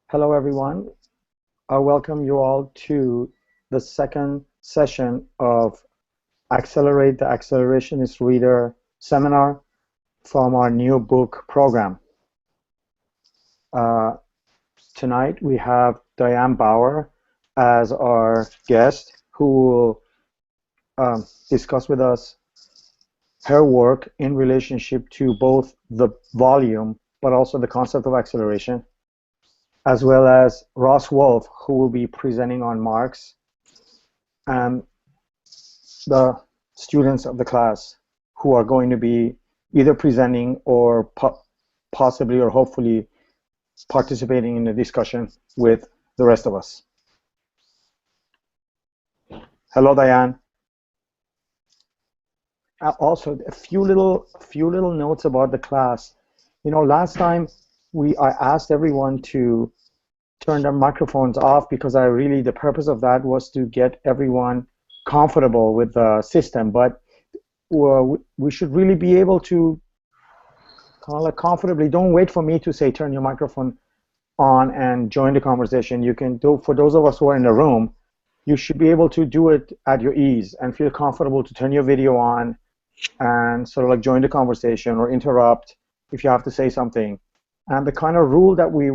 Hello, everyone. I welcome you all to the second session of Accelerate the Accelerationist Reader seminar from our new book program. Uh, Tonight we have Diane Bauer as our guest who will discuss with us her work in relationship to both the volume but also the concept of acceleration, as well as Ross Wolf, who will be presenting on Marx, and the students of the class who are going to be either presenting or possibly or hopefully participating in the discussion with the rest of us. Hello, Diane. Also, a few little notes about the class. You know, last time I asked everyone to turn their microphones off because the purpose of that was to get everyone comfortable with the system, but we should really be able to kind of like comfortably. Don't wait for me to say turn your microphone on and join the conversation. You can do, for those of us who are in the room, you should be able to do it at your ease and feel comfortable to turn your video on and sort of like join the conversation or interrupt if you have to say something. And the kind of rule that we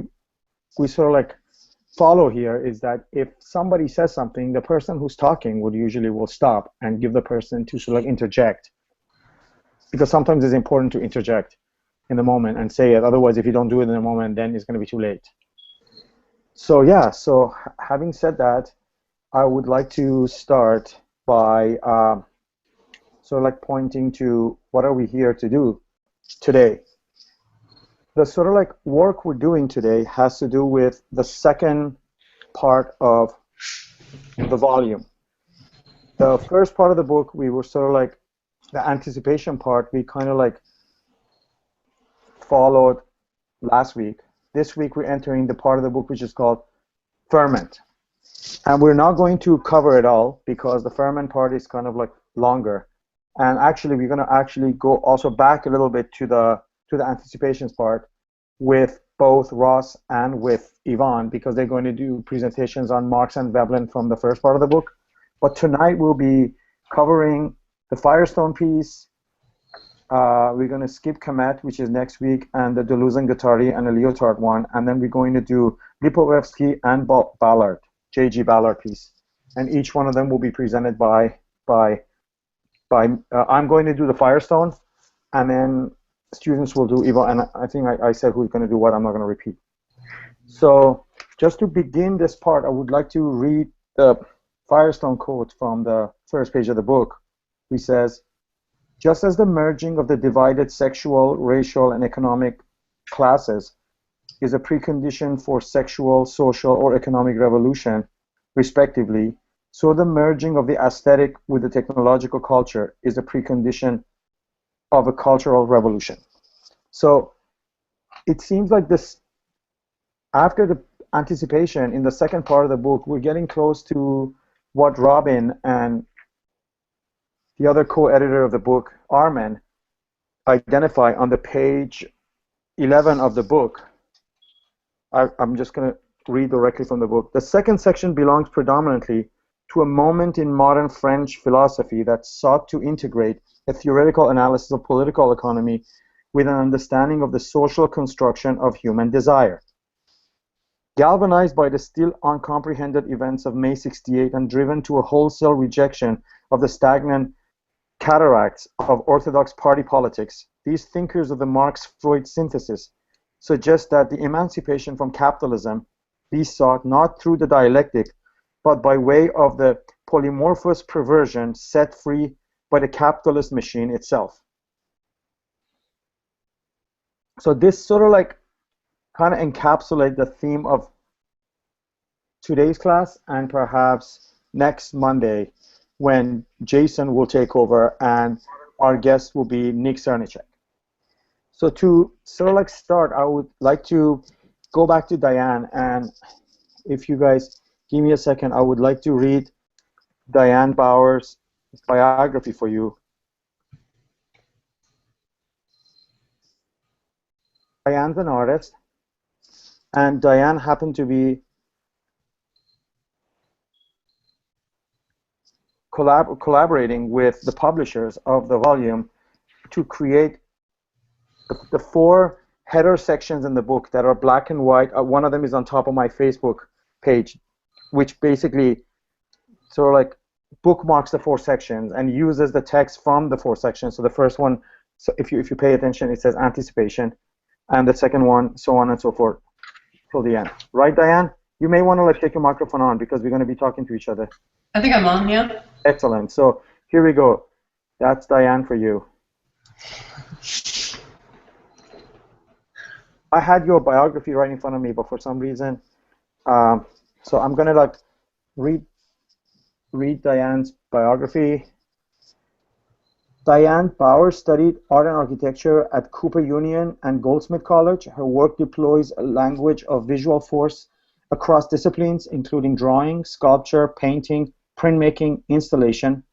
sort of like follow here is that if somebody says something, the person who's talking will stop and give the person to sort of like interject, because sometimes it's important to interject in the moment and say it. Otherwise, if you don't do it in the moment, then it's going to be too late. So yeah, so having said that, I would like to start by sort of like pointing to what are we here to do today. The sort of like work we're doing today has to do with the second part of the volume. The first part of the book, we were sort of like the anticipation part, we kind of like followed last week. This week we're entering the part of the book which is called ferment. And we're not going to cover it all because the ferment part is kind of like longer. And actually we're going to actually go also back a little bit to the anticipations part with both Ross and with Yvonne, because they're going to do presentations on Marx and Veblen from the first part of the book. But tonight we'll be covering the Firestone piece. We're going to skip Kemet, which is next week, and the Deleuze and Guattari and the Lyotard one, and then we're going to do Lipovetsky and Ballard, J.G. Ballard piece. And each one of them will be presented by I'm going to do the Firestone, and then students will do Eva, and I think I said who's going to do what. I'm not going to repeat. So just to begin this part, I would like to read the Firestone quote from the first page of the book. He says, "Just as the merging of the divided sexual, racial, and economic classes is a precondition for sexual, social, or economic revolution, respectively, so the merging of the aesthetic with the technological culture is a precondition of a cultural revolution." So it seems like this, after the anticipation in the second part of the book, we're getting close to what Robin and the other co-editor of the book, Armen, identify on the page 11 of the book. I'm just going to read directly from the book. "The second section belongs predominantly to a moment in modern French philosophy that sought to integrate a theoretical analysis of political economy with an understanding of the social construction of human desire. Galvanized by the still uncomprehended events of May 68 and driven to a wholesale rejection of the stagnant cataracts of orthodox party politics, these thinkers of the Marx-Freud synthesis suggest that the emancipation from capitalism be sought not through the dialectic, but by way of the polymorphous perversion set free by the capitalist machine itself." So this sort of like kind of encapsulate the theme of today's class and perhaps next Monday when Jason will take over and our guest will be Nick Cernicek. So to sort of like start, I would like to go back to Diane, and if you guys give me a second, I would like to read Diane Bauer's biography for you. Diane's an artist. And Diane happened to be collaborating with the publishers of the volume to create the 4 header sections in the book that are black and white. One of them is on top of my Facebook page, which basically sort of like bookmarks the 4 sections and uses the text from the 4 sections. So the first one, so if you pay attention, it says anticipation, and the second one, so on and so forth till the end. Right, Diane? You may want to like take your microphone on because we're going to be talking to each other. I think I'm on, yeah. Excellent. So here we go. That's Diane for you. I had your biography right in front of me, but for some reason, so I'm going to like read Diane's biography. Diane Bauer studied art and architecture at Cooper Union and Goldsmith College. Her work deploys a language of visual force across disciplines, including drawing, sculpture, painting, printmaking, installation,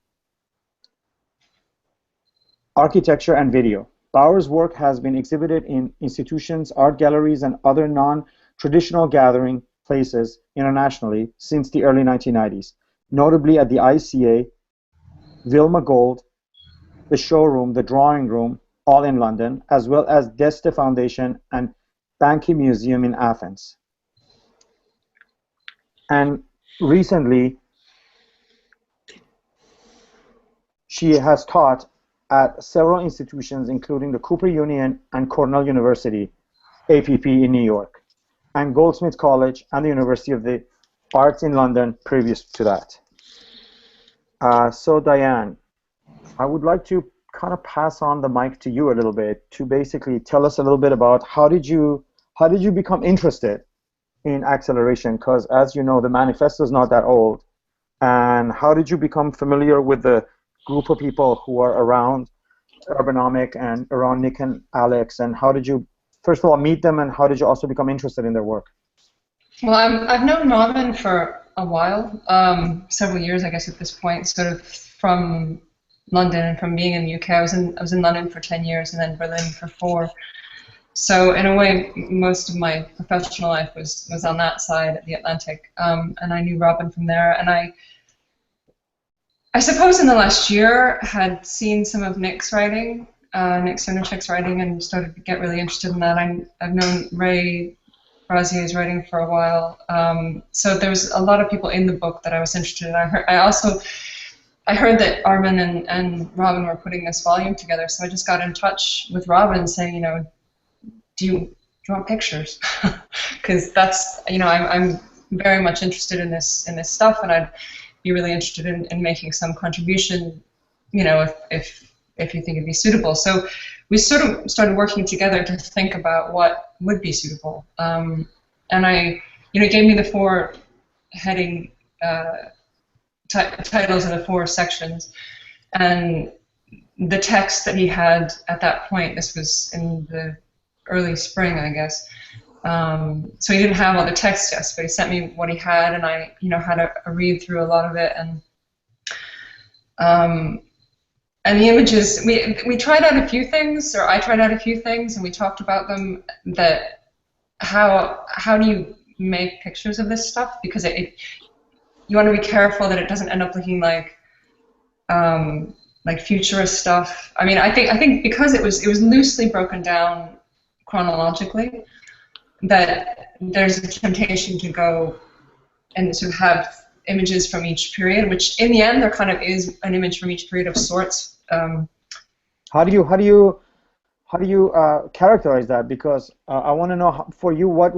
architecture, and video. Bauer's work has been exhibited in institutions, art galleries, and other non-traditional gathering places internationally since the early 1990s, notably at the ICA, Wilma Gold, the Showroom, the Drawing Room, all in London, as well as Deste Foundation and Banki Museum in Athens. And recently, she has taught at several institutions, including the Cooper Union and Cornell University, APP in New York, and Goldsmith College and the University of the Arts in London previous to that. So Diane, I would like to kind of pass on the mic to you a little bit to basically tell us a little bit about how did you become interested in acceleration? Because as you know, the manifesto is not that old. And how did you become familiar with the group of people who are around Urbanomic and around Nick and Alex? And how did you, first of all, meet them, and how did you also become interested in their work? Well, I've known Robin for a while, several years, I guess, at this point, sort of from London and from being in the UK. I was in London for 10 years and then Berlin for 4. So in a way, most of my professional life was on that side of the Atlantic, and I knew Robin from there. And I suppose in the last year had seen some of Nick's writing, Nick Cernicek's writing, and started to get really interested in that. I've known Ray Brazier's writing for a while, so there was a lot of people in the book that I was interested in. I heard that Armin and Robin were putting this volume together, so I just got in touch with Robin saying, you know, do you want pictures? Because that's, you know, I'm very much interested in this stuff, and I'd be really interested in making some contribution, you know, if you think it'd be suitable. So we sort of started working together to think about what would be suitable. And it gave me the 4 heading titles of the 4 sections, and the text that he had at that point, this was in the early spring, I guess. So he didn't have all the text yet, but he sent me what he had, and I, you know, had a read through a lot of it, and the images. We tried out a few things, or I tried out a few things, and we talked about them. That how do you make pictures of this stuff? Because you want to be careful that it doesn't end up looking like futurist stuff. I mean, I think because it was loosely broken down chronologically, that there's a temptation to go and sort of have images from each period, which in the end there kind of is an image from each period of sorts. How do you characterize that? Because I want to know for you what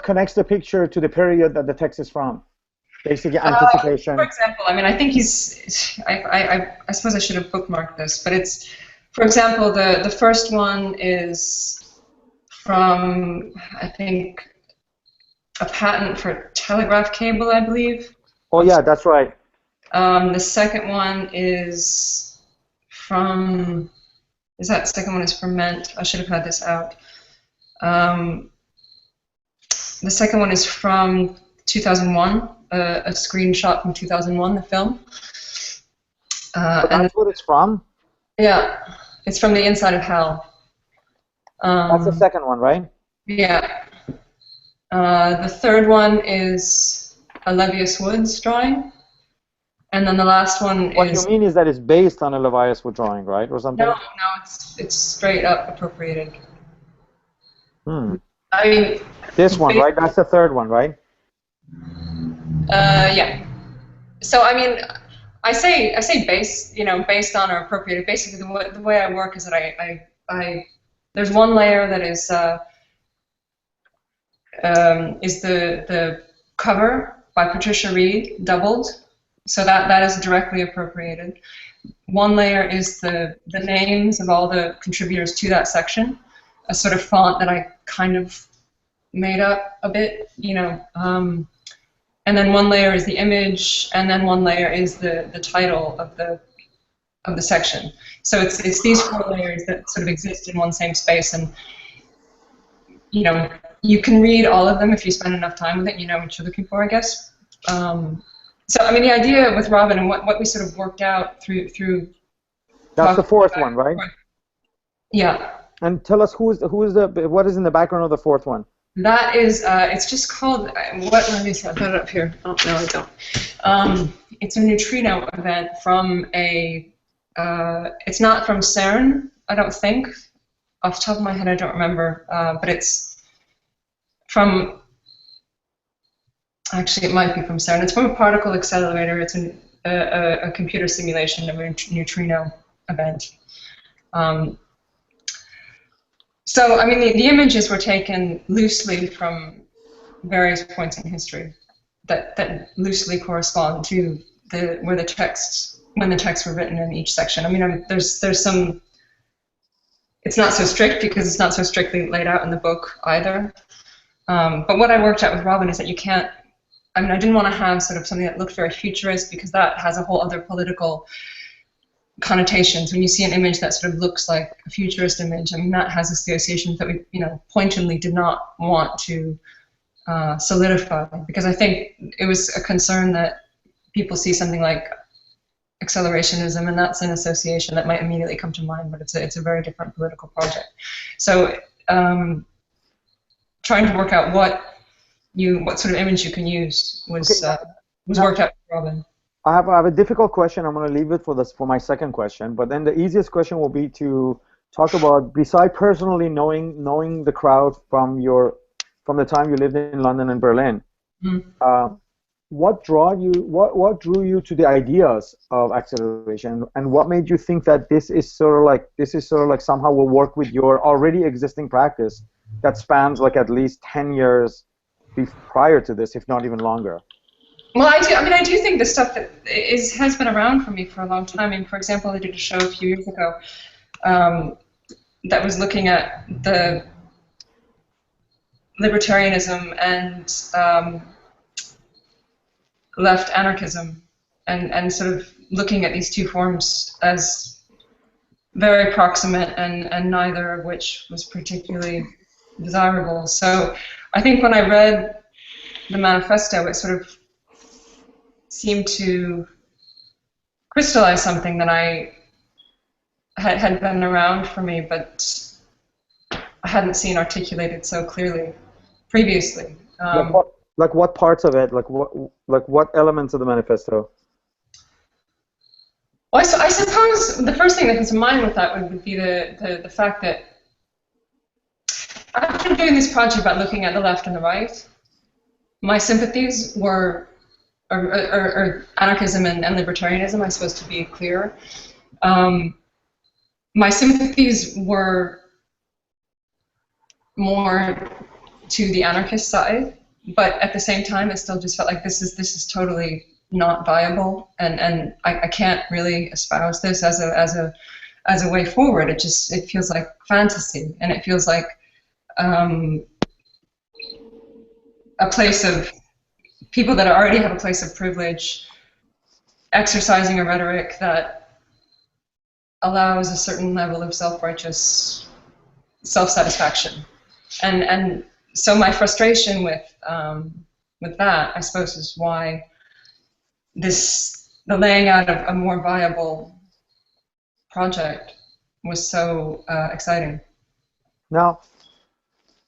connects the picture to the period that the text is from. Basically, anticipation. For example, I mean, I think I suppose I should have bookmarked this, but it's, for example, the first one is from, I think, a patent for telegraph cable, I believe. Oh yeah, that's right. The second one is from, second one is ferment. I should have had this out. The second one is from 2001, a screenshot from 2001, the film. That's what it's from? Yeah, it's from The Inside of Hell. That's the second one, right? Yeah. The third one is a Levius Woods drawing. And then the last one What is... you mean is that it's based on a Levius Wood drawing, right, or something? No, it's straight up appropriated. Hmm. I mean... This one, right? That's the third one, right? Yeah. So, I mean, I say based, based on or appropriated. Basically, the way I work is that I there's one layer that is the cover by Patricia Reed, doubled. So that is directly appropriated. One layer is the names of all the contributors to that section, a sort of font that I kind of made up a bit, and then one layer is the image, and then one layer is the title of the section. So it's these four layers that sort of exist in one same space, and you can read all of them if you spend enough time with it. You know what you're looking for, I guess. So I mean, the idea with Robin and what we sort of worked out through. That's the fourth one, right? Yeah. And tell us what is in the background of the fourth one? That is, it's just called, let me see, I'll put it up here. Oh, no, I don't. It's a neutrino event from it's not from CERN, I don't think. Off the top of my head, I don't remember, but it's from, actually, it might be from CERN. It's from a particle accelerator. It's a computer simulation of a neutrino event. So, I mean, the images were taken loosely from various points in history that loosely correspond to when the texts were written in each section. I mean, there's some. It's not so strict because it's not so strictly laid out in the book either. But what I worked out with Robin is that you can't. I mean, I didn't want to have sort of something that looked very futurist because that has a whole other political connotations. When you see an image that sort of looks like a futurist image, I mean, that has associations that we, pointedly did not want to solidify, because I think it was a concern that people see something like accelerationism, and that's an association that might immediately come to mind, but it's a very different political project. So trying to work out what sort of image you can use was worked out for Robin. I have a difficult question. I'm going to leave it for my second question. But then the easiest question will be to talk about, beside personally knowing the crowd from the time you lived in London and Berlin. Mm. What drew you to the ideas of acceleration, and what made you think that this is sort of like somehow will work with your already existing practice that spans like at least 10 years prior to this, if not even longer? Well, I do think the stuff that has been around for me for a long time. I mean, for example, I did a show a few years ago that was looking at the libertarianism and left anarchism, and sort of looking at these two forms as very proximate, and neither of which was particularly desirable. So I think when I read the manifesto, it sort of seemed to crystallize something that I had been around for me, but I hadn't seen articulated so clearly previously. Like what parts of it? Like what elements of the manifesto? Well, I suppose the first thing that comes to mind with that would be the fact that after doing this project about looking at the left and the right, my sympathies were, or anarchism and libertarianism, I suppose, to be clear. My sympathies were more to the anarchist side, but at the same time, I still just felt like this is totally not viable, and I can't really espouse this as a way forward. It feels like fantasy, and it feels like a place of people that already have a place of privilege exercising a rhetoric that allows a certain level of self-righteous self-satisfaction, and so my frustration with that, I suppose, is why the laying out of a more viable project was so exciting. Now,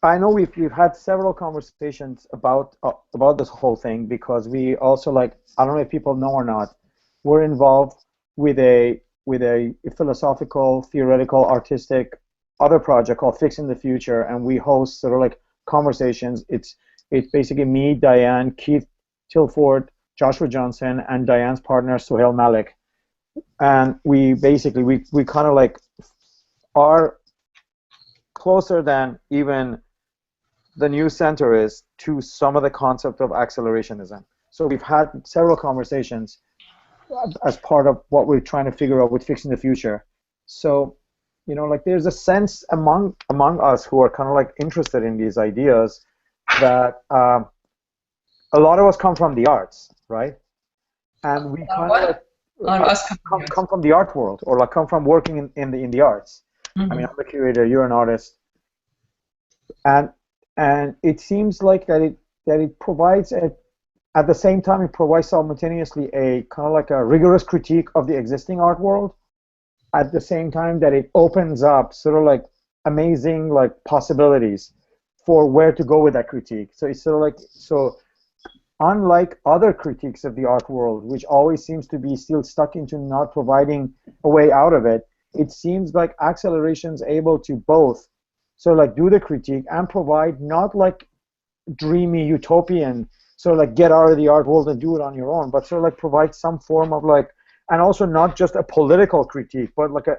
I know we've had several conversations about this whole thing because we also, like, I don't know if people know or not, we're involved with a philosophical, theoretical, artistic other project called Fixing the Future, and we host sort of like conversations. It's basically me, Diane, Keith Tilford, Joshua Johnson, and Diane's partner Sohail Malik, and we basically we kind of like are closer than even the new center is to some of the concept of accelerationism. So we've had several conversations as part of what we're trying to figure out with Fixing the Future. So, like there's a sense among us who are kind of like interested in these ideas that a lot of us come from the arts, right? And we kind of like A lot of us come from the art world, or like come from working in the arts. Mm-hmm. I mean, I'm a curator, you're an artist, and it seems like that it provides at the same time it provides simultaneously a kind of like a rigorous critique of the existing art world, at the same time that it opens up sort of like amazing like possibilities for where to go with that critique. So it's sort of like, so unlike other critiques of the art world, which always seems to be still stuck into not providing a way out of it, it seems like Acceleration's able to both sort of like do the critique and provide not like dreamy utopian sort of like get out of the art world and do it on your own, but sort of like provide some form of like, and also not just a political critique, but like a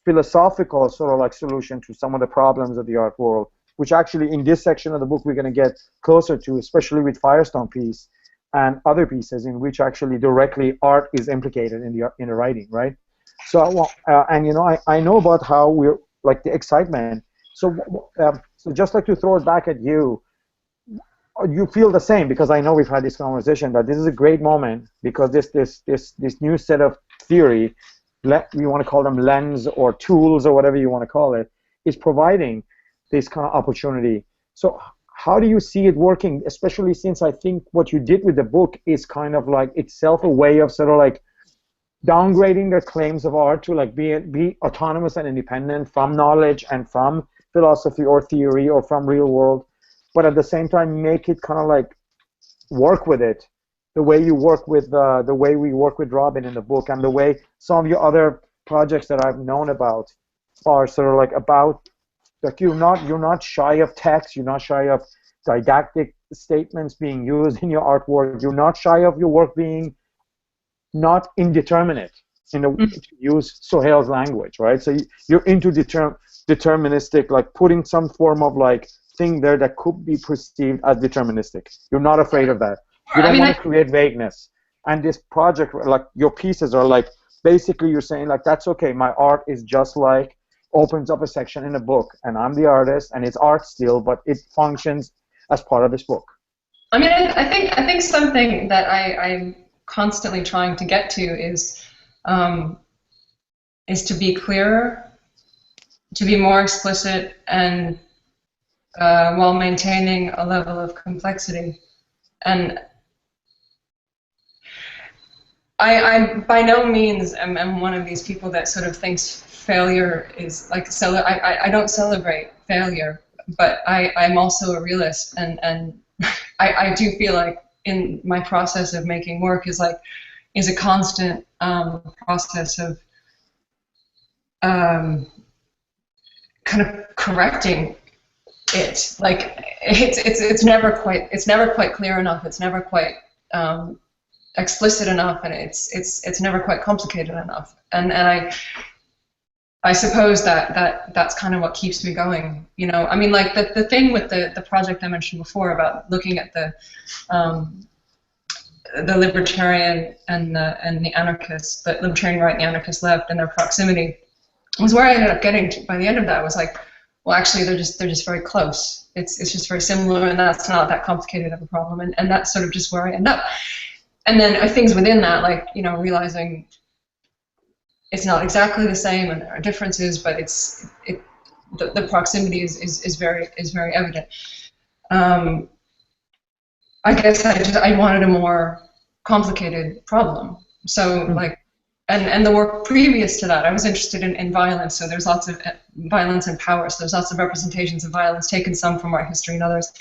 philosophical sort of like solution to some of the problems of the art world, which actually in this section of the book we're going to get closer to, especially with Firestone piece and other pieces in which actually directly art is implicated in the writing, right? So and I know about how we're like the excitement. So just like to throw it back at you, you feel the same, because I know we've had this conversation that this is a great moment because this new set of theory, we want to call them lens or tools or whatever you want to call it, is providing this kind of opportunity. So how do you see it working, especially since I think what you did with the book is kind of like itself a way of sort of like downgrading the claims of art to like be autonomous and independent from knowledge and from philosophy or theory or from real world, but at the same time make it kind of like work with it the way you work with the way we work with Robin in the book, and the way some of your other projects that I've known about are sort of like about, like you're not shy of text, you're not shy of didactic statements being used in your artwork, you're not shy of your work being not indeterminate, to use Sohail's language, right? So you're into deterministic, like putting some form of like thing there that could be perceived as deterministic. You're not afraid of that. You don't want to create vagueness. And this project, like your pieces are like, basically you're saying like, that's okay, my art is just like, opens up a section in a book, and I'm the artist, and it's art still, but it functions as part of this book. I mean, I think something that I'm constantly trying to get to is to be clearer, to be more explicit, and while maintaining a level of complexity. And I by no means am one of these people that sort of thinks failure is like I don't celebrate failure, but I'm also a realist, and I do feel like in my process of making work is a constant process of kind of correcting it. Like it's never quite clear enough. It's never quite explicit enough, and it's never quite complicated enough. And I suppose that's kind of what keeps me going. I mean, like the thing with the project I mentioned before about looking at the libertarian and the anarchist, the libertarian right and the anarchist left, and their proximity, was where I ended up getting to by the end of that. I was like, well, actually, they're just very close. It's just very similar, and that's not that complicated of a problem, and that's sort of just where I end up. And then things within that, like realizing it's not exactly the same, and there are differences, but the proximity is very evident. I guess I wanted a more complicated problem. So like and the work previous to that, I was interested in violence, so there's lots of violence and power, so there's lots of representations of violence, taken some from art history and others,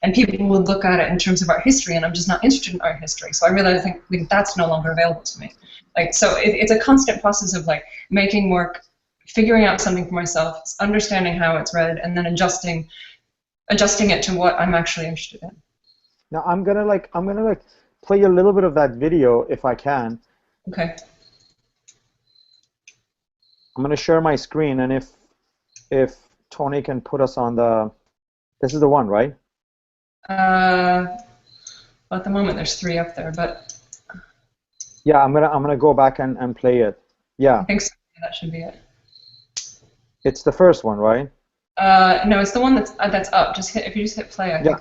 and people would look at it in terms of art history, and I'm just not interested in art history, so I realized I think that's no longer available to me. Like, so it's a constant process of like making work, figuring out something for myself, understanding how it's read, and then adjusting it to what I'm actually interested in. Now I'm gonna play a little bit of that video if I can. Okay. I'm going to share my screen, and if Tony can put us on the, this is the one, right? Well, at the moment there's 3 up there, but yeah, I'm gonna go back and play it. Yeah, I think so. That should be it. It's the first one, right? No, it's the one that's up. Just hit, if you just hit play, I think.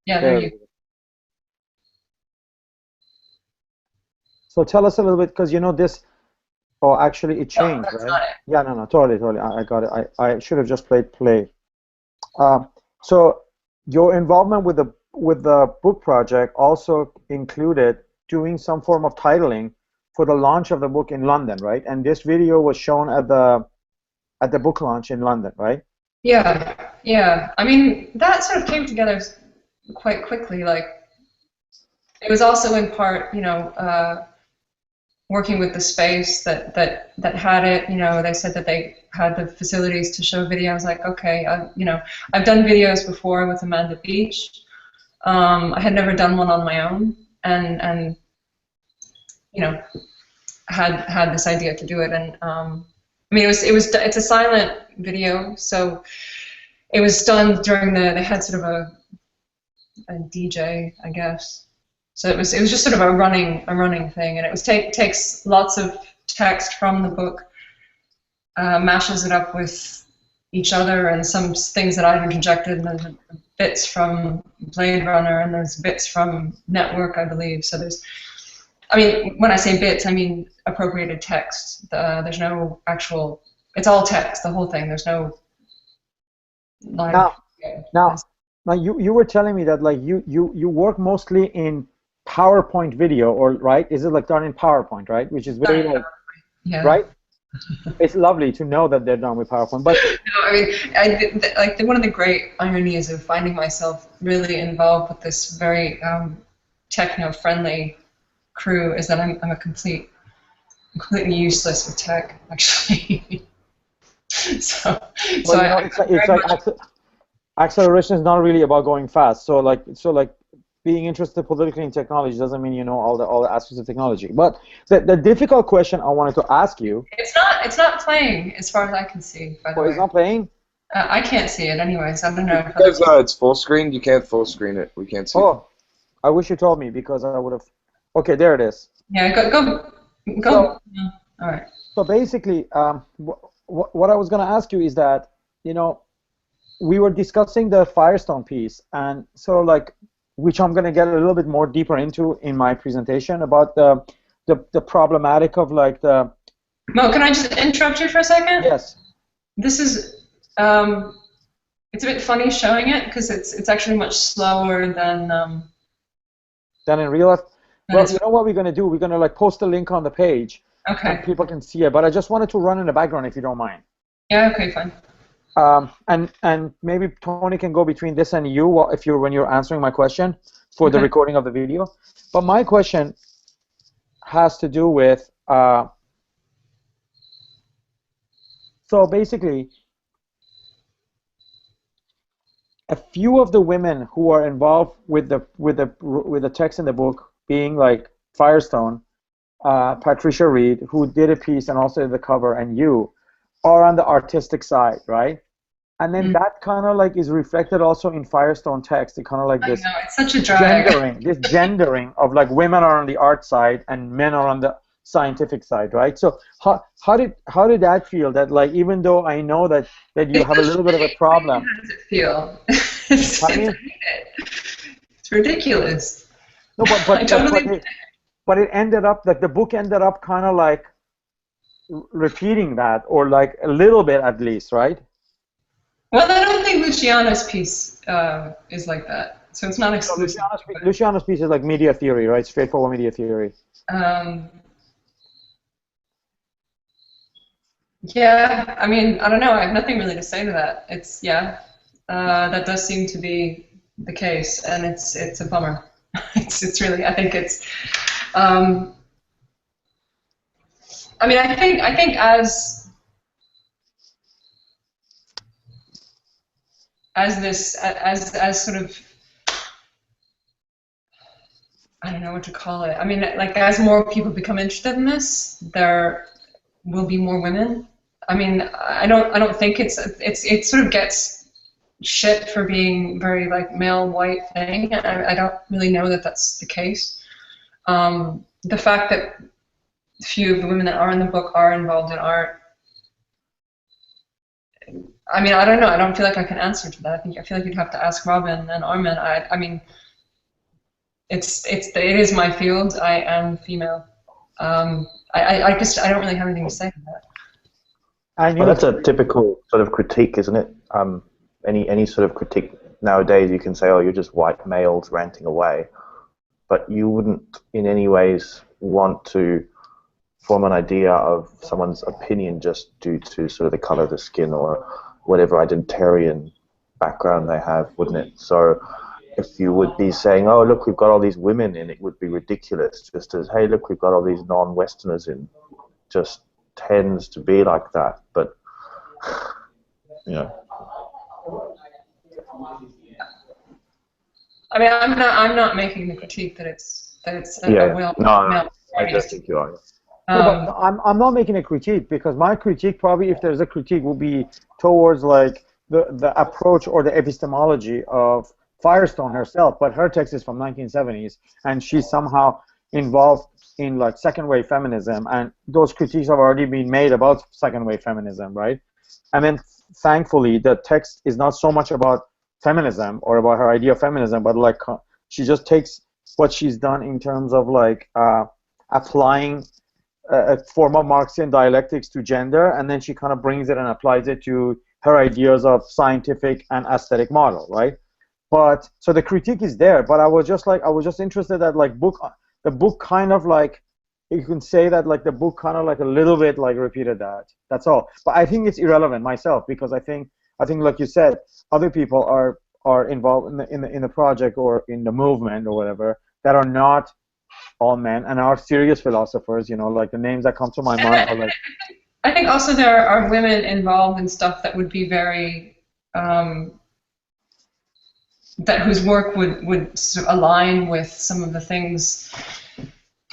Yeah, there you go. So tell us a little bit, because you know this. Oh, actually, it changed, that's right? not it. Yeah, no, totally. I got it. I should have just played play. So your involvement with the book project also included doing some form of titling for the launch of the book in London, right? And this video was shown at the book launch in London, right? Yeah. I mean, that sort of came together quite quickly. Like, it was also in part, you know, working with the space that had it. You know, they said that they had the facilities to show video. I was like, okay, you know, I've done videos before with Amanda Beach. I had never done one on my own, and you know, had this idea to do it. And I mean, it's a silent video, so it was done during they had sort of a DJ, I guess. So it was just sort of a running thing, and it was takes lots of text from the book, mashes it up with each other and some things that I've interjected, and there's bits from Blade Runner, and there's bits from Network, I believe. So there's, I mean, when I say bits, I mean appropriated text. There's no actual, it's all text, the whole thing. There's no live. Now you were telling me that like you work mostly in PowerPoint video, or right? Is it like done in PowerPoint, right? Which is very like, right? It's lovely to know that they're done with PowerPoint, but no, I mean, like one of the great ironies of finding myself really involved with this very techno-friendly crew is that I'm completely useless with tech, actually. so you know, it's like acceleration is not really about going fast. So like being interested politically in technology doesn't mean you know all the aspects of technology. But the difficult question I wanted to ask you. It's not playing as far as I can see. By the way. It's not playing. I can't see it anyways. I don't know. Because it's full screen, you can't full screen it. We can't see. Oh, I wish you told me, because I would have. Okay, there it is. Yeah, go. So, all right. So basically, what I was going to ask you is that, you know, we were discussing the Firestone piece, and sort of like, which I'm going to get a little bit more deeper into in my presentation, about the problematic of like the. Mo, can I just interrupt you for a second? Yes. This is. It's a bit funny showing it because it's actually much slower than in real life. Well, you know what we're going to do? We're going to like post a link on the page. Okay. And people can see it, but I just wanted to run in the background if you don't mind. Yeah. Okay. Fine. And maybe Tony can go between this and you when you're answering my question for the recording of the video. But my question has to do with so basically, a few of the women who are involved with the text in the book, being like Firestone, Patricia Reed, who did a piece and also did the cover, and you, are on the artistic side, right? And then that kind of like is reflected also in Firestone text. It kind of like this. I know, it's such a drag. gendering of like women are on the art side and men are on the scientific side, right? So how did that feel? That like, even though I know that you have a little bit of a problem. How does it feel? It's ridiculous. No, but it ended up like the book ended up kind of like repeating that, or like a little bit at least, right? Well, I don't think Luciana's piece is like that, so it's not exclusive. Luciana's piece is like media theory, right? Straightforward media theory. Yeah, I mean, I don't know. I have nothing really to say to that. It's yeah, that does seem to be the case, and it's a bummer. It's really. I think it's. Um, I mean, I think as this as sort of, I don't know what to call it. I mean, like as more people become interested in this, there will be more women. I mean, I don't think it sort of gets shit for being very like male white thing. And I don't really know that that's the case. The fact that few of the women that are in the book are involved in art. I mean, I don't know. I don't feel like I can answer to that. I feel like you'd have to ask Robin and Armin. I mean, it is my field. I am female. I just I don't really have anything to say to that. Well, that's a typical sort of critique, isn't it? Any sort of critique nowadays, you can say, "Oh, you're just white males ranting away," but you wouldn't in any ways want to form an idea of someone's opinion just due to sort of the color of the skin or whatever identitarian background they have, wouldn't it? So if you would be saying, "Oh, look, we've got all these women in," it would be ridiculous. Just as, "Hey, look, we've got all these non-Westerners in," just tends to be like that. But you know. I mean, I'm not making the critique that it's a Yeah, no, male. I don't think you are. No, but I'm not making a critique, because my critique, probably if there's a critique, will be towards like the approach or the epistemology of Firestone herself. But her text is from 1970s, and she's somehow involved in like second wave feminism, and those critiques have already been made about second wave feminism, right? And then thankfully the text is not so much about feminism or about her idea of feminism, but like she just takes what she's done in terms of like applying a form of Marxian dialectics to gender, and then she kind of brings it and applies it to her ideas of scientific and aesthetic model, right? But so the critique is there, but I was just interested that like the book kind of like, you can say that like the book kind of like a little bit like repeated that. That's all. But I think it's irrelevant myself, because I think like you said, other people are involved in the project or in the movement or whatever that are not all men and are serious philosophers. You know, like the names that come to my mind are like. I think also there are women involved in stuff that would be very that whose work would sort of align with some of the things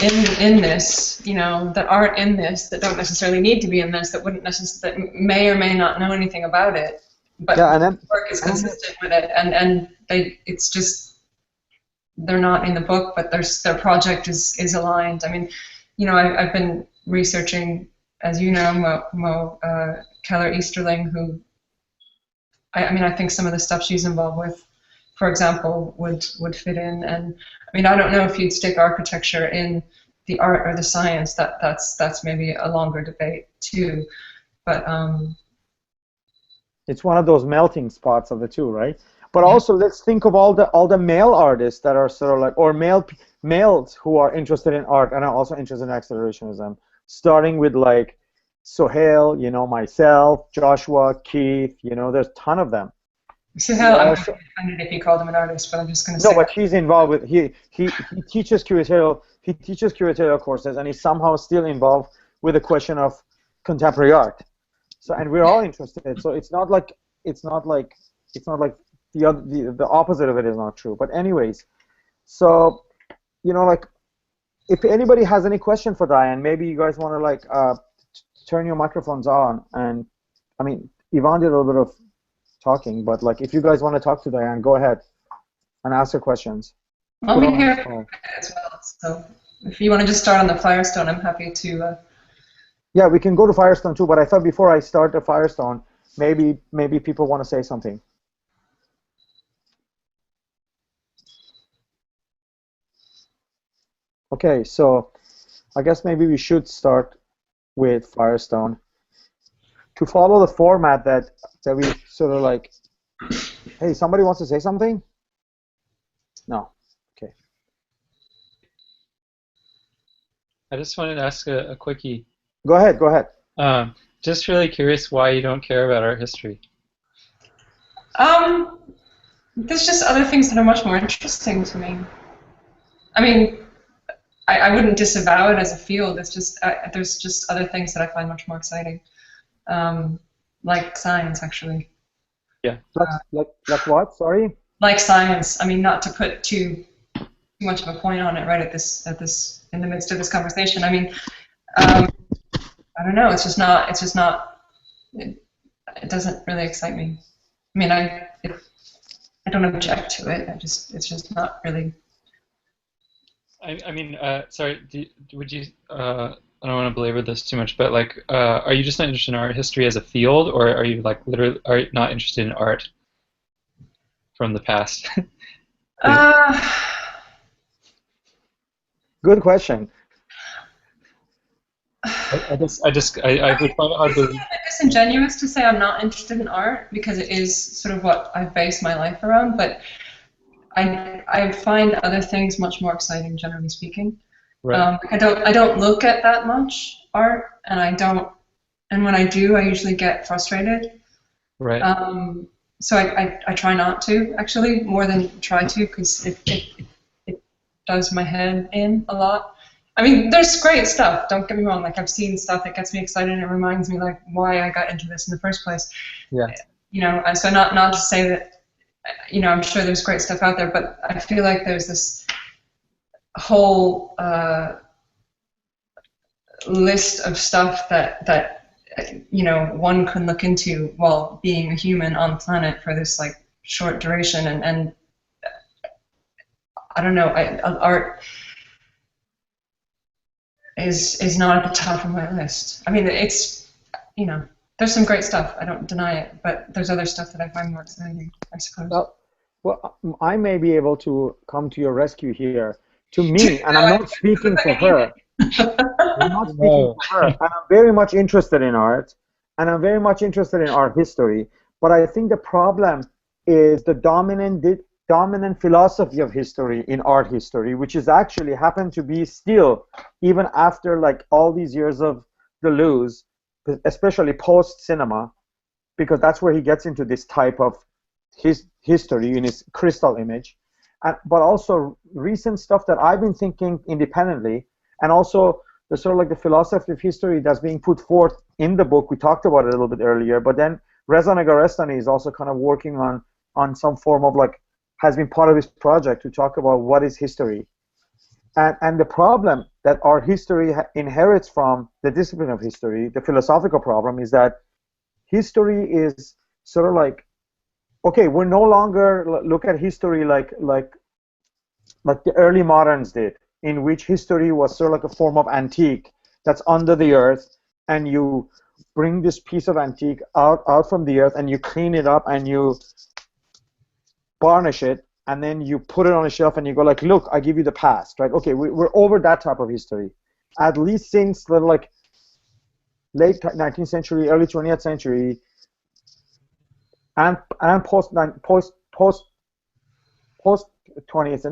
in this, you know, that aren't in this, that don't necessarily need to be in this, that wouldn't necessarily, that may or may not know anything about it, but Yeah, and then work is consistent with it, and it's just they're not in the book, but their project is aligned. I mean, you know, I've been researching, as you know, Mo Keller Easterling, who I mean, I think some of the stuff she's involved with, for example, would fit in. And I mean, I don't know if you'd stick architecture in the art or the science. That's maybe a longer debate too. But it's one of those melting spots of the two, right? But also, let's think of all the male artists that are sort of like, or males who are interested in art and are also interested in accelerationism, starting with like Sohail, you know, myself, Joshua, Keith, you know, there's a ton of them. So hell, I'm offended if you called him an artist, but I'm just going to say. No, but he's involved with he teaches curatorial courses, and he's somehow still involved with the question of contemporary art. So, and we're all interested. So it's not like the opposite of it is not true. But anyways, so you know, like if anybody has any question for Diane, maybe you guys want to like turn your microphones on. And I mean, Yvonne did a little bit of talking, but like if you guys want to talk to Diane, go ahead and ask her questions. I'll be here as well. So if you want to just start on the Firestone, I'm happy to. Yeah, we can go to Firestone too, but I thought before I start the Firestone, maybe people want to say something. Okay, so I guess maybe we should start with Firestone. To follow the format that we sort of like, hey, somebody wants to say something? No. Okay. I just wanted to ask a quickie. Go ahead. just really curious why you don't care about art history. There's just other things that are much more interesting to me. I mean, I wouldn't disavow it as a field. It's just there's just other things that I find much more exciting, like science, actually. Yeah. Like what? Sorry. Like science. I mean, not to put too much of a point on it right at this in the midst of this conversation. I mean, I don't know. It's just not. It doesn't really excite me. I mean, I don't object to it. It's just not really. I mean, sorry. Would you? I don't want to belabor this too much, but like, are you just not interested in art history as a field, or are you like literally are you not interested in art from the past? Good question. I would find it hard to. It's disingenuous to say I'm not interested in art because it is sort of what I base my life around, but I find other things much more exciting, generally speaking. Right. I don't look at that much art, and when I do, I usually get frustrated. Right. So I try not to, actually, more than try to, because it does my head in a lot. I mean, there's great stuff, don't get me wrong. Like, I've seen stuff that gets me excited and it reminds me, like, why I got into this in the first place. Yeah. You know, so not to say that, you know, I'm sure there's great stuff out there, but I feel like there's this whole list of stuff that you know, one can look into while being a human on the planet for this, like, short duration, and I don't know, art is not at the top of my list. I mean, it's, you know, there's some great stuff, I don't deny it, but there's other stuff that I find more exciting, I suppose. Well, I may be able to come to your rescue here. To me, and I'm not speaking for her. I'm not speaking for her. And I'm very much interested in art, and I'm very much interested in art history. But I think the problem is the dominant philosophy of history in art history, which is actually happened to be still, even after like all these years of Deleuze, especially post-cinema, because that's where he gets into this type of his history in his crystal image, but also recent stuff that I've been thinking independently, and also the sort of like the philosophy of history that's being put forth in the book. We talked about it a little bit earlier, but then Reza Negarestani is also kind of working on some form of like, has been part of his project to talk about what is history. And the problem that art history inherits from the discipline of history, the philosophical problem, is that history is sort of like, okay, we're no longer look at history like the early moderns did, in which history was sort of like a form of antique that's under the earth, and you bring this piece of antique out from the earth and you clean it up and you varnish it, and then you put it on a shelf and you go like, look, I give you the past, right? Okay, we're over that type of history, at least since the like late 19th century, early 20th century, and post 20th,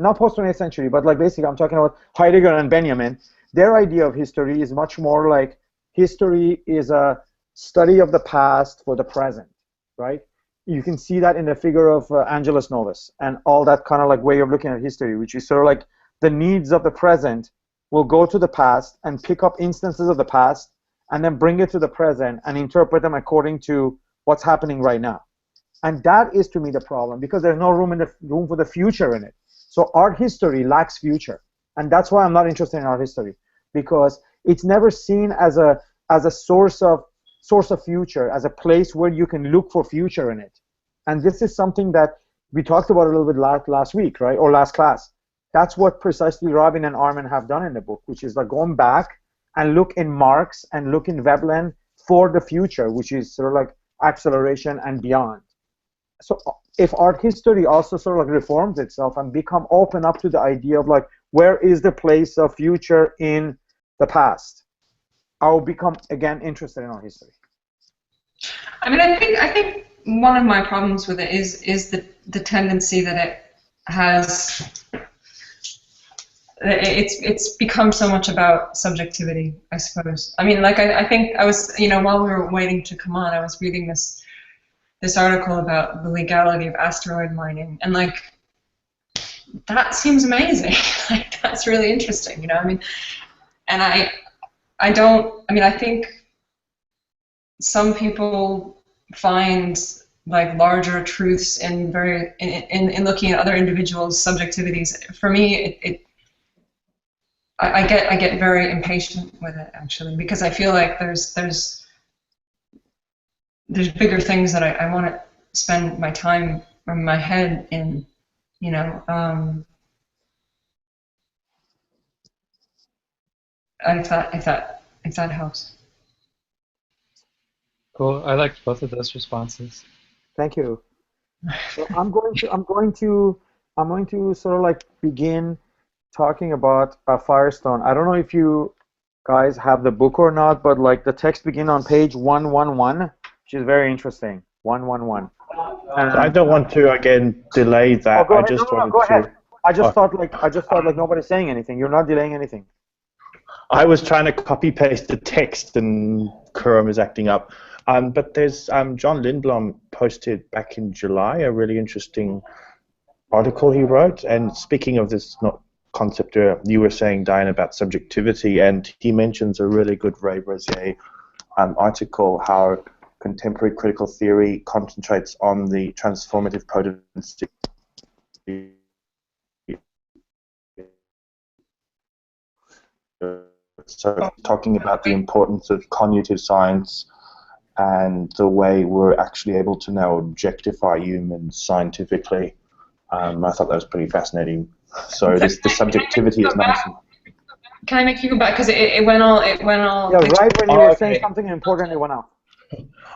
not post 20th century, but like basically I'm talking about Heidegger and Benjamin. Their idea of history is much more like history is a study of the past for the present, right? You can see that in the figure of Angelus Novus and all that kind of like way of looking at history, which is sort of like the needs of the present will go to the past and pick up instances of the past and then bring it to the present and interpret them according to what's happening right now. And that is, to me, the problem, because there's no room for the future in it. So art history lacks future, and that's why I'm not interested in art history, because it's never seen as a source of future, as a place where you can look for future in it. And this is something that we talked about a little bit last week, right, or last class. That's what precisely Robin and Armin have done in the book, which is like going back and look in Marx and look in Veblen for the future, which is sort of like acceleration and beyond. So if art history also sort of like reforms itself and become open up to the idea of like, where is the place of future in the past, I will become again interested in art history. I mean, I think one of my problems with it is the tendency that it has it's become so much about subjectivity, I suppose. I mean, like I think I was, while we were waiting to come on, I was reading this article about the legality of asteroid mining, and like that seems amazing. Like that's really interesting, I mean, and I think some people find like larger truths in looking at other individuals' subjectivities. For me, I get very impatient with it, actually, because I feel like there's bigger things that I want to spend my time or my head in, if that helps. Cool. I liked both of those responses. Thank you. So I'm going to sort of like begin talking about Firestone. I don't know if you guys have the book or not, but like the text begins on page 111, which is very interesting. 111. And I don't want to again delay that. I just wanted go ahead. I just thought like nobody's saying anything. You're not delaying anything. I was trying to copy paste the text, and Chrome is acting up. But there's John Lindblom posted back in July a really interesting article he wrote. And speaking of this concept you were saying, Diane, about subjectivity, and he mentions a really good Ray Brazier article, how contemporary critical theory concentrates on the transformative potency. So talking about the importance of cognitive science and the way we're actually able to now objectify humans scientifically. I thought that was pretty fascinating. So the subjectivity is nice. Can I make you go back, because it went all. Yeah, right when you were saying something important, it went out.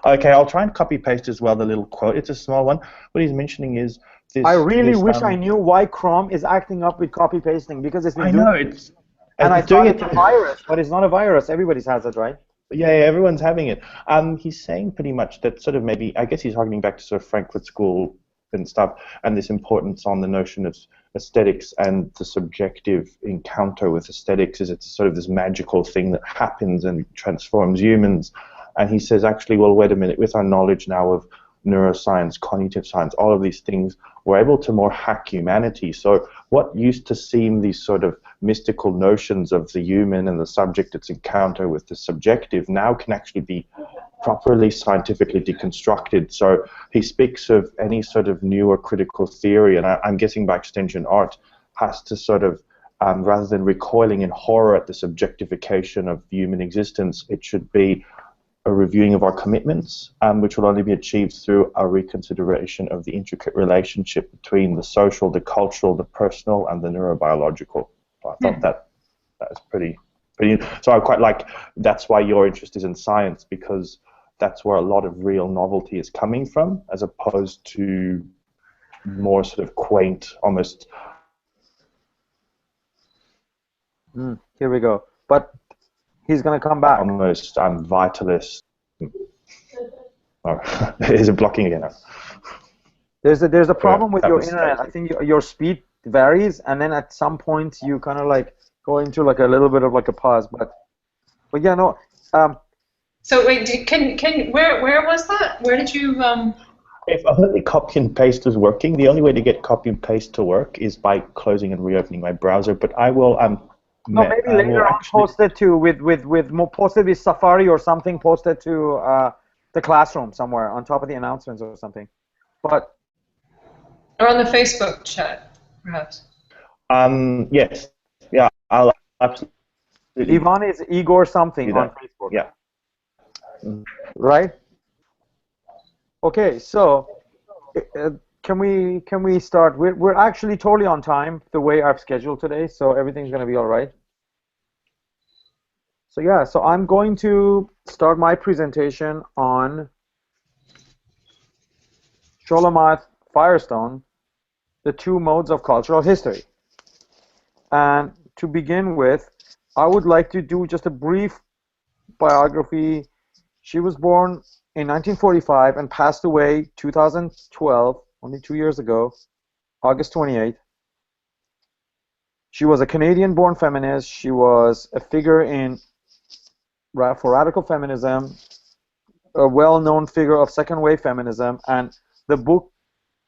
Okay, I'll try and copy paste as well the little quote. It's a small one. What he's mentioning is this. I really wish I knew why Chrome is acting up with copy pasting, because it's been I know it's. And I thought it's a virus, but it's not a virus. Everybody has it, right? Yeah, everyone's having it. He's saying pretty much that sort of maybe, I guess he's harkening back to sort of Frankfurt School and stuff, and this importance on the notion of aesthetics and the subjective encounter with aesthetics, is it's sort of this magical thing that happens and transforms humans. And he says, actually, well, wait a minute, with our knowledge now of neuroscience, cognitive science, all of these things, we're able to more hack humanity. So what used to seem these sort of mystical notions of the human and the subject, its encounter with the subjective, now can actually be properly scientifically deconstructed. So he speaks of any sort of newer critical theory, and I'm guessing by extension art, has to sort of, rather than recoiling in horror at this objectification of human existence, it should be a reviewing of our commitments, which will only be achieved through a reconsideration of the intricate relationship between the social, the cultural, the personal, and the neurobiological. So I thought that was pretty. So I quite like. That's why your interest is in science, because that's where a lot of real novelty is coming from, as opposed to more sort of quaint, almost. Here we go. But he's going to come back. Almost vitalist. Oh, is it blocking again? There's a problem with your internet. I think your speed varies, and then at some point you kind of like go into like a little bit of like a pause. But yeah, no. So wait, where was that? Where did you? If only copy and paste was working, the only way to get copy and paste to work is by closing and reopening my browser. But I will. No, maybe later on post it to post it with Safari or something. Post it to the classroom somewhere on top of the announcements or something. But or on the Facebook chat, perhaps. Yes. Yeah. I'll absolutely. Ivan is Igor something on Facebook. Yeah. Right. Okay. So can we start? We're actually totally on time the way I've scheduled today, so everything's going to be all right. So yeah, so I'm going to start my presentation on Shulamith Firestone, the two modes of cultural history. And to begin with, I would like to do just a brief biography. She was born in 1945 and passed away 2012, only 2 years ago, August 28th. She was a Canadian-born feminist. She was a figure for radical feminism, a well-known figure of second-wave feminism, and the book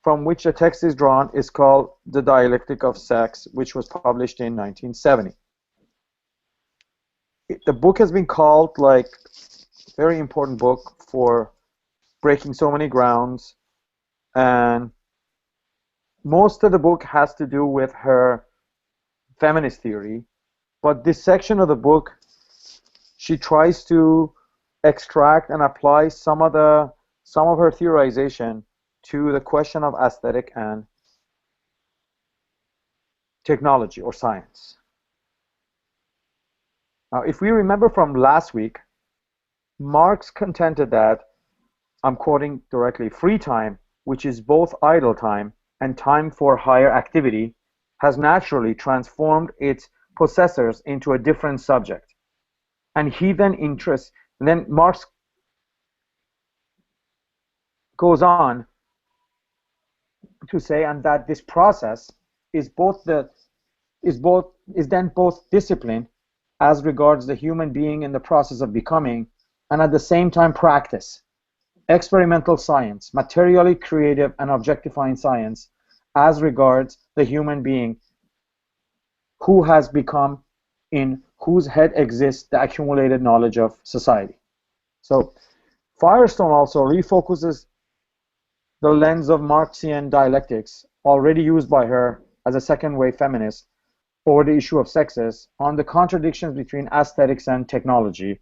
from which the text is drawn is called The Dialectic of Sex, which was published in 1970. The book has been called like a very important book for breaking so many grounds, and most of the book has to do with her feminist theory, but this section of the book, she tries to extract and apply some of her theorization to the question of aesthetic and technology or science. Now, if we remember from last week, Marx contended that, I'm quoting directly, free time, which is both idle time and time for higher activity, has naturally transformed its possessors into a different subject. And then Marx goes on to say, and that this process is then both discipline as regards the human being in the process of becoming, and at the same time practice, experimental science, materially creative and objectifying science as regards the human being who has become, in whose head exists the accumulated knowledge of society. So Firestone also refocuses the lens of Marxian dialectics, already used by her as a second-wave feminist, over the issue of sexes, on the contradictions between aesthetics and technology,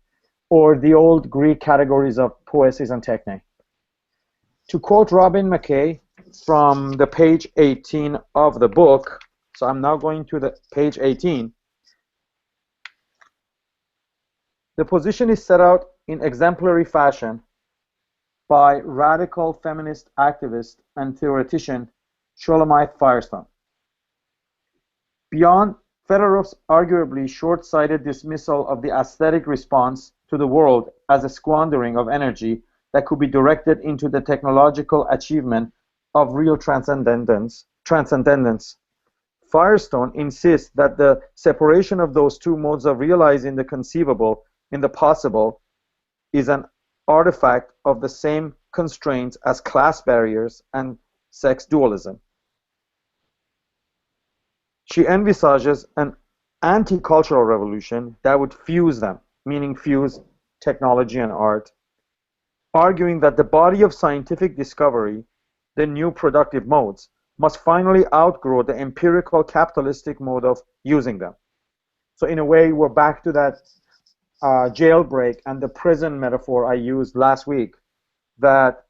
or the old Greek categories of poiesis and techne. To quote Robin McKay from the page 18 of the book, so I'm now going to the page 18, the position is set out in exemplary fashion by radical feminist activist and theoretician Shulamite Firestone. Beyond Fedorov's arguably short-sighted dismissal of the aesthetic response to the world as a squandering of energy that could be directed into the technological achievement of real transcendence, Firestone insists that the separation of those two modes of realizing the conceivable in the possible is an artifact of the same constraints as class barriers and sex dualism. She envisages an anti-cultural revolution that would fuse them, meaning fuse technology and art, arguing that the body of scientific discovery, the new productive modes, must finally outgrow the empirical capitalistic mode of using them. So in a way, we're back to that jailbreak and the prison metaphor I used last week, that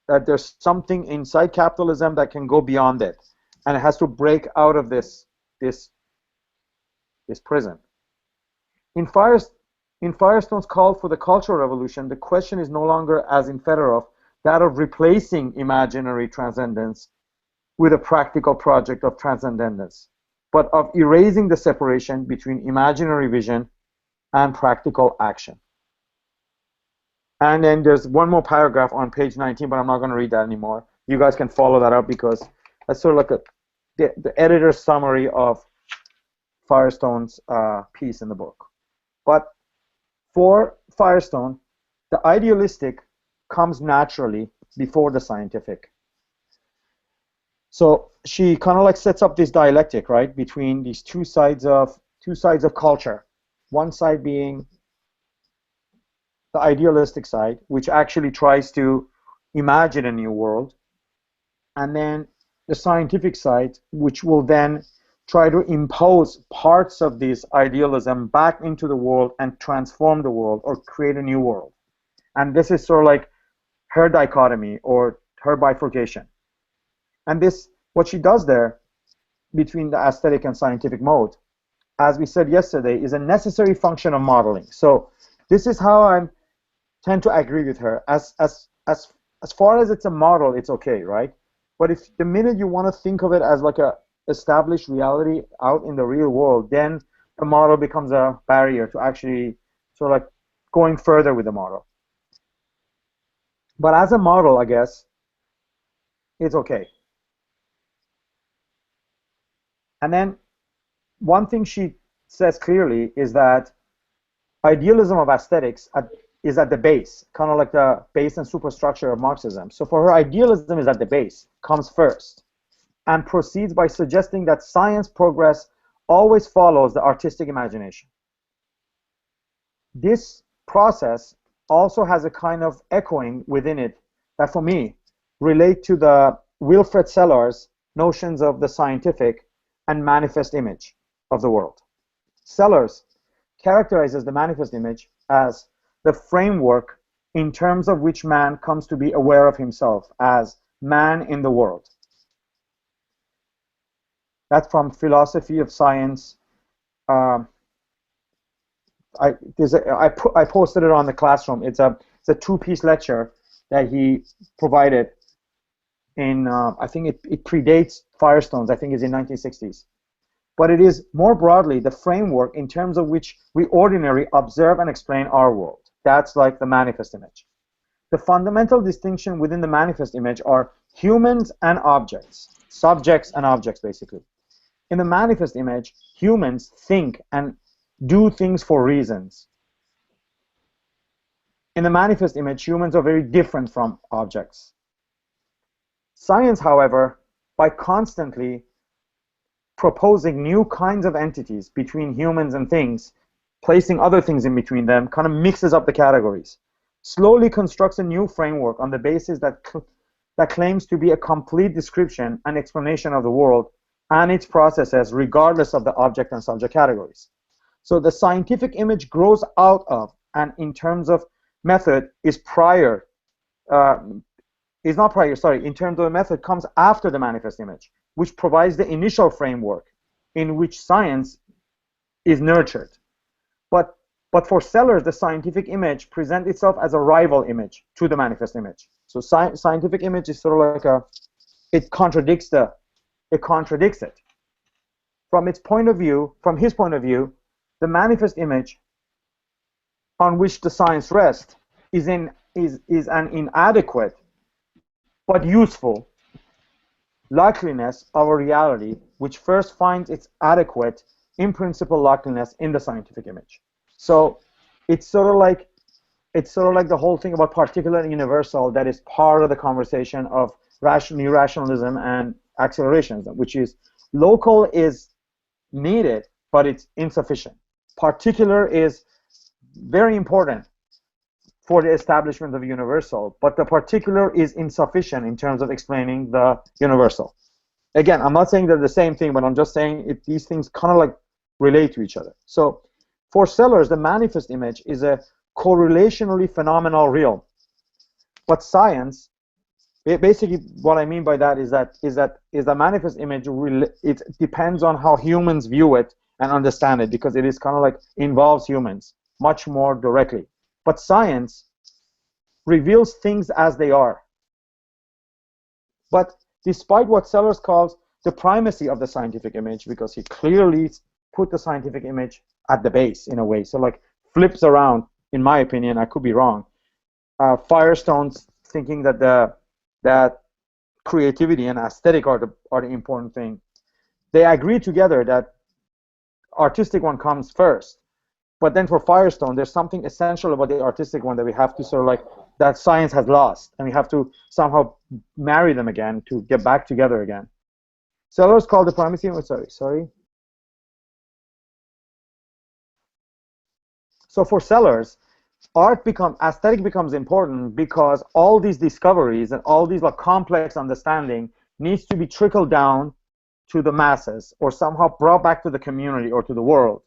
there's something inside capitalism that can go beyond it, and it has to break out of this prison. In Firestone's call for the cultural revolution, the question is no longer, as in Fedorov, that of replacing imaginary transcendence with a practical project of transcendence, but of erasing the separation between imaginary vision and practical action. And then there's one more paragraph on page 19, but I'm not going to read that anymore. You guys can follow that up, because that's sort of like the editor's summary of Firestone's piece in the book. But for Firestone, the idealistic comes naturally before the scientific. So she kind of like sets up this dialectic, right, between these two sides of culture. One side being the idealistic side, which actually tries to imagine a new world, and then the scientific side, which will then try to impose parts of this idealism back into the world and transform the world or create a new world. And this is sort of like her dichotomy or her bifurcation. And this, what she does there between the aesthetic and scientific mode, as we said yesterday, is a necessary function of modeling. So this is how I tend to agree with her. As far as it's a model, it's okay, right? But if the minute you want to think of it as like a established reality out in the real world, then the model becomes a barrier to actually sort of like going further with the model. But as a model, I guess, it's okay. And then one thing she says clearly is that idealism of aesthetics is at the base, kind of like the base and superstructure of Marxism. So for her, idealism is at the base, comes first, and proceeds by suggesting that science progress always follows the artistic imagination. This process also has a kind of echoing within it that, for me, relate to the Wilfrid Sellars notions of the scientific and manifest image of the world. Sellars characterizes the manifest image as the framework in terms of which man comes to be aware of himself as man in the world. That's from Philosophy of Science. I posted it on the Classroom. It's a two-piece lecture that he provided in, I think it predates Firestone's, I think it's in 1960s. But it is more broadly the framework in terms of which we ordinarily observe and explain our world. That's like the manifest image. The fundamental distinction within the manifest image are humans and objects, subjects and objects, basically. In the manifest image, humans think and do things for reasons. In the manifest image, humans are very different from objects. Science, however, by constantly proposing new kinds of entities between humans and things, placing other things in between them, kind of mixes up the categories, slowly constructs a new framework on the basis that claims to be a complete description and explanation of the world and its processes, regardless of the object and subject categories. So the scientific image grows out of, and in terms of method, in terms of the method, comes after the manifest image, which provides the initial framework in which science is nurtured. But for Sellars, the scientific image presents itself as a rival image to the manifest image. So scientific image is sort of like it contradicts it. From his point of view, the manifest image on which the science rests is an inadequate but useful likeliness of a reality which first finds its adequate in-principle likeliness in the scientific image. So it's sort of like the whole thing about particular and universal that is part of the conversation of new rationalism and accelerationism, which is local is needed, but it's insufficient. Particular is very important for the establishment of universal, but the particular is insufficient in terms of explaining the universal. Again, I'm not saying they're the same thing, but I'm just saying these things kind of like relate to each other. So for Sellars, the manifest image is a correlationally phenomenal realm. But science, basically what I mean by that is the manifest image, it depends on how humans view it and understand it, because it is kind of like involves humans much more directly. But science reveals things as they are. But despite what Sellars calls the primacy of the scientific image, because he clearly put the scientific image at the base in a way, so like flips around, in my opinion, I could be wrong. Firestone's thinking that creativity and aesthetic are the important thing. They agree together that artistic one comes first. But then for Firestone, there's something essential about the artistic one that we have to sort of like, that science has lost, and we have to somehow marry them again to get back together again. Sellars called the primacy, sorry. So for Sellars, aesthetic becomes important because all these discoveries and all these like complex understanding needs to be trickled down to the masses or somehow brought back to the community or to the world.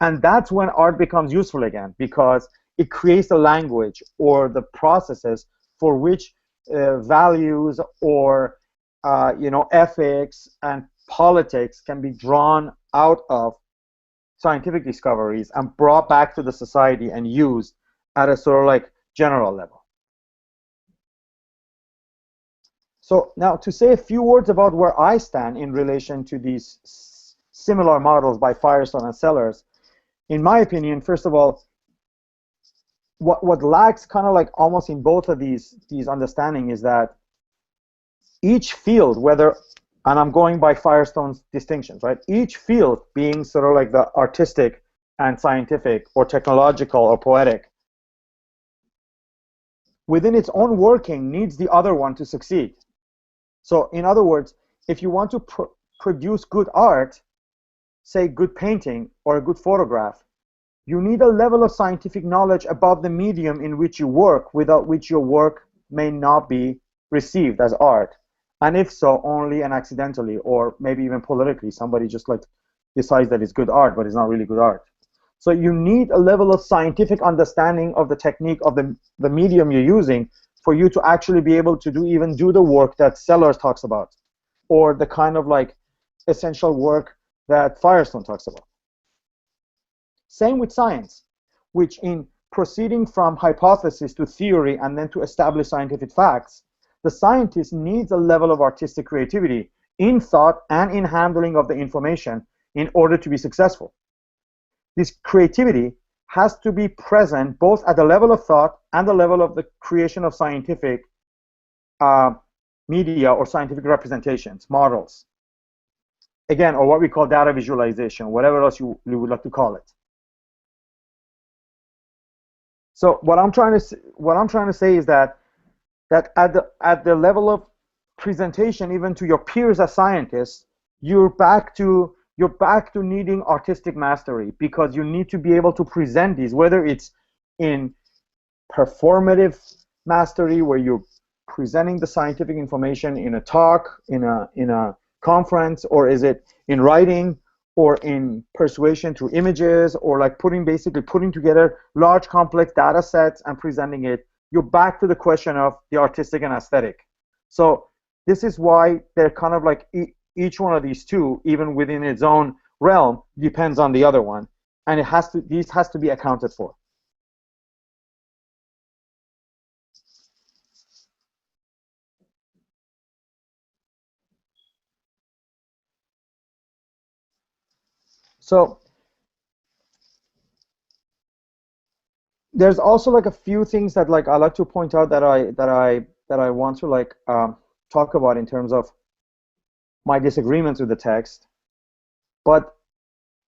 And that's when art becomes useful again, because it creates the language or the processes for which values or ethics and politics can be drawn out of scientific discoveries and brought back to the society and used at a sort of like general level. So now to say a few words about where I stand in relation to these similar models by Firestone and Sellars. In my opinion, first of all, what lacks kind of like almost in both of these understanding is that each field, whether and I'm going by Firestone's distinctions, right? Each field being sort of like the artistic and scientific or technological or poetic, within its own working needs the other one to succeed. So in other words, if you want to produce good art, say good painting or a good photograph, you need a level of scientific knowledge above the medium in which you work, without which your work may not be received as art. And if so, only and accidentally, or maybe even politically, somebody just like decides that it's good art, but it's not really good art. So you need a level of scientific understanding of the technique of the medium you're using for you to actually be able to do the work that Sellers talks about, or the kind of like essential work that Firestone talks about. Same with science, which in proceeding from hypothesis to theory and then to establish scientific facts, the scientist needs a level of artistic creativity in thought and in handling of the information in order to be successful. This creativity has to be present both at the level of thought and the level of the creation of scientific media or scientific representations, models. Again, or what we call data visualization, whatever else you would like to call it. So what I'm trying to say is that at the level of presentation, even to your peers as scientists, you're back to needing artistic mastery, because you need to be able to present these, whether it's in performative mastery, where you're presenting the scientific information in a talk, in a conference, or is it in writing, or in persuasion through images, or like basically putting together large complex data sets and presenting it. You're back to the question of the artistic and aesthetic. So this is why they're kind of like each one of these two, even within its own realm, depends on the other one, and these has to be accounted for. So there's also like a few things that like I like to point out that I want to like talk about in terms of my disagreements with the text, but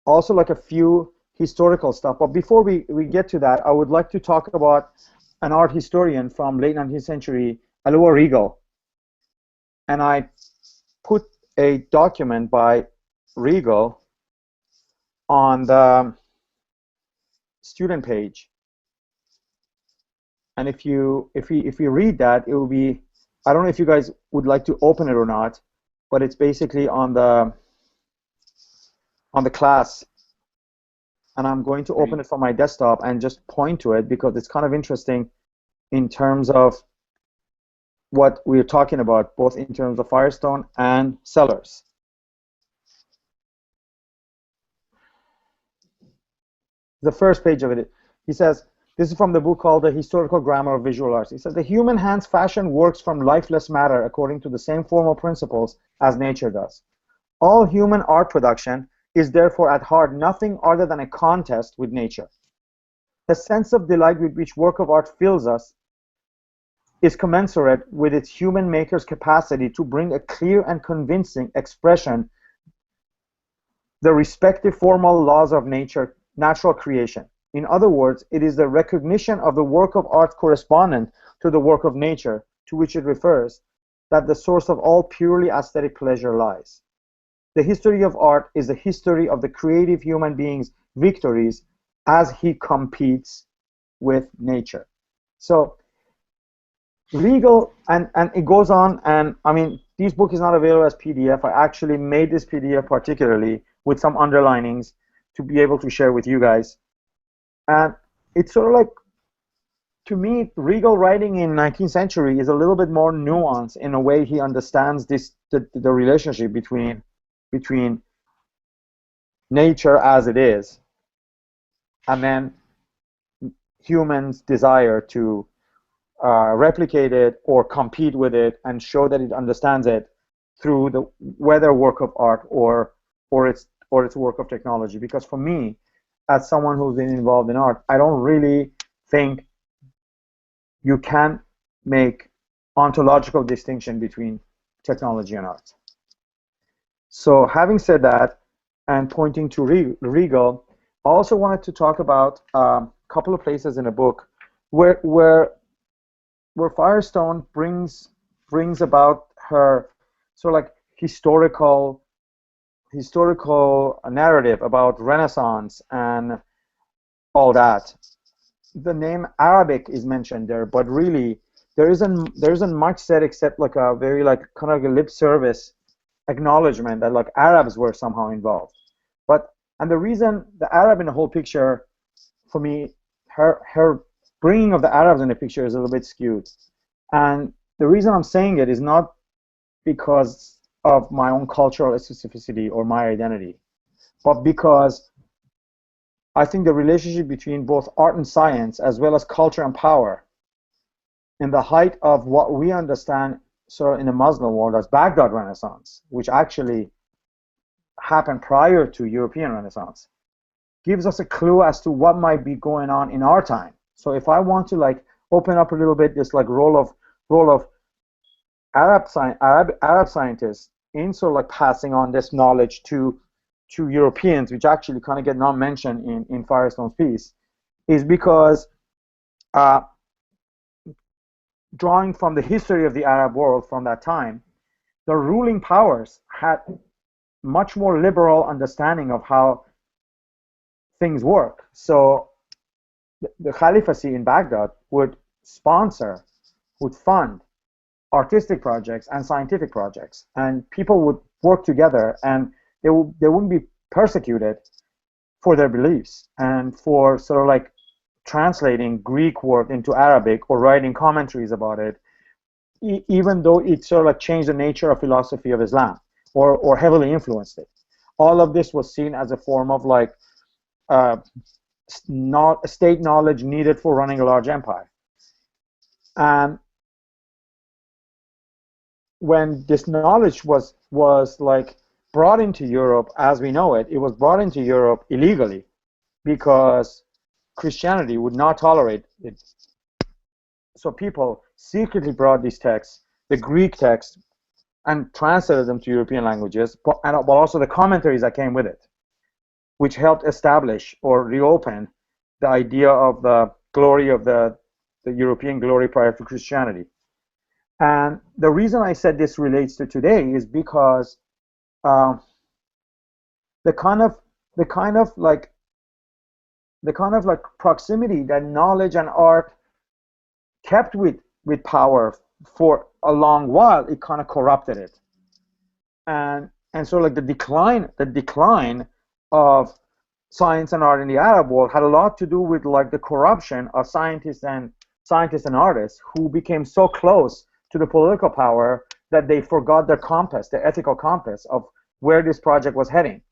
also like a few historical stuff. But before we get to that, I would like to talk about an art historian from late 19th century, Alois Riegel. And I put a document by Riegel on the student page. And if you read that, it will be, I don't know if you guys would like to open it or not, but it's basically on the class, and I'm going to open it from my desktop and just point to it because it's kind of interesting in terms of what we're talking about, both in terms of Firestone and Sellers. The first page of it, he says, this is from the book called The Historical Grammar of Visual Arts. He says, the human hand's fashion works from lifeless matter according to the same formal principles as nature does. All human art production is therefore at heart nothing other than a contest with nature. The sense of delight with which work of art fills us is commensurate with its human maker's capacity to bring a clear and convincing expression the respective formal laws of nature, natural creation. In other words, it is the recognition of the work of art correspondent to the work of nature to which it refers that the source of all purely aesthetic pleasure lies. The history of art is the history of the creative human being's victories as he competes with nature. So Riegel, and it goes on, and I mean, this book is not available as PDF. I actually made this PDF particularly with some underlinings to be able to share with you guys. And it's sort of like, to me, Riegel writing in 19th century is a little bit more nuanced in a way he understands the relationship between nature as it is and then humans' desire to replicate it or compete with it and show that it understands it through the whether work of art or its work of technology. Because for me, as someone who's been involved in art, I don't really think you can make ontological distinction between technology and art. So having said that, and pointing to Regal, I also wanted to talk about a couple of places in the book where Firestone brings about her sort of like historical narrative about Renaissance and all that. The name Arabic is mentioned there, but really there isn't much said except like a very like kind of like a lip service acknowledgement that like Arabs were somehow involved. And the reason the Arab in the whole picture, for me, her bringing of the Arabs in the picture is a little bit skewed. And the reason I'm saying it is not because of my own cultural specificity or my identity, but because I think the relationship between both art and science, as well as culture and power, in the height of what we understand sort of in the Muslim world as Baghdad Renaissance, which actually happened prior to European Renaissance, gives us a clue as to what might be going on in our time. So if I want to like open up a little bit this like role of Arab scientists in sort of like passing on this knowledge to Europeans, which actually kind of get not mentioned in Firestone's piece, is because drawing from the history of the Arab world from that time, the ruling powers had much more liberal understanding of how things work. So the Khalifacy in Baghdad would sponsor, would fund artistic projects and scientific projects, and people would work together, and they wouldn't be persecuted for their beliefs and for sort of like translating Greek work into Arabic or writing commentaries about it, even though it sort of like changed the nature of philosophy of Islam or heavily influenced it. All of this was seen as a form of like not state knowledge needed for running a large empire. And when this knowledge was like brought into Europe as we know it, it was brought into Europe illegally because Christianity would not tolerate it. So people secretly brought these texts, the Greek texts, and translated them to European languages, but also the commentaries that came with it, which helped establish or reopen the idea of the glory of the European glory prior to Christianity. And the reason I said this relates to today is because the kind of proximity that knowledge and art kept with power for a long while, it kind of corrupted it. And so like the decline of science and art in the Arab world had a lot to do with like the corruption of scientists and artists who became so close to the political power that they forgot their compass, their ethical compass of where this project was heading.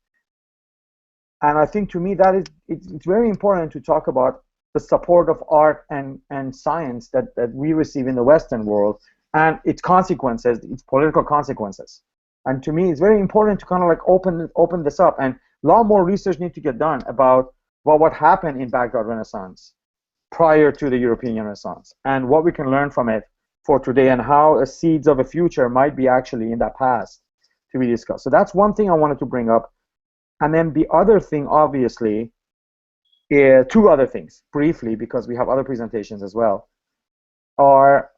And I think to me that it's very important to talk about the support of art and science that we receive in the Western world and its consequences, its political consequences. And to me, it's very important to kind of like open this up. And a lot more research needs to get done about what happened in Baghdad Renaissance prior to the European Renaissance and what we can learn from it for today and how the seeds of a future might be actually in that past to be discussed. So that's one thing I wanted to bring up. And then the other thing, obviously, is two other things, briefly, because we have other presentations as well, are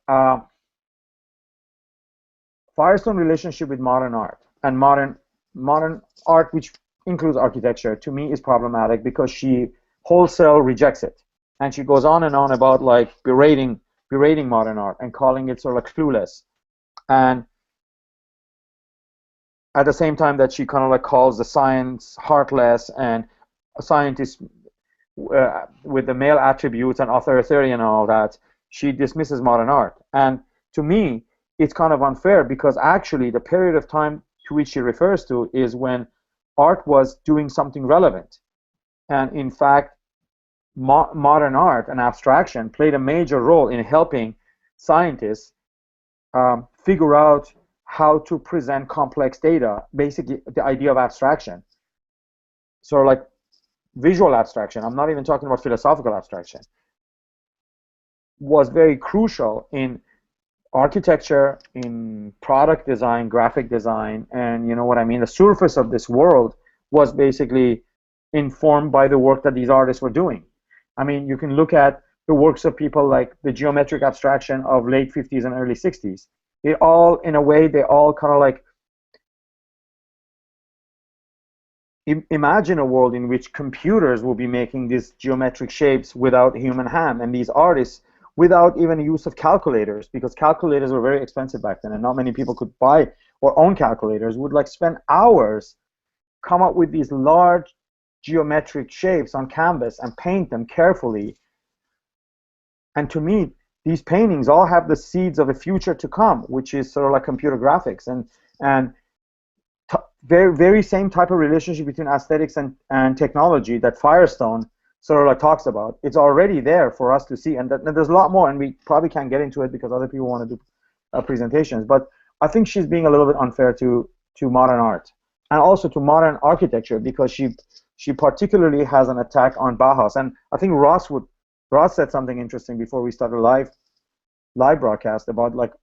Firestone's relationship with modern art. And modern art, which includes architecture, to me is problematic because she wholesale rejects it. And she goes on and on about like berating modern art and calling it sort of like clueless. And at the same time that she kind of like calls the science heartless and a scientist with the male attributes and authoritarian and all that, she dismisses modern art. And to me, it's kind of unfair because actually the period of time to which she refers to is when art was doing something relevant. And in fact, modern art and abstraction played a major role in helping scientists figure out how to present complex data, basically the idea of abstraction. So like visual abstraction, I'm not even talking about philosophical abstraction, was very crucial in architecture, in product design, graphic design, and you know what I mean, the surface of this world was basically informed by the work that these artists were doing. I mean, you can look at the works of people like the geometric abstraction of late 50s and early 60s. They all, in a way, they all kind of like imagine a world in which computers will be making these geometric shapes without human hand, and these artists without even use of calculators, because calculators were very expensive back then and not many people could buy or own calculators, would like spend hours come up with these large geometric shapes on canvas and paint them carefully. And to me, these paintings all have the seeds of a future to come, which is sort of like computer graphics, and very, very same type of relationship between aesthetics and technology that Firestone sort of like talks about. It's already there for us to see, and there's a lot more, and we probably can't get into it because other people want to do presentations. But I think she's being a little bit unfair to modern art and also to modern architecture, because she particularly has an attack on Bauhaus. And I think Ross said something interesting before we started live broadcast about like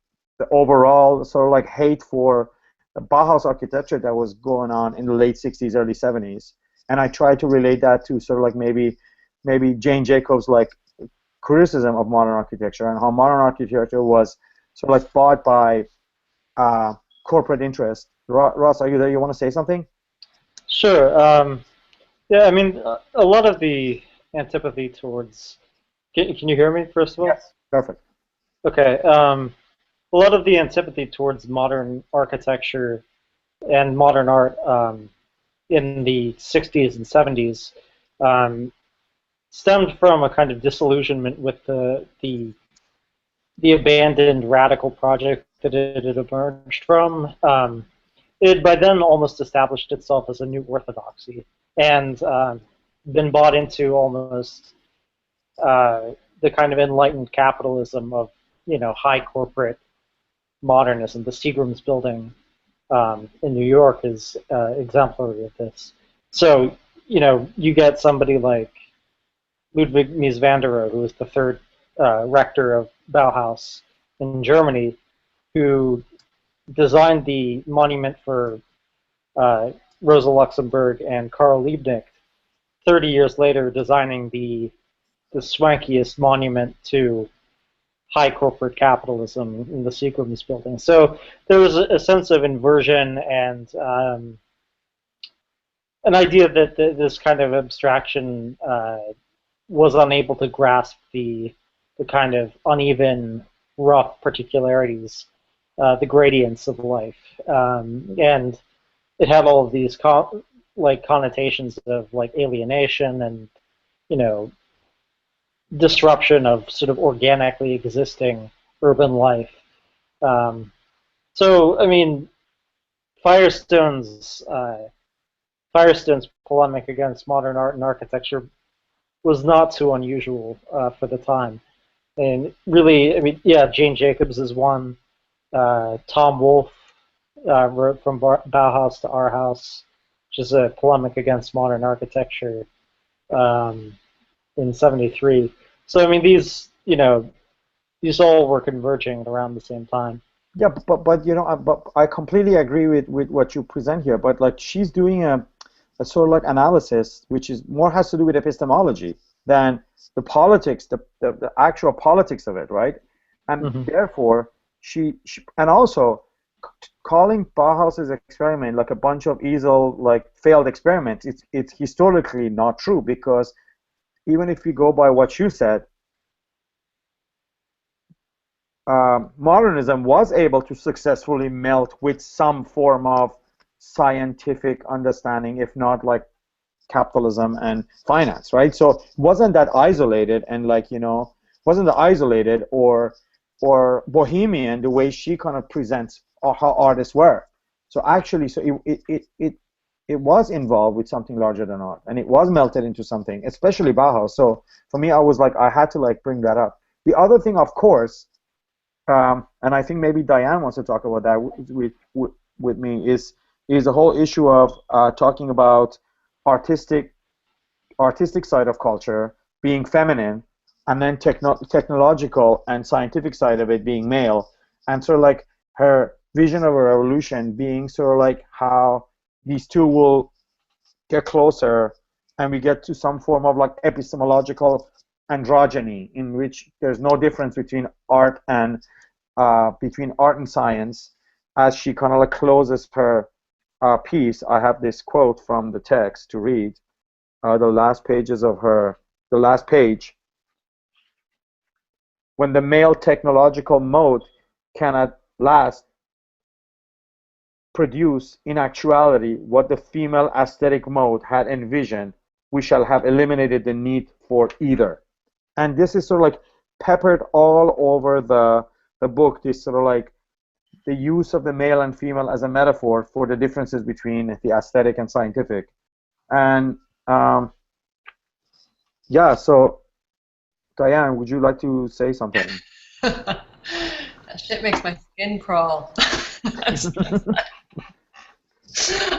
the overall sort of like hate for the Bauhaus architecture that was going on in the late 60s, early 70s. And I tried to relate that to sort of like maybe Jane Jacobs' like criticism of modern architecture and how modern architecture was sort of like bought by corporate interest. Ross, are you there? You want to say something? Sure. Yeah, I mean, a lot of the antipathy towards... Can you hear me, first of all? Yes, perfect. Okay. A lot of the antipathy towards modern architecture and modern art in the 60s and 70s stemmed from a kind of disillusionment with the abandoned radical project that it had emerged from. It had by then almost established itself as a new orthodoxy and been bought into almost the kind of enlightened capitalism of, you know, high corporate modernism. The Seagram's building in New York is exemplary of this. So, you know, you get somebody like Ludwig Mies van der Rohe, who was the third rector of Bauhaus in Germany, who designed the monument for Rosa Luxemburg and Karl Liebknecht, 30 years later designing the swankiest monument to high corporate capitalism in the Seagram's building. So there was a sense of inversion and an idea that this kind of abstraction was unable to grasp the kind of uneven, rough particularities, the gradients of life, and it had all of these connotations of like alienation and, you know, disruption of sort of organically existing urban life. So, I mean, Firestone's polemic against modern art and architecture was not too unusual for the time. And really, I mean, yeah, Jane Jacobs is one. Tom Wolfe wrote From Bauhaus to Our House, which is a polemic against modern architecture in '73. So, I mean, these all were converging around the same time. Yeah, but you know, but I completely agree with what you present here. But like, she's doing a sort of like analysis, which is more has to do with epistemology than the politics, the actual politics of it, right? And therefore, she and also calling Bauhaus's experiment like a bunch of easel like failed experiments. It's historically not true, because even if you go by what you said, modernism was able to successfully melt with some form of scientific understanding, if not like capitalism and finance, right? So it wasn't that isolated and like, you know, wasn't that isolated or bohemian the way she kind of presents how artists were. So actually, so it was involved with something larger than art, and it was melted into something, especially Bauhaus. So for me, I was like, I had to like bring that up. The other thing, of course, and I think maybe Diane wants to talk about that with me, is the whole issue of talking about artistic side of culture being feminine, and then technological and scientific side of it being male, and sort of like her vision of a revolution being sort of like how these two will get closer, and we get to some form of like epistemological androgyny in which there's no difference between art and science. As she kind of like closes her piece, I have this quote from the text to read. The last page. When the male technological mode can at last produce in actuality what the female aesthetic mode had envisioned, we shall have eliminated the need for either. And this is sort of like peppered all over the book, this sort of like the use of the male and female as a metaphor for the differences between the aesthetic and scientific. And yeah, so Diane, would you like to say something? That shit makes my skin crawl.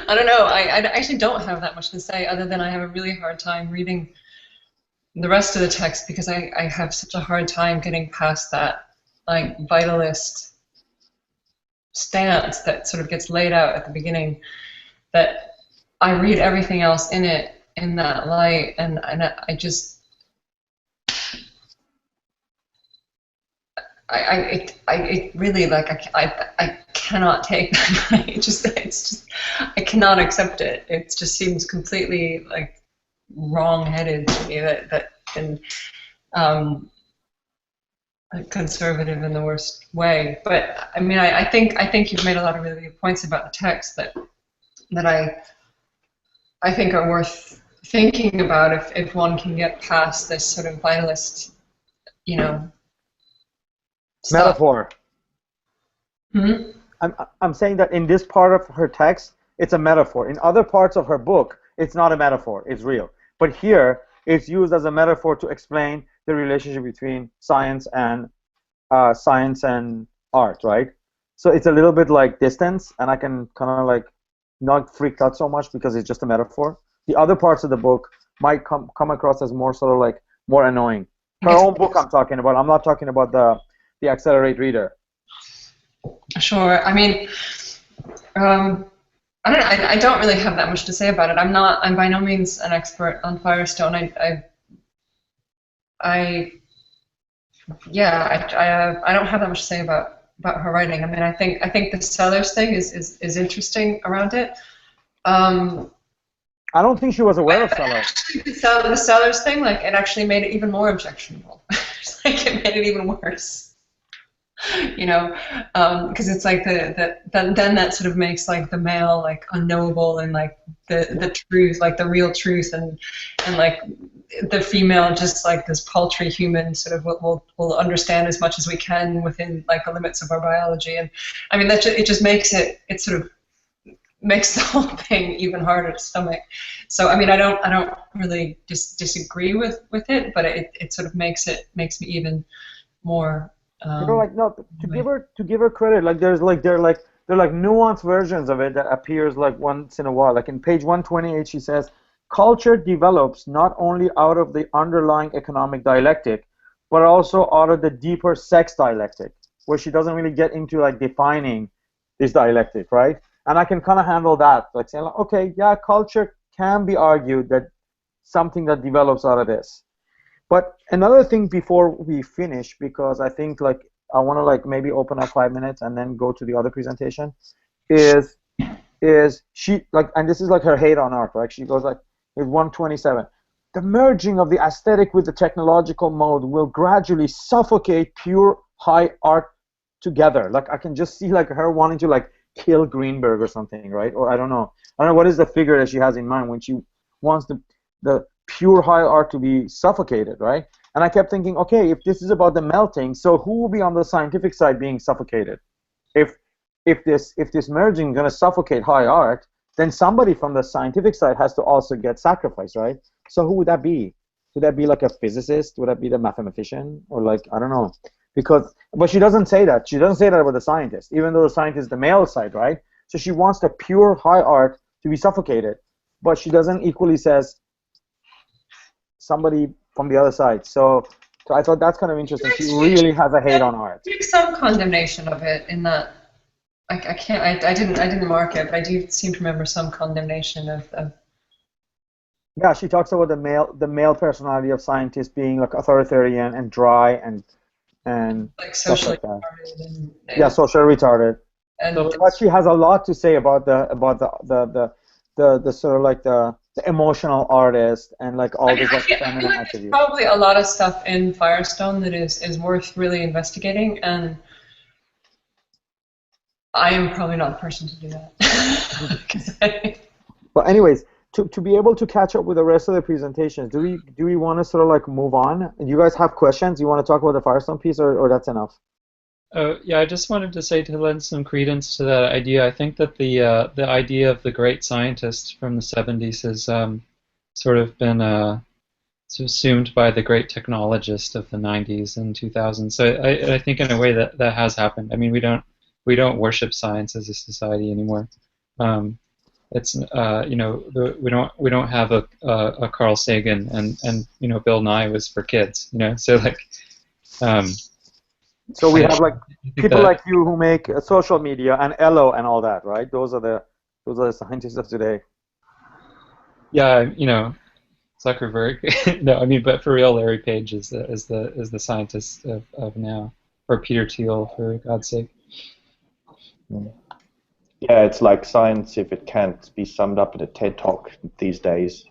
I don't know. I actually don't have that much to say, other than I have a really hard time reading the rest of the text because I have such a hard time getting past that like vitalist stance that sort of gets laid out at the beginning. That I read everything else in it in that light, and I just it really like I cannot take that. It's just I cannot accept it. It just seems completely like wrong-headed to me and conservative in the worst way. But I mean, I think you've made a lot of really good points about the text that I think are worth thinking about if one can get past this sort of vitalist, you know, stuff. Metaphor. Hmm? I'm saying that in this part of her text, it's a metaphor. In other parts of her book, it's not a metaphor, it's real. But here, it's used as a metaphor to explain the relationship between science and art, right? So it's a little bit like distance, and I can kind of like not freak out so much because it's just a metaphor. The other parts of the book might come across as more sort of like more annoying. Her own book I'm talking about. I'm not talking about the Accelerated Reader. Sure. I mean, I don't really have that much to say about it. I'm by no means an expert on Firestone. I don't have that much to say about her writing. I mean, I think the Sellers thing is interesting around it. I don't think she was aware of Sellers. The Sellers thing, like, it actually made it even more objectionable. Like, it made it even worse. You know, because it's like then that sort of makes like the male like unknowable, and like the truth, like the real truth, and like the female just like this paltry human sort of will understand as much as we can within like the limits of our biology. And I mean it just makes it sort of makes the whole thing even harder to stomach. So I mean I don't really disagree with it, but it sort of makes me even more. You know, like no, to give her credit, like there are nuanced versions of it that appears like once in a while. Like in page 128, she says, culture develops not only out of the underlying economic dialectic, but also out of the deeper sex dialectic, where she doesn't really get into like defining this dialectic, right? And I can kind of handle that, like saying, like, okay, yeah, culture can be argued that something that develops out of this. But another thing before we finish, because I think like I want to like maybe open up 5 minutes and then go to the other presentation, is she like, and this is like her hate on art, right? She goes like, it's 127. The merging of the aesthetic with the technological mode will gradually suffocate pure high art together. Like I can just see like her wanting to like kill Greenberg or something, right? Or I don't know what is the figure that she has in mind when she wants the pure high art to be suffocated, right? And I kept thinking, okay, if this is about the melting, so who will be on the scientific side being suffocated? If this merging is going to suffocate high art, then somebody from the scientific side has to also get sacrificed, right? So who would that be? Would that be like a physicist? Would that be the mathematician? Or like, I don't know. But she doesn't say that. She doesn't say that about the scientist, even though the scientist is the male side, right? So she wants the pure high art to be suffocated, but she doesn't equally says somebody from the other side. So So I thought that's kind of interesting. She really has a hate on art. There's some condemnation of it in that. I can't. I didn't mark it, but I do seem to remember some condemnation of. Yeah, she talks about the male personality of scientists being like authoritarian and dry and like stuff socially like that. retarded and Yeah, socially retarded. and But she has a lot to say about the sort of like the emotional artist and like all these like feminine there's attributes. probably a lot of stuff in Firestone that is worth really investigating, and I am probably not the person to do that. But anyways, to be able to catch up with the rest of the presentations, do we want to sort of like move on? Do you guys have questions? You want to talk about the Firestone piece, or that's enough? Yeah, I just wanted to say, to lend some credence to that idea, I think that the idea of the great scientist from the 70s has sort of been subsumed by the great technologist of the 90s and 2000s. So I think in a way that has happened. I mean, we don't worship science as a society anymore. It's you know, we don't have a Carl Sagan and you know, Bill Nye was for kids, you know, so like. So we have like people like you who make social media and Elo and all that, right? Those are the scientists of today. Yeah, you know, Zuckerberg. No, I mean, but for real, Larry Page is the scientist of now, or Peter Thiel, for God's sake. Yeah, it's like science, if it can't be summed up in a TED Talk these days,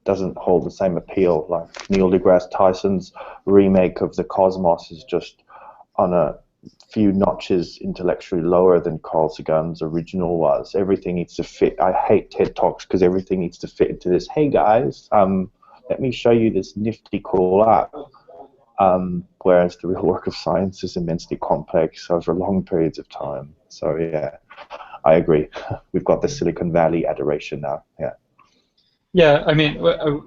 doesn't hold the same appeal. Like Neil deGrasse Tyson's remake of The Cosmos is just on a few notches intellectually lower than Carl Sagan's original was. Everything needs to fit. I hate TED Talks because everything needs to fit into this. Hey guys, let me show you this nifty cool app. Whereas the real work of science is immensely complex over long periods of time. So yeah, I agree. We've got the Silicon Valley adoration now. Yeah. Yeah, I mean,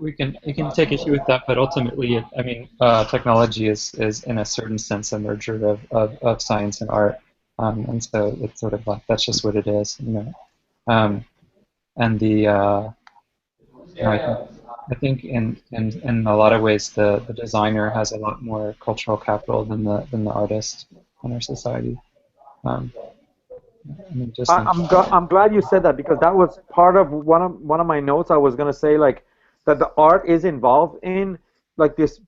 you can take issue with that, but ultimately, I mean, technology is in a certain sense a merger of science and art, and so it's sort of like that's just what it is, you know. And the you know, I think in a lot of ways the designer has a lot more cultural capital than the artist in our society. I mean, I'm glad you said that, because that was part of one of my notes. I was gonna say like that the art is involved in like this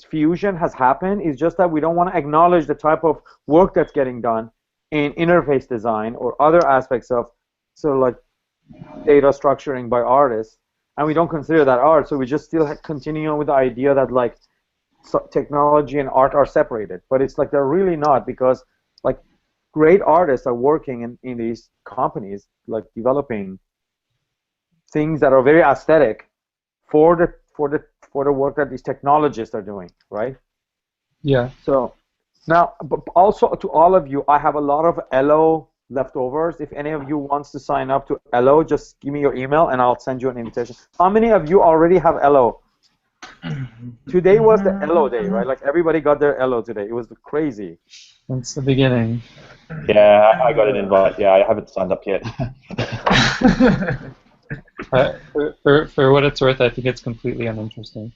fusion has happened. It's just that we don't want to acknowledge the type of work that's getting done in interface design or other aspects of sort of like data structuring by artists, and we don't consider that art. So we just still continue on with the idea that like technology and art are separated, but it's like they're really not, because like great artists are working in these companies, like developing things that are very aesthetic for the work that these technologists are doing, right? Yeah. So now, but also to all of you, I have a lot of Elo leftovers. If any of you wants to sign up to Elo, just give me your email and I'll send you an invitation. How many of you already have Elo? Today was the Elo day, right? Like everybody got their Elo today. It was crazy. That's the beginning. Yeah, I got an invite. Yeah, I haven't signed up yet. For what it's worth, I think it's completely uninteresting.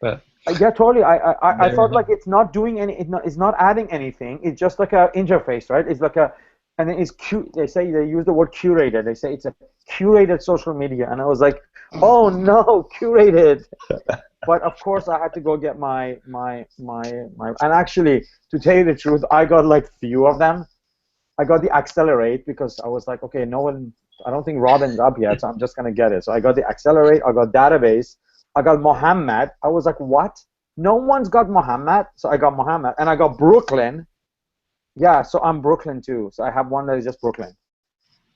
But yeah, totally. I thought like it's not doing it's not adding anything. It's just like a interface, right? It's like a, and then it's they use the word curated. They say it's a curated social media, and I was like, oh no, curated. But of course, I had to go get my and actually, to tell you the truth, I got like few of them. I got the Accelerate because I was like, okay, I don't think Robin's up yet, so I'm just gonna get it. So I got the Accelerate, I got Database, I got Mohammed. I was like, what? No one's got Mohammed, so I got Mohammed, and I got Brooklyn. Yeah, so I'm Brooklyn too. So I have one that is just Brooklyn.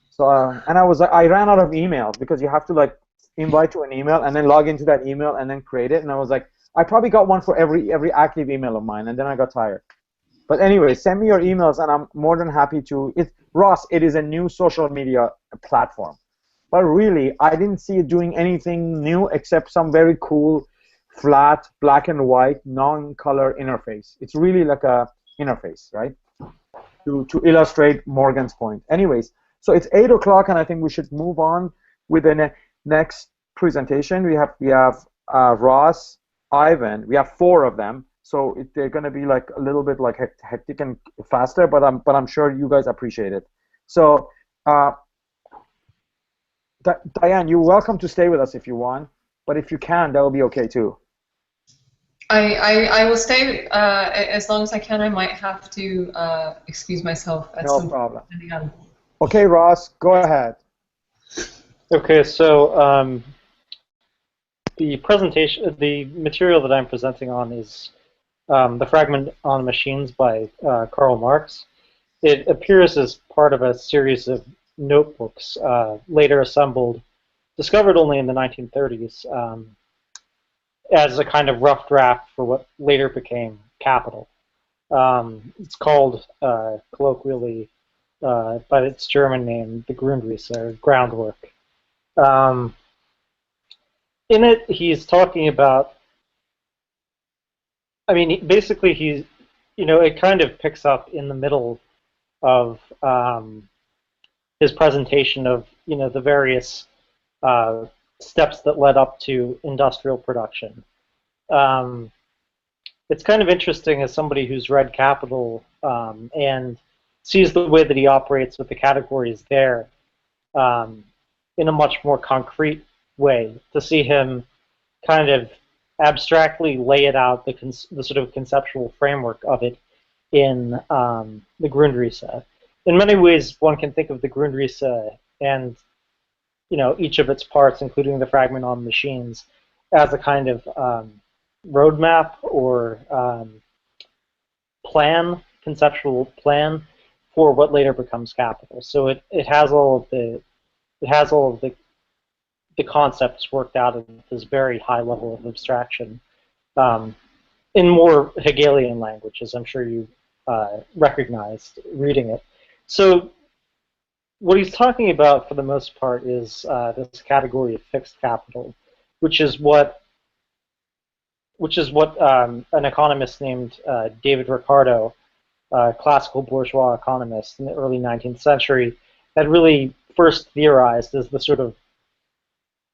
So and I was like, I ran out of emails because you have to like invite to an email and then log into that email and then create it. And I was like, I probably got one for every active email of mine, and then I got tired. But anyway, send me your emails, and I'm more than happy to. Ross, it is a new social media platform. But really, I didn't see it doing anything new except some very cool, flat, black and white, non-color interface. It's really like a interface, right? To illustrate Morgan's point. Anyways, so it's 8 o'clock, and I think we should move on with the next presentation. We have Ross, Ivan. We have 4 of them. so they're going to be like a little bit like hectic and faster, but I'm sure you guys appreciate it. So Diane, you're welcome to stay with us if you want, but if you can, that will be okay too. I will stay as long as I can. I might have to excuse myself at some problem. point. Okay, Ross, go ahead. Okay, so the presentation, the material that I'm presenting on is the Fragment on Machines by Karl Marx. It appears as part of a series of notebooks later assembled, discovered only in the 1930s, as a kind of rough draft for what later became Capital. It's called, colloquially, by its German name, the Grundrisse, or groundwork. In it, he's talking about, I mean, basically he's, it kind of picks up in the middle of his presentation of, the various steps that led up to industrial production. It's kind of interesting as somebody who's read Capital and sees the way that he operates with the categories there in a much more concrete way, to see him kind of abstractly lay it out, the sort of conceptual framework of it in the Grundrisse. In many ways, one can think of the Grundrisse and each of its parts, including the Fragment on Machines, as a kind of roadmap or conceptual plan for what later becomes Capital. So it has all of the concepts worked out at this very high level of abstraction in more Hegelian language, as I'm sure you recognized reading it. So what he's talking about for the most part is this category of fixed capital, which is what an economist named David Ricardo, classical bourgeois economist in the early 19th century, had really first theorized as the sort of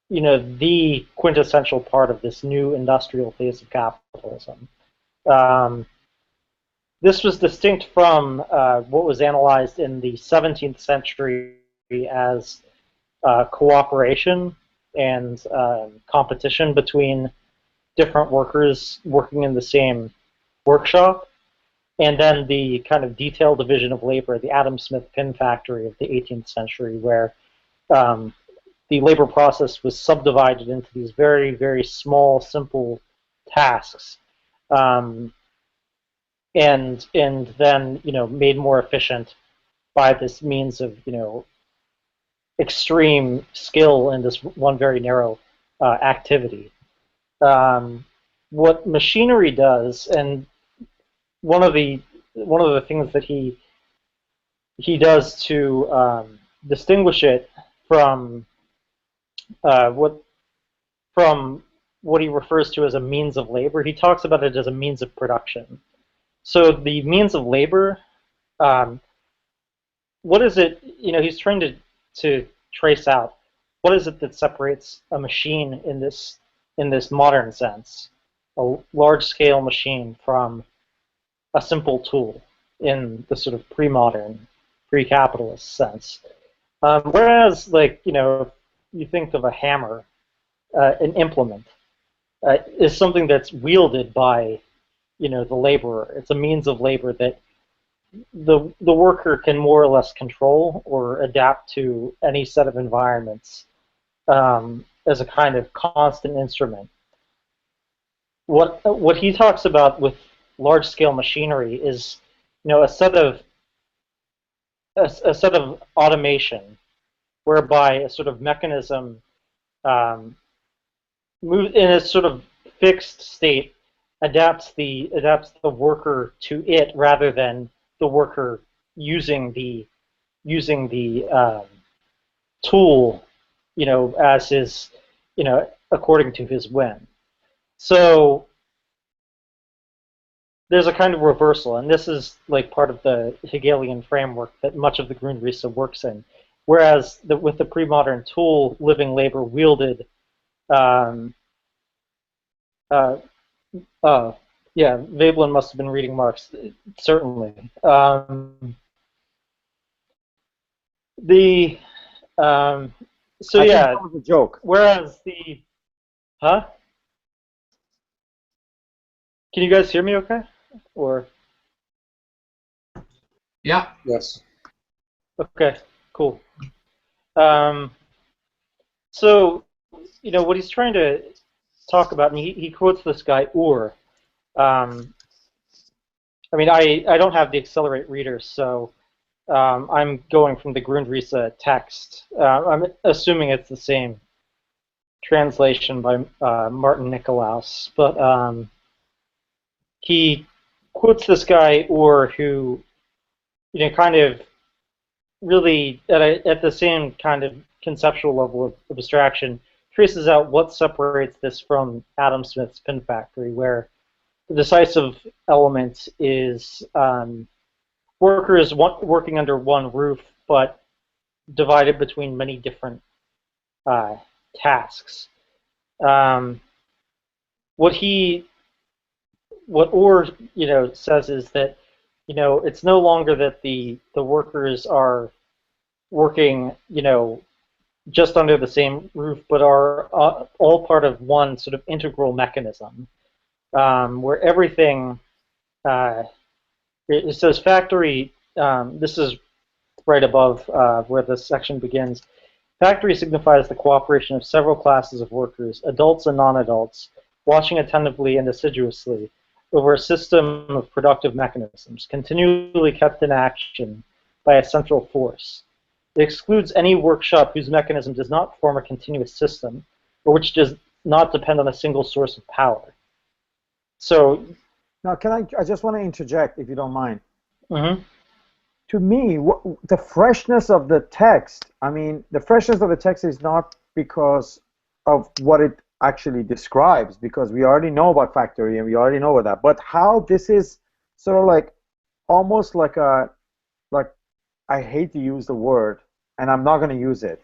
the quintessential part of this new industrial phase of capitalism. This was distinct from what was analyzed in the 17th century as cooperation and competition between different workers working in the same workshop, and then the kind of detailed division of labor, the Adam Smith pin factory of the 18th century, where the labor process was subdivided into these very, very small, simple tasks, and then made more efficient by this means of extreme skill in this one very narrow activity. What machinery does, and one of the things that he does to distinguish it from what he refers to as a means of labor, he talks about it as a means of production. So the means of labor, what is it? He's trying to trace out what is it that separates a machine in this modern sense, a large-scale machine, from a simple tool in the sort of pre-modern, pre-capitalist sense. Whereas, you think of a hammer, an implement, is something that's wielded by, the laborer. It's a means of labor that the worker can more or less control or adapt to any set of environments as a kind of constant instrument. What he talks about with large-scale machinery is, a set of automation, whereby a sort of mechanism moves in a sort of fixed state, adapts the worker to it rather than the worker using the tool, as his, according to his whim. So there's a kind of reversal, and this is like part of the Hegelian framework that much of the Grundrisse works in. Whereas with the pre-modern tool, living labor wielded, Yeah, Veblen must have been reading Marx, certainly. So I think yeah, that was a joke. whereas huh? Can you guys hear me okay? Or Yeah. Yes. okay, cool. So, what he's trying to talk about, and he quotes this guy, Ur. I mean, I don't have the Accelerate reader, so I'm going from the Grundrisse text. I'm assuming it's the same translation by Martin Nicolaus, but he quotes this guy, Ur, who, kind of really, at the same kind of conceptual level of abstraction, traces out what separates this from Adam Smith's Pin Factory, where the decisive element is workers working under one roof, but divided between many different tasks. What Orr, says is that, it's no longer that the workers are working, just under the same roof, but are all part of one sort of integral mechanism, where everything. It says factory. This is right above where this section begins. Factory signifies the cooperation of several classes of workers, adults and non-adults, watching attentively and assiduously over a system of productive mechanisms, continually kept in action by a central force. It excludes any workshop whose mechanism does not form a continuous system, or which does not depend on a single source of power. So, now, I just want to interject, if you don't mind. Mm-hmm. To me, the freshness of the text, I mean, the freshness of the text is not because of what it actually describes, because we already know about factory and we already know about that, but how this is sort of like, almost like I hate to use the word, and I'm not going to use it.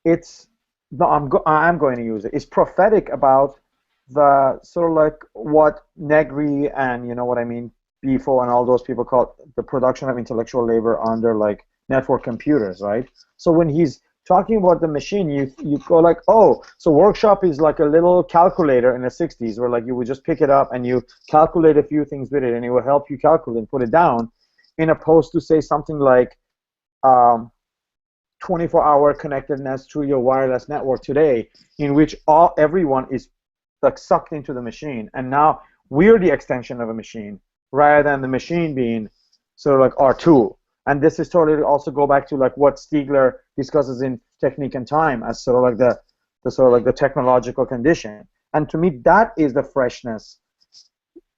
I'm going to use it. It's prophetic about the sort of like what Negri and, you know what I mean, Bifo and all those people call the production of intellectual labor under like network computers, right? So when he's talking about the machine, you go like, oh, so workshop is like a little calculator in the 60s where like you would just pick it up and you calculate a few things with it and it will help you calculate and put it down, in opposed to say something like 24-hour connectedness through your wireless network today, in which everyone is like sucked into the machine, and now we're the extension of a machine rather than the machine being sort of like our tool. And this is totally also go back to like what Stiegler discusses in Technique and Time as sort of like the sort of like the technological condition. And to me, that is the freshness.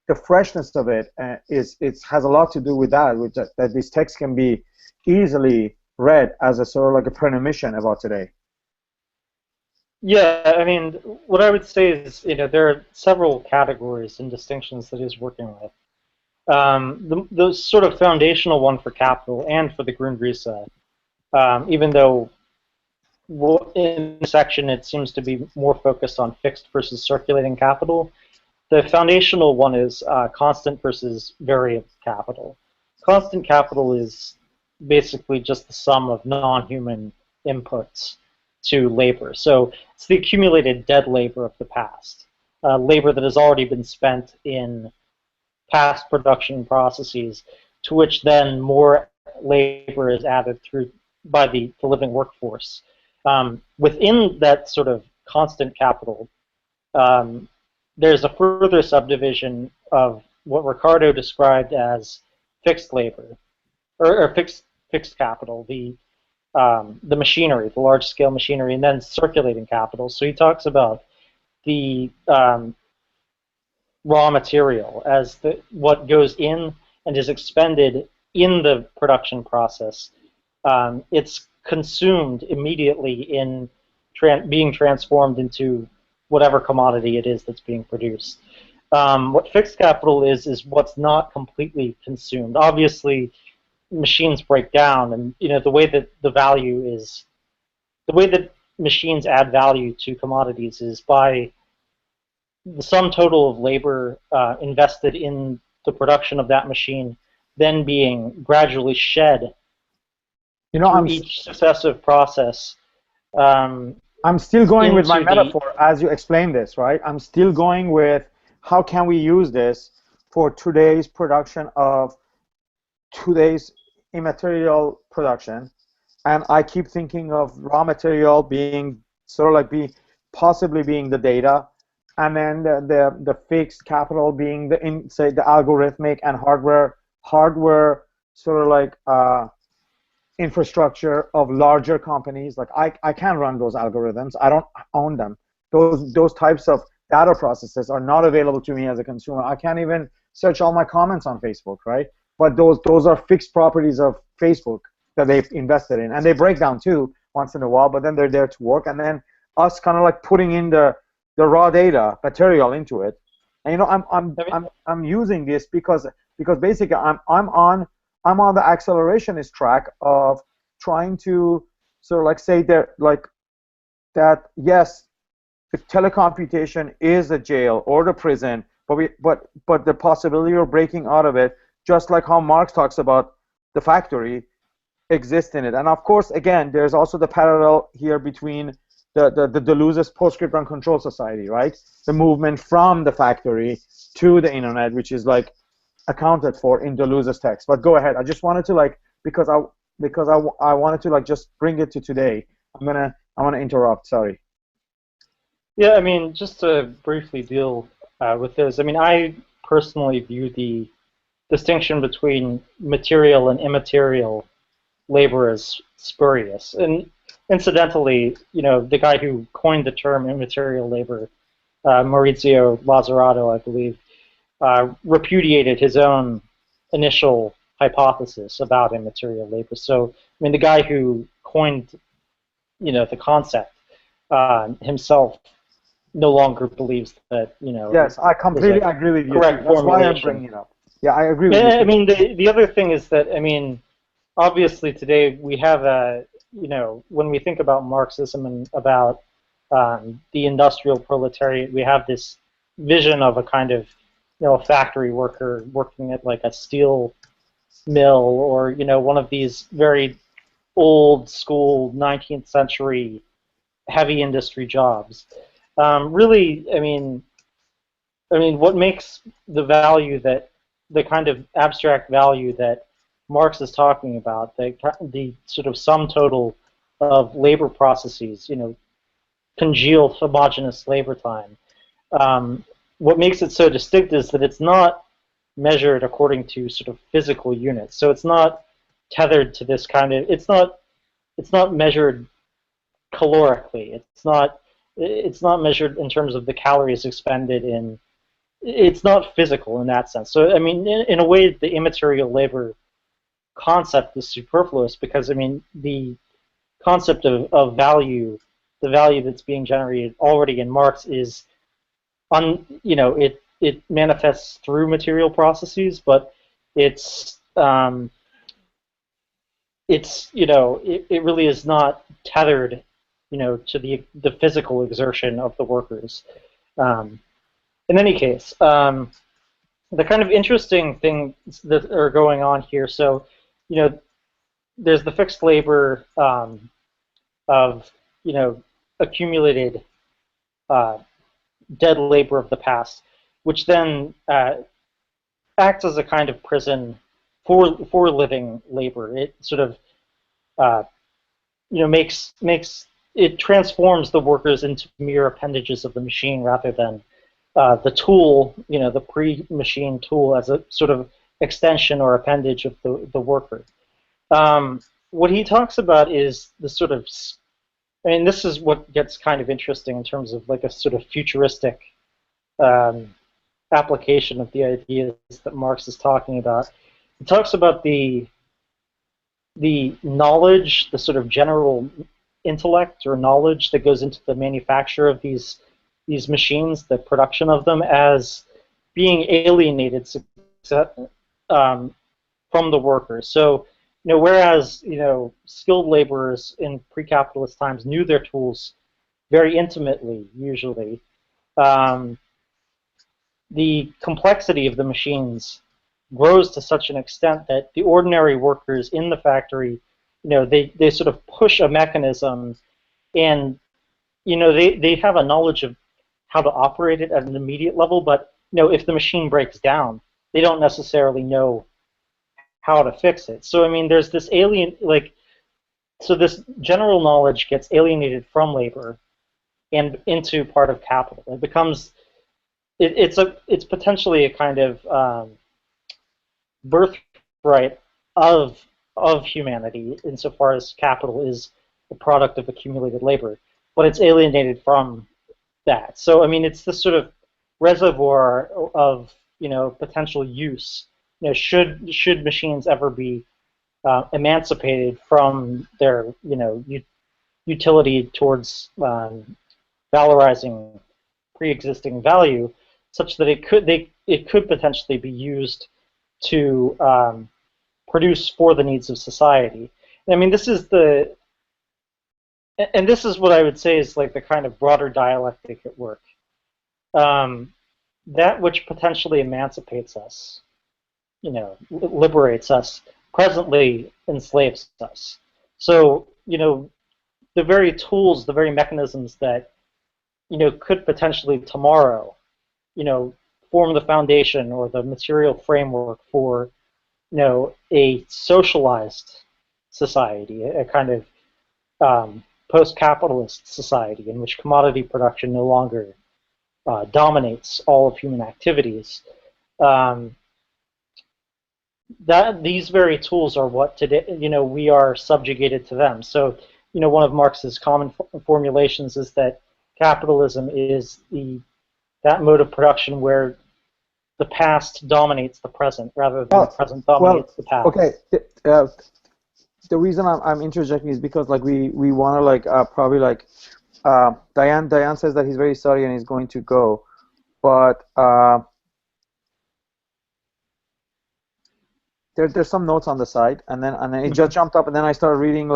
The freshness of it has a lot to do with that, that this text can be easily read as a sort of like a premonition about today. Yeah, I mean, what I would say is, there are several categories and distinctions that he's working with. The sort of foundational one for capital and for the Grundrisse, even though in this section it seems to be more focused on fixed versus circulating capital, the foundational one is constant versus variable capital. Constant capital is basically just the sum of non-human inputs to labor. So it's the accumulated dead labor of the past, labor that has already been spent in past production processes, to which then more labor is added by the living workforce. Within that sort of constant capital, there's a further subdivision of what Ricardo described as fixed labor, or fixed capital, the machinery, the large-scale machinery, and then circulating capital. So he talks about the raw material as what goes in and is expended in the production process. It's consumed immediately in being transformed into whatever commodity it is that's being produced. What fixed capital is what's not completely consumed. Obviously, machines break down, and the way that machines add value to commodities is by the sum total of labor invested in the production of that machine then being gradually shed through each successive process. I'm still going with my metaphor as you explain this, right? I'm still going with how can we use this for today's production of today's immaterial production, and I keep thinking of raw material being sort of like possibly being the data, and then the fixed capital being say the algorithmic and hardware sort of like infrastructure of larger companies. Like I can't run those algorithms. I don't own them. Those types of data processes are not available to me as a consumer. I can't even search all my comments on Facebook, right? But those are fixed properties of Facebook that they've invested in, and they break down too once in a while. But then they're there to work, and then us kind of like putting in the raw data material into it. And you know, I'm using this because basically I'm on the accelerationist track of trying to sort of like say that yes, if telecomputation is a jail or the prison, but the possibility of breaking out of it, just like how Marx talks about the factory, exists in it. And of course, again, there's also the parallel here between the Deleuze's postscriptum control society, right? The movement from the factory to the internet, which is like accounted for in Deleuze's text. But go ahead. I just wanted to like because I wanted to like just bring it to today. I want to interrupt. Sorry. Yeah, I mean, just to briefly deal with this. I mean, I personally view the distinction between material and immaterial labor as spurious. And incidentally, you know, the guy who coined the term immaterial labor, Maurizio Lazzarato, I believe, repudiated his own initial hypothesis about immaterial labor. So, I mean, the guy who coined, you know, the concept himself no longer believes that, you know. Yes, I completely agree with you. Correct That's why I'm bringing it up. Yeah, I agree with you. I mean, the other thing is that, I mean, obviously today we have a, you know, when we think about Marxism and about the industrial proletariat, we have this vision of a kind of, you know, a factory worker working at like a steel mill or, you know, one of these very old school 19th century heavy industry jobs. Really, I mean, what makes the value that, the kind of abstract value that Marx is talking about, the sort of sum total of labor processes, you know, congealed homogeneous labor time. What makes it so distinct is that it's not measured according to sort of physical units. So it's not tethered to this kind of, it's not measured calorically. It's not measured in terms of the calories expended in, it's not physical in that sense. So I mean, in a way, the immaterial labor concept is superfluous because, I mean, the concept of value, the value that's being generated already in Marx is, you know, it manifests through material processes, but it's you know, it really is not tethered, you know, to the physical exertion of the workers. In any case, the kind of interesting things that are going on here, so, you know, there's the fixed labor of, you know, accumulated dead labor of the past, which then acts as a kind of prison for living labor. It sort of, you know, makes it transforms the workers into mere appendages of the machine rather than the tool, you know, the pre-machine tool as a sort of extension or appendage of the worker. What he talks about is the sort of, I mean, this is what gets kind of interesting in terms of like a sort of futuristic application of the ideas that Marx is talking about. He talks about the knowledge, the sort of general intellect or knowledge that goes into the manufacture of these machines, the production of them, as being alienated from the workers. So, you know, whereas, you know, skilled laborers in pre-capitalist times knew their tools very intimately, usually, the complexity of the machines grows to such an extent that the ordinary workers in the factory, they sort of push a mechanism, and they have a knowledge of how to operate it at an immediate level, but if the machine breaks down, they don't necessarily know how to fix it. So I mean, there's this so this general knowledge gets alienated from labor and into part of capital. It becomes it's potentially a kind of birthright of humanity insofar as capital is the product of accumulated labor, but it's alienated from that. So I mean, it's this sort of reservoir of potential use. Should machines ever be emancipated from their utility towards valorizing pre-existing value, such that it could potentially be used to produce for the needs of society. I mean, this is what I would say is like the kind of broader dialectic at work. That which potentially emancipates us, liberates us, presently enslaves us. So, the very tools, the very mechanisms that, could potentially tomorrow, form the foundation or the material framework for, a socialized society, a kind of post-capitalist society in which commodity production no longer dominates all of human activities. These very tools are what today, we are subjugated to them. So, one of Marx's common formulations is that capitalism is that mode of production where the past dominates the present rather than the present dominates the past. Okay. The reason I'm interjecting is because we want to probably Diane says that he's very sorry and he's going to go, but there's some notes on the side, and then it just jumped up, and then I started reading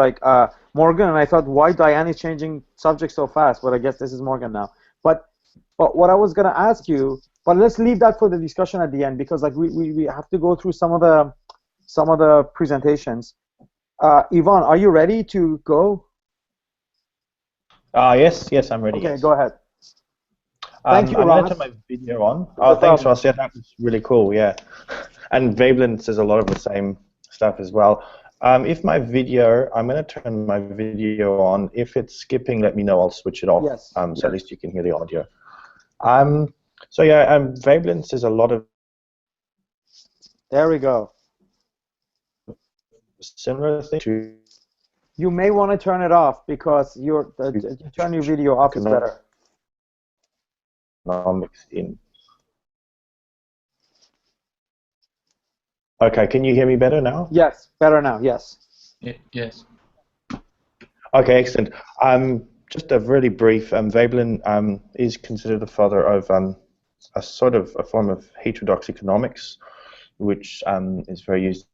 Morgan, and I thought, why Diane is changing subject so fast? But I guess this is Morgan now. But what I was gonna ask you, but let's leave that for the discussion at the end, because we have to go through some of the presentations. Yvonne, are you ready to go? Yes, I'm ready. Okay, yes. Go ahead. Thank you, I'm Ross. going to turn my video on. Oh, thanks, Ross. Yeah, that was really cool. Yeah, and Veblen says a lot of the same stuff as well. If my video, I'm going to turn my video on. If it's skipping, let me know. I'll switch it off. Yes. So at least you can hear the audio. So yeah, Veblen says a lot of. There we go. Similar thing to. You may want to turn it off because you turn your video off is better. In. Okay, can you hear me better now? Yes, better now. Yes. Yes. Okay, excellent. Just a really brief. Veblen is considered the father of a sort of a form of heterodox economics, which is very used.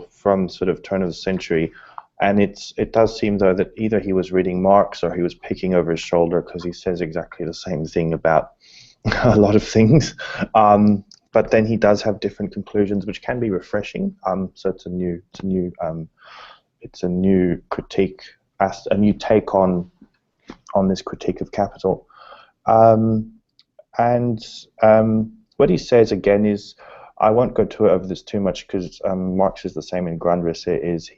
From sort of turn of the century, and it does seem though that either he was reading Marx or he was peeking over his shoulder, because he says exactly the same thing about a lot of things, but then he does have different conclusions which can be refreshing. So it's a new critique, a new take on this critique of capital, and what he says again is, I won't go over this too much because Marx is the same in Grundrisse.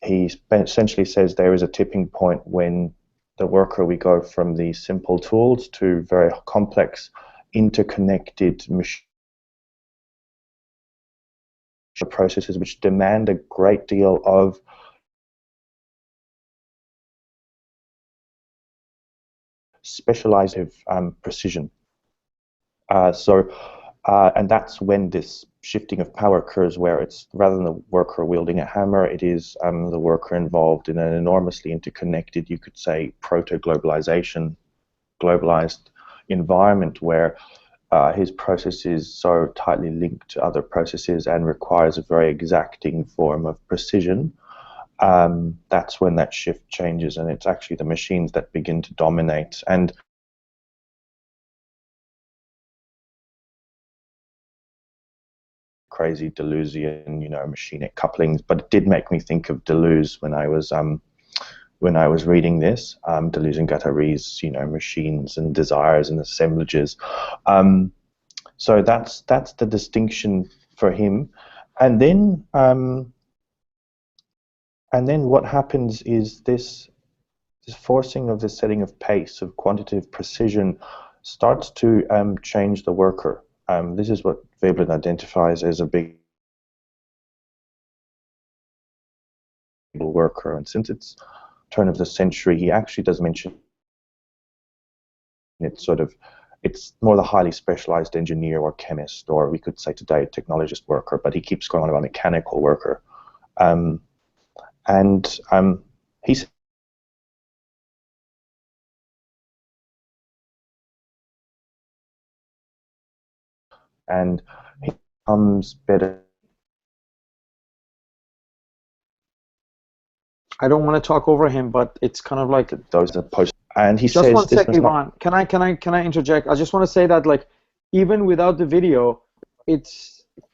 He essentially says there is a tipping point when the worker, we go from these simple tools to very complex, interconnected processes which demand a great deal of specialized precision. And that's when this shifting of power occurs, where it's rather than the worker wielding a hammer, it is the worker involved in an enormously interconnected, you could say, proto-globalization, globalized environment where his process is so tightly linked to other processes and requires a very exacting form of precision. that's when that shift changes, and it's actually the machines that begin to dominate. And crazy Deleuzian, machinic couplings, but it did make me think of Deleuze when I was reading this. Deleuze and Guattari's, machines and desires and assemblages. So that's the distinction for him, and then what happens is this forcing of the setting of pace, of quantitative precision, starts to change the worker. This is what Veblen identifies as a big worker, and since it's turn of the century, he actually does mention it's more the highly specialized engineer or chemist, or we could say today technologist worker, but he keeps going on about mechanical worker. He's and he becomes better. I don't want to talk over him, but it's kind of like those are post. And he just says, one sec, Ivan. Can I interject? I just want to say that, like, even without the video, you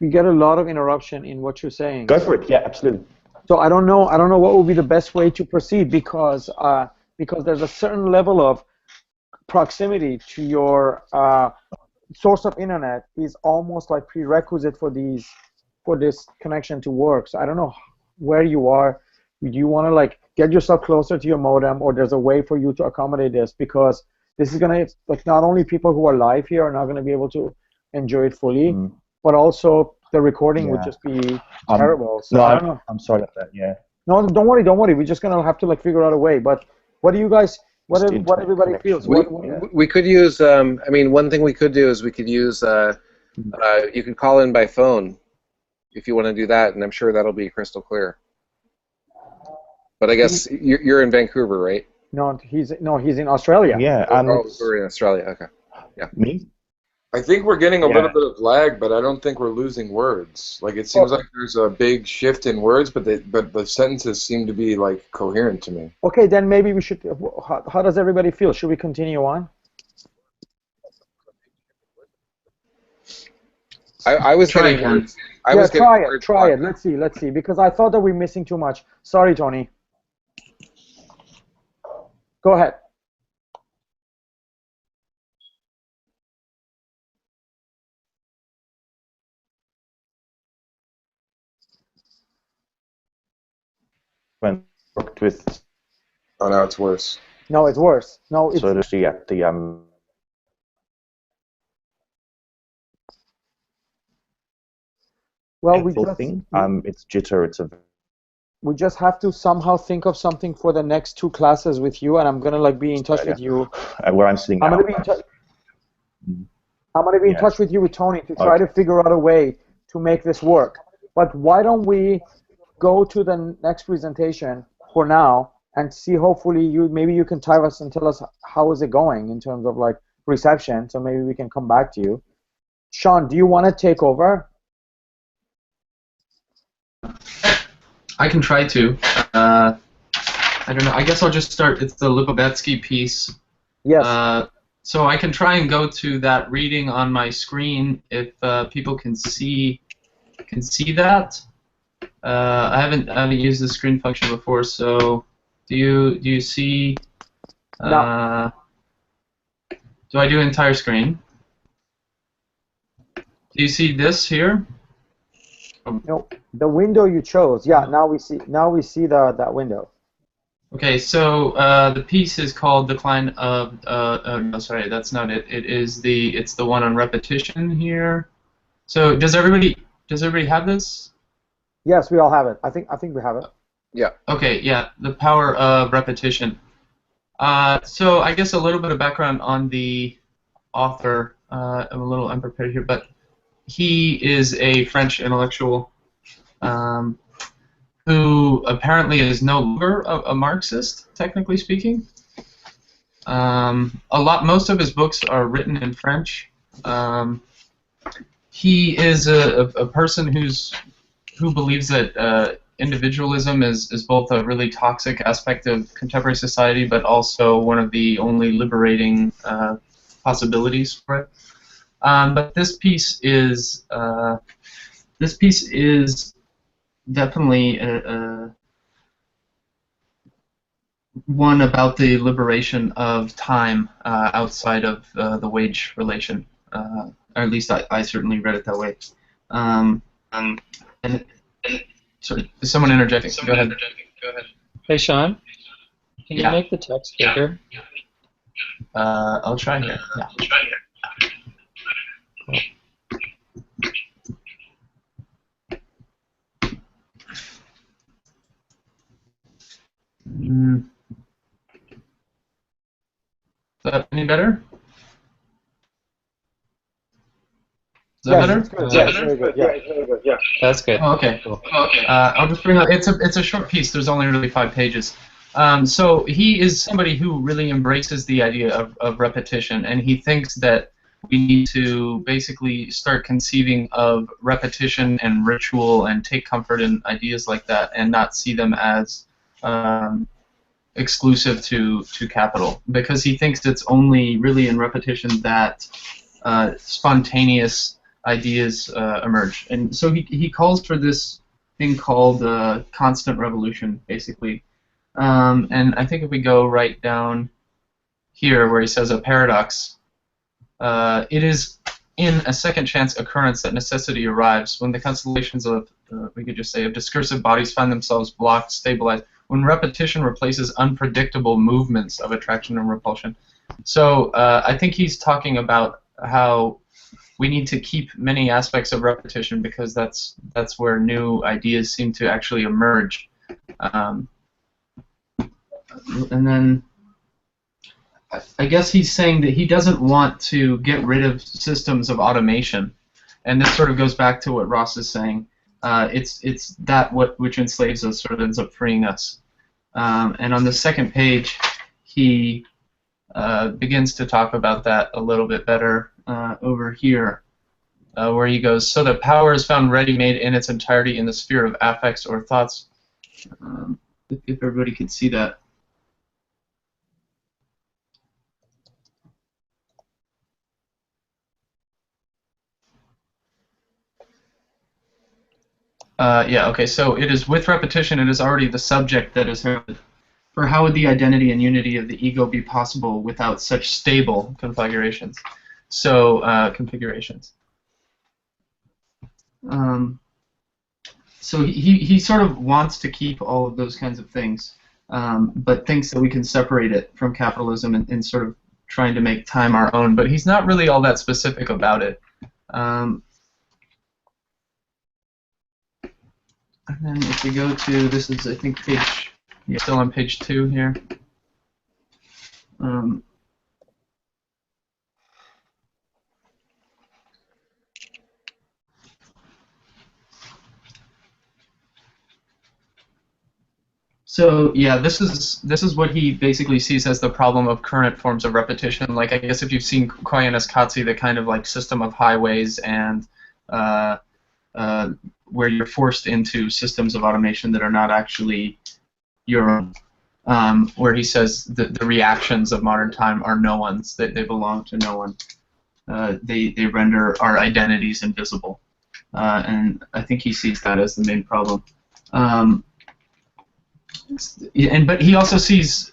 get a lot of interruption in what you're saying. Go for it. Yeah, absolutely. So I don't know what would be the best way to proceed, because there's a certain level of proximity to your source of internet is almost like prerequisite for this connection to work. So I don't know where you are. Do you want to, like, get yourself closer to your modem, or there's a way for you to accommodate this? Because this is gonna, like, not only people who are live here are not going to be able to enjoy it fully, but also the recording would just be terrible. So I don't know. I'm sorry about that. Yeah. No, don't worry. We're just gonna have to, like, figure out a way. But what do you guys? What everybody feels? We could use. I mean, one thing we could do is we could use. You could call in by phone if you want to do that, and I'm sure that'll be crystal clear. But I guess you're in Vancouver, right? No, he's in Australia. Yeah, we're in Australia. Okay. Yeah. Me? I think we're getting a little bit of lag, but I don't think we're losing words. Like, it seems like there's a big shift in words, but the sentences seem to be, like, coherent to me. Okay, then maybe we should. How does everybody feel? Should we continue on? I was getting words. Try it. Let's see. Because I thought that we're missing too much. Sorry, Tony. Go ahead. When worked with. Oh, now it's worse. No, it's worse. No, it's. So to see at the Well, it's jitter. It's a. We just have to somehow think of something for the next 2 classes with you, and I'm gonna, like, be in touch with you. Where I'm sitting now. I'm gonna be in touch with you with Tony to try to figure out a way to make this work. But why don't we go to the next presentation for now and see? Hopefully, maybe you can type us and tell us how is it going in terms of, like, reception. So maybe we can come back to you. Sean, do you want to take over? I can try to. I don't know. I guess I'll just start. It's the Lipovetsky piece. Yes. So I can try and go to that reading on my screen if people can see that. I haven't used the screen function before. So do you see? No. Do I do entire screen? Do you see this here? No, the window you chose. Yeah, now we see that window. Okay, so the piece is called Decline of. No, sorry, that's not it. It's the one on repetition here. So does everybody have this? Yes, we all have it. I think we have it. Yeah. Okay, yeah, the power of repetition. So I guess a little bit of background on the author. I'm a little unprepared here, but he is a French intellectual who apparently is no longer a Marxist, technically speaking. Most of his books are written in French. He is a person who believes that individualism is both a really toxic aspect of contemporary society, but also one of the only liberating possibilities for it. But this piece is definitely one about the liberation of time outside of the wage relation, or at least I certainly read it that way. And sorry, is someone interjecting? Go ahead. Hey, Sean, can you make the text bigger? I'll try here. Yeah. Is that any better? Is that better? Very good. Yeah. That's good. Oh, okay. Cool. I'll just bring up. It's a short piece. There's only really 5 pages. So he is somebody who really embraces the idea of repetition, and he thinks that we need to basically start conceiving of repetition and ritual and take comfort in ideas like that, and not see them as exclusive to capital, because he thinks it's only really in repetition that spontaneous ideas emerge. And so he calls for this thing called constant revolution, basically. And I think if we go right down here where he says a paradox, it is in a second chance occurrence that necessity arrives when the constellations of, we could just say, of discursive bodies find themselves blocked, stabilized, when repetition replaces unpredictable movements of attraction and repulsion. So I think he's talking about how we need to keep many aspects of repetition, because that's where new ideas seem to actually emerge. And then I guess he's saying that he doesn't want to get rid of systems of automation, and this sort of goes back to what Ross is saying. It's that which enslaves us sort of ends up freeing us. And on the second page, he begins to talk about that a little bit better over here, where he goes, so that power is found ready-made in its entirety in the sphere of affects or thoughts. If everybody could see that. Yeah, okay, so it is with repetition, it is already the subject that is heralded. For how would the identity and unity of the ego be possible without such stable configurations? So, configurations. So he sort of wants to keep all of those kinds of things, but thinks that we can separate it from capitalism and sort of trying to make time our own, but he's not really all that specific about it. And then if we go to, this is I think page, you're still on page 2 here. So yeah, this is what he basically sees as the problem of current forms of repetition. Like I guess if you've seen Koyaanisqatsi, the kind of like system of highways and where you're forced into systems of automation that are not actually your own, where he says that the reactions of modern time are no one's, they belong to no one. They render our identities invisible, and I think he sees that as the main problem. But he also sees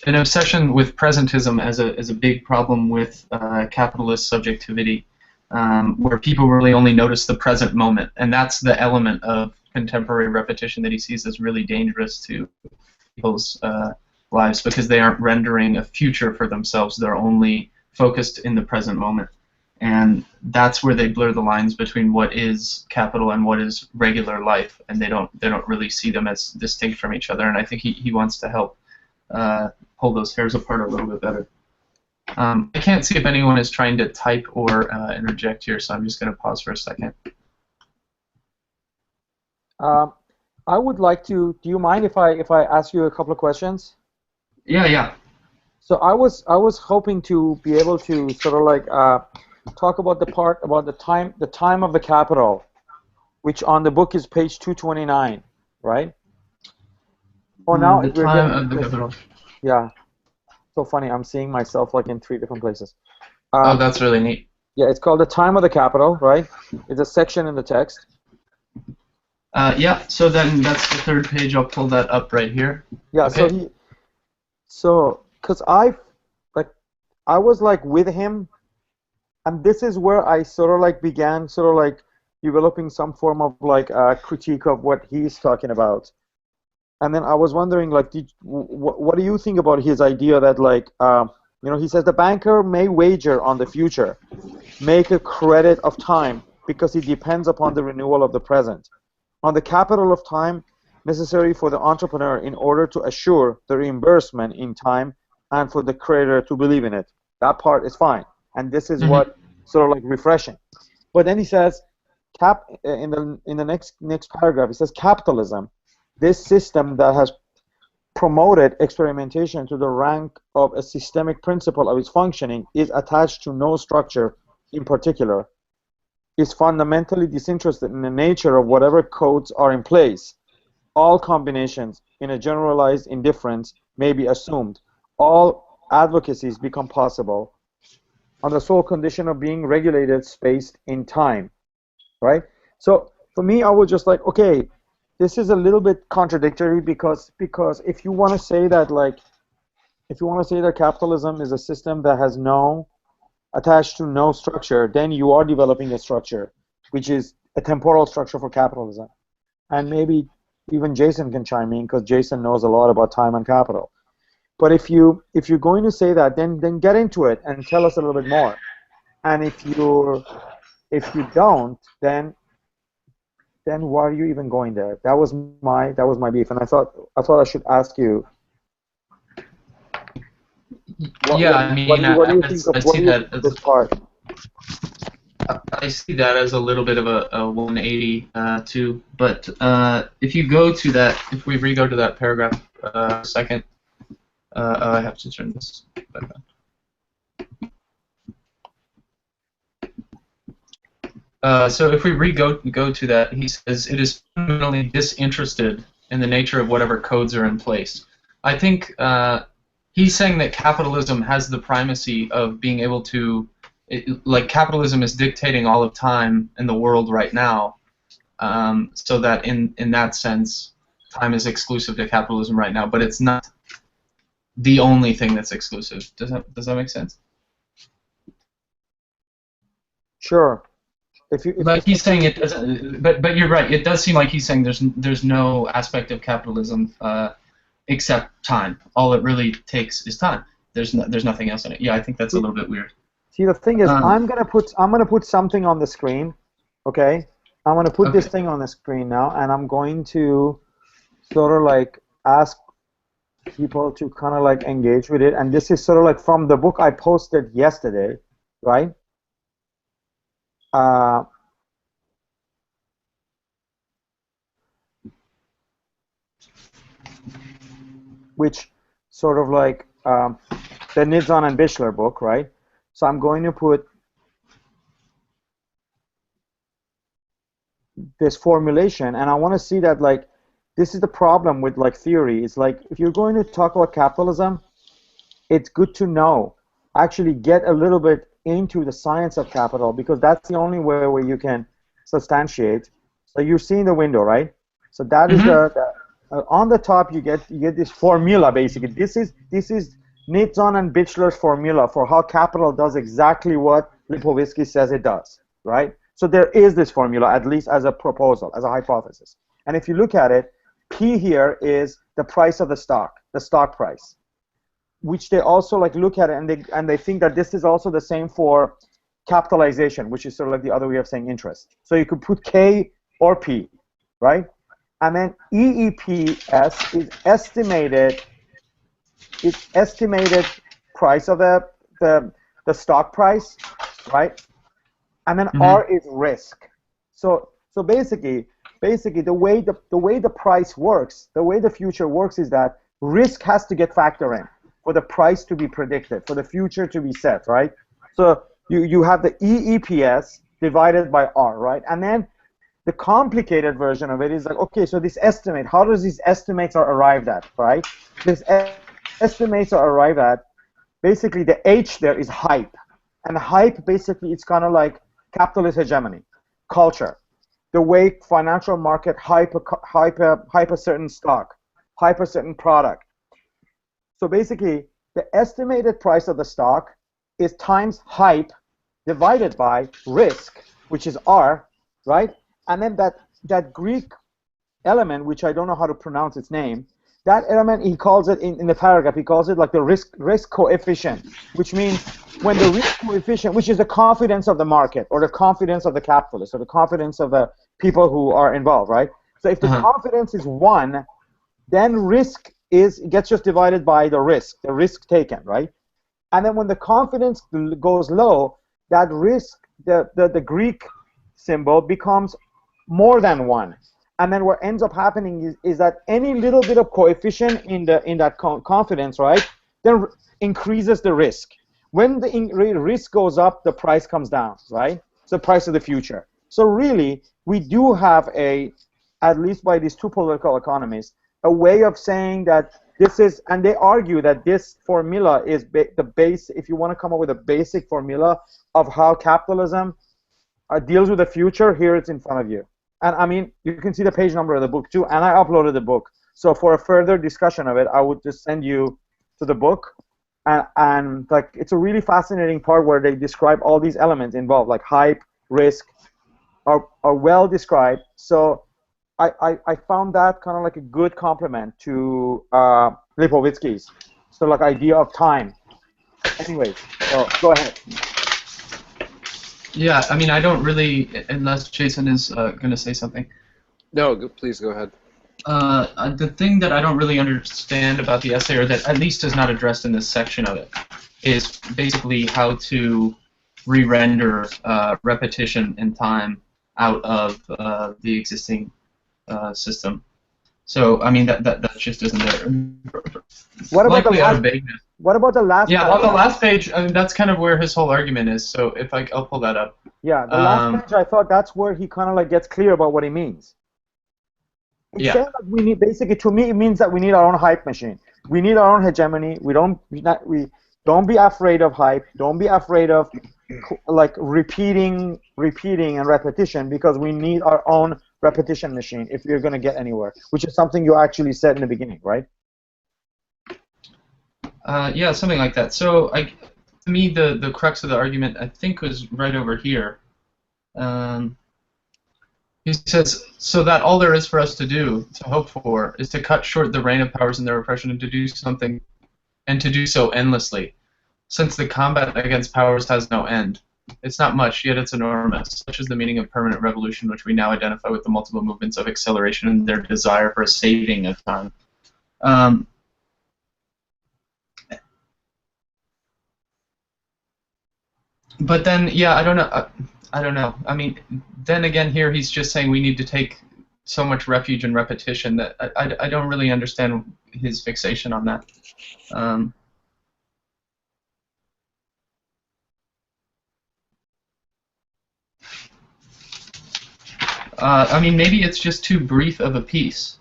an obsession with presentism as a big problem with capitalist subjectivity, where people really only notice the present moment, and that's the element of contemporary repetition that he sees as really dangerous to people's lives, because they aren't rendering a future for themselves. They're only focused in the present moment, and that's where they blur the lines between what is capital and what is regular life, and they don't really see them as distinct from each other. And I think he wants to help pull those hairs apart a little bit better. I can't see if anyone is trying to type or interject here, so I'm just going to pause for a second. I would like to. Do you mind if I ask you a couple of questions? Yeah. So I was hoping to be able to sort of like talk about the part about the time of the capital, which on the book is page 229, right? Oh, now The we're time getting of the capital. Yeah, so funny. I'm seeing myself like in 3 different places. Oh, that's really neat. Yeah, it's called the time of the capital, right? It's a section in the text. Yeah, so then that's the 3rd page. I'll pull that up right here. Yeah, Okay. because I was like with him, and this is where I sort of like began sort of like developing some form of like critique of what he's talking about. And then I was wondering, like, what do you think about his idea that, like, he says the banker may wager on the future, make a credit of time because it depends upon the renewal of the present, on the capital of time necessary for the entrepreneur in order to assure the reimbursement in time and for the creditor to believe in it. That part is fine, and this is what sort of like refreshing. But then he says, in the next paragraph, he says capitalism, this system that has promoted experimentation to the rank of a systemic principle of its functioning, is attached to no structure in particular, is fundamentally disinterested in the nature of whatever codes are in place. All combinations in a generalized indifference may be assumed. All advocacies become possible on the sole condition of being regulated, spaced in time, right? So for me, I was just like, okay, this is a little bit contradictory because if you want to say that capitalism is a system that has attached to no structure, then you are developing a structure, which is a temporal structure for capitalism. And maybe even Jason can chime in because Jason knows a lot about time and capital. But if you're going to say that, then get into it and tell us a little bit more. And if you don't, then why are you even going there? That was my beef, and I thought I should ask you. What do you think of this part? I see that as a little bit of a 180 too. But if you go to that, if we re-go to that paragraph a second, I have to turn this back on. So if we go to that, he says it is fundamentally disinterested in the nature of whatever codes are in place. I think he's saying that capitalism has the primacy of being able to, like capitalism is dictating all of time in the world right now, so that in that sense, time is exclusive to capitalism right now, but it's not the only thing that's exclusive. Does that make sense? Sure. Like he's saying it doesn't, but you're right. It does seem like he's saying there's no aspect of capitalism except time. All it really takes is time. There's nothing else in it. Yeah, I think that's a little bit weird. See, the thing is, I'm gonna put something on the screen. Okay, I'm gonna put this thing on the screen now, and I'm going to sort of like ask people to kind of like engage with it. And this is sort of like from the book I posted yesterday, right? Which sort of like the Nitzan and Bichler book, right? So I'm going to put this formulation, and I want to see that like this is the problem with like theory. It's like if you're going to talk about capitalism, it's good to know, actually get a little bit into the science of capital, because that's the only way where you can substantiate. So you're seeing the window, right? So that is on the top you get this formula basically. This is Nitzan and Bichler's formula for how capital does exactly what Lipovitsky says it does, right? So there is this formula, at least as a proposal, as a hypothesis. And if you look at it, P here is the price of the stock price, which they also like look at it and they think that this is also the same for capitalization, which is sort of like the other way of saying interest. So you could put K or P, right? And then EEPS is estimated price of the stock price, right? And then R is risk. So basically the way the price works, the way the future works is that risk has to get factored in for the price to be predicted, for the future to be set, right? So you have the EEPS divided by R, right? And then The complicated version of it is like, okay, so this estimate, how does these estimates are arrived at, right? These estimates are arrived at, basically the H there is hype. And hype, basically, it's kind of like capitalist hegemony, culture. The way financial market hype a certain stock, hype a certain product. So basically, the estimated price of the stock is times hype divided by risk, which is R, right? And then that Greek element, which I don't know how to pronounce its name, that element, he calls it, in the paragraph, he calls it like the risk coefficient, which means when the risk coefficient, which is the confidence of the market, or the confidence of the capitalist, or the confidence of the people who are involved, right? So if the confidence is 1, then risk gets just divided by the risk taken, right? And then when the confidence goes low, that risk, the Greek symbol becomes more than 1. And then what ends up happening is that any little bit of coefficient in that confidence, right, then increases the risk. When the risk goes up, the price comes down, right? It's the price of the future. So really, we do have at least by these two political economists, a way of saying that this is, and they argue that this formula is the base, if you want to come up with a basic formula of how capitalism deals with the future, here it's in front of you. And I mean, you can see the page number of the book too, and I uploaded the book. So for a further discussion of it, I would just send you to the book. And like, it's a really fascinating part where they describe all these elements involved, like hype, risk, are well described. So I found that kind of like a good complement to Lipovitsky's. So like idea of time. Anyways, so go ahead. Yeah, I mean, I don't really, unless Jason is going to say something. No, please go ahead. The thing that I don't really understand about the essay, or that at least is not addressed in this section of it, is basically how to re-render repetition and time out of the existing system. So, I mean, that just isn't there. What about likely the last, out of vagueness. What about the last? Yeah, on the last page, I mean, that's kind of where his whole argument is. So if I'll pull that up. Yeah, the last page, I thought that's where he kind of like gets clear about what he means. He's saying that we need, basically, to me, it means that we need our own hype machine. We need our own hegemony. We don't be afraid of hype. Don't be afraid of like repeating and repetition, because we need our own repetition machine if you're going to get anywhere, which is something you actually said in the beginning, right? Yeah, something like that. So, to me, the crux of the argument, I think, was right over here. He says, so that all there is for us to do, to hope for, is to cut short the reign of powers and their oppression, and to do something, and to do so endlessly, since the combat against powers has no end. It's not much, yet it's enormous. Such is the meaning of permanent revolution, which we now identify with the multiple movements of acceleration and their desire for a saving of time. But then, yeah, I don't know. I mean, then again, here he's just saying we need to take so much refuge in repetition that I don't really understand his fixation on that. I mean, maybe it's just too brief of a piece.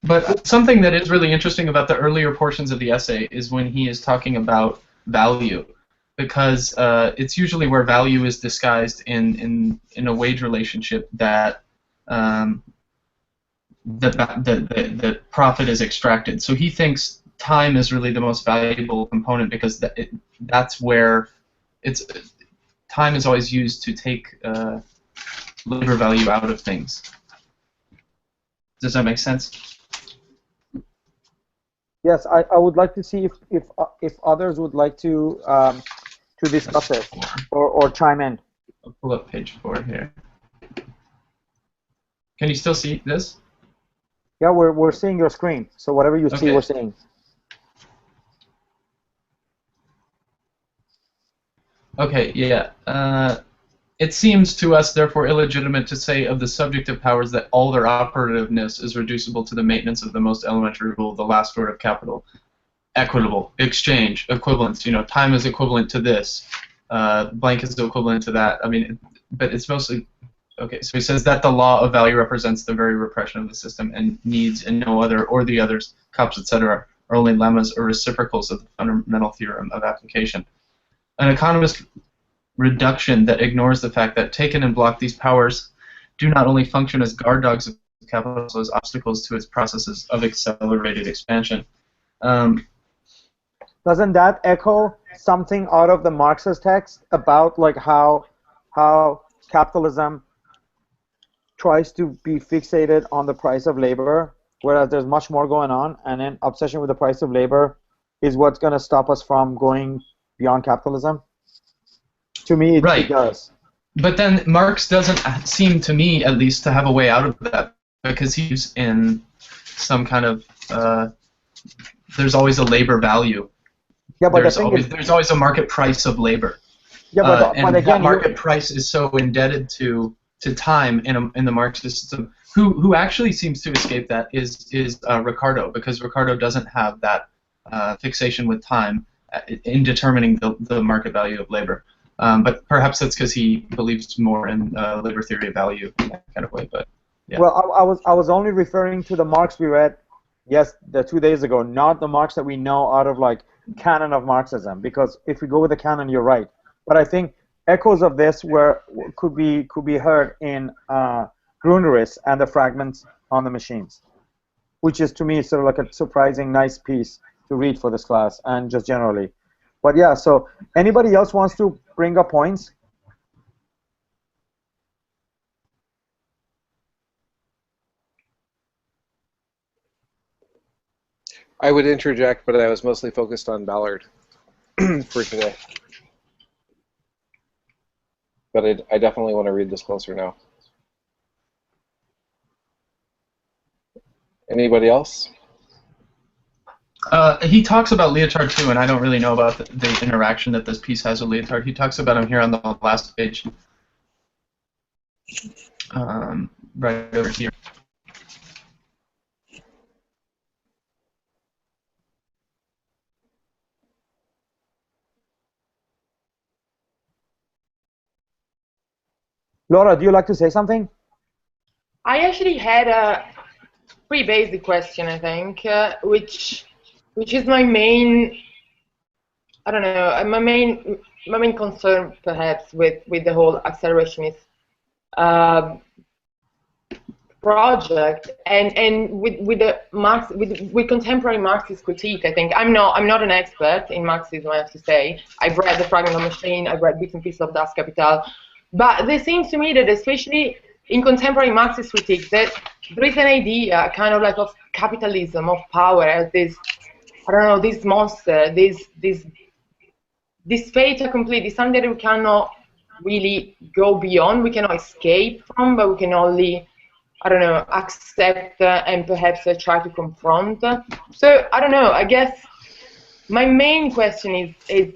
But something that is really interesting about the earlier portions of the essay is when he is talking about value, because it's usually where value is disguised in a wage relationship that the profit is extracted. So he thinks time is really the most valuable component, because that's where time is always used to take labor value out of things. Does that make sense? Yes, I would like to see if others would like to discuss it or chime in. I'll pull up page 4 here. Can you still see this? Yeah, we're seeing your screen. So whatever you see, we're seeing. Okay, yeah. It seems to us, therefore, illegitimate to say of the subjective powers that all their operativeness is reducible to the maintenance of the most elementary rule, the last word of capital. Equitable, exchange, equivalence. You know, time is equivalent to this. blank is equivalent to that. I mean, but it's mostly okay. So he says that the law of value represents the very repression of the system, and needs and no other or the others, cups, etc., are only lemmas or reciprocals of the fundamental theorem of application. An economist reduction that ignores the fact that taken and blocked, these powers do not only function as guard dogs of capital, as obstacles to its processes of accelerated expansion. Doesn't that echo something out of the Marxist text about like how capitalism tries to be fixated on the price of labor, whereas there's much more going on, and then obsession with the price of labor is what's going to stop us from going beyond capitalism? To me, it does. But then Marx doesn't seem, to me at least, to have a way out of that, because he's in some kind of there's always a labor value. Yeah, but there's always a market price of labor. Yeah, but again, that market price is so indebted to time in the Marxist system. Who actually seems to escape that is Ricardo, because Ricardo doesn't have that fixation with time in determining the market value of labor. But perhaps that's because he believes more in labor theory of value in that kind of way. But yeah. Well, I was only referring to the Marx we read, the 2 days ago, not the Marx that we know out of like canon of Marxism. Because if we go with the canon, you're right. But I think echoes of this could be heard in Grundrisse and the Fragments on the Machines, which is to me sort of like a surprising nice piece to read for this class and just generally. But yeah, so anybody else wants to bring up points? I would interject, but I was mostly focused on Ballard for today. But I definitely want to read this closer now. Anybody else? He talks about Leotard too, and I don't really know about the interaction that this piece has with Leotard. He talks about him here on the last page, right over here. Laura, do you like to say something? I actually had a pretty basic question, I think, which is my main, I don't know, my main concern perhaps with the whole accelerationist project and with contemporary Marxist critique. I think I'm not an expert in Marxism, I have to say. I've read The Fragment of Machine, I've read bits and pieces of Das Kapital, but there seems to me that especially in contemporary Marxist critique that there is an idea kind of like of capitalism, of power as this, I don't know, this monster, this fait accompli, this something that we cannot really go beyond, we cannot escape from, but we can only, I don't know, accept and perhaps try to confront. So I don't know, I guess my main question is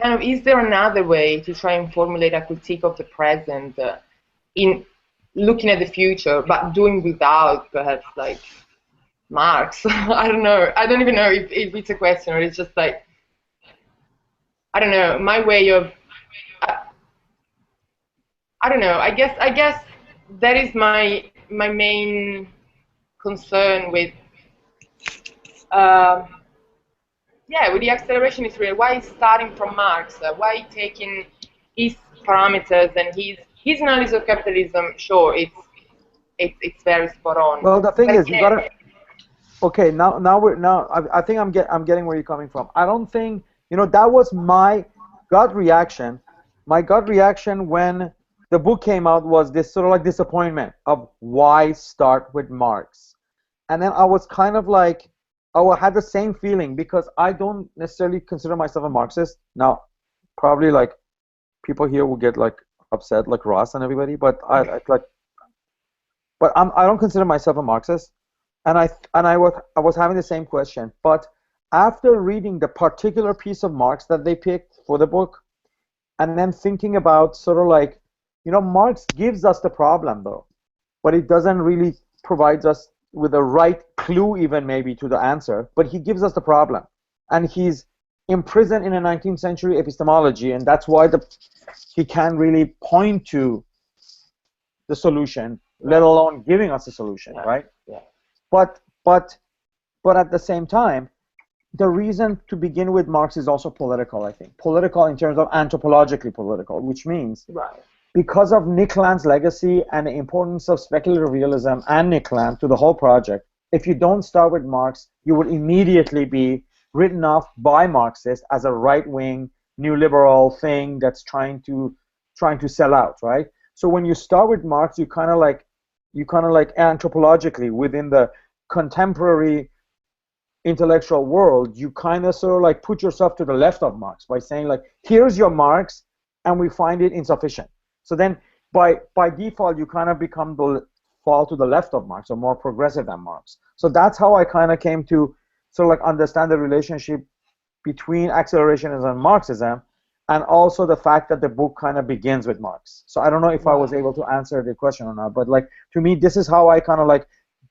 kind of, is there another way to try and formulate a critique of the present in looking at the future, but doing without perhaps like Marx? I don't know. I don't even know if it's a question or it's just like, I don't know, my way of, I don't know, I guess that is my main concern with with the Accelerationist Reader. Why starting from Marx? Why taking his parameters and his analysis of capitalism? Sure, it's very spot on. Well, the thing is, you gotta. Okay, now I think I'm getting where you're coming from. I don't think, that was my gut reaction. My gut reaction when the book came out was this sort of like disappointment of why start with Marx, and then I was kind of like, I had the same feeling because I don't necessarily consider myself a Marxist. Now, probably like people here will get like upset, like Ross and everybody, but I don't consider myself a Marxist, and I was having the same question. But after reading the particular piece of Marx that they picked for the book, and then thinking about sort of like, Marx gives us the problem though, but it doesn't really provide us with the right clue even maybe to the answer, but he gives us the problem, and he's imprisoned in a 19th century epistemology, and that's why he can't really point to the solution, let alone giving us a solution, right? Yeah. But at the same time, the reason to begin with Marx is also political, I think. Political in terms of anthropologically political, which means because of Nick Land's legacy and the importance of speculative realism and Nick Land to the whole project, if you don't start with Marx, you would immediately be written off by Marxists as a right-wing neoliberal thing that's trying to sell out, right? So when you start with Marx, you kind of like anthropologically within the contemporary intellectual world, you kind of sort of like put yourself to the left of Marx by saying like, here's your Marx, and we find it insufficient. So then by default, you kind of fall to the left of Marx or more progressive than Marx. So that's how I kind of came to sort of like understand the relationship between accelerationism and Marxism, and also the fact that the book kind of begins with Marx. So I don't know if I was able to answer the question or not, but like to me, this is how I kind of like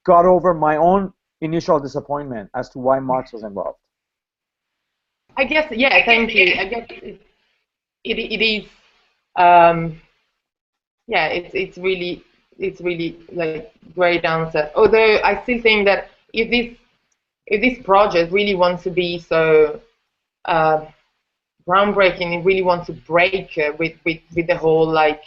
got over my own initial disappointment as to why Marx was involved. I guess, yeah, thank you. I guess it is, yeah, it's really like great answer. Although I still think that if this project really wants to be so groundbreaking, it really wants to break with the whole like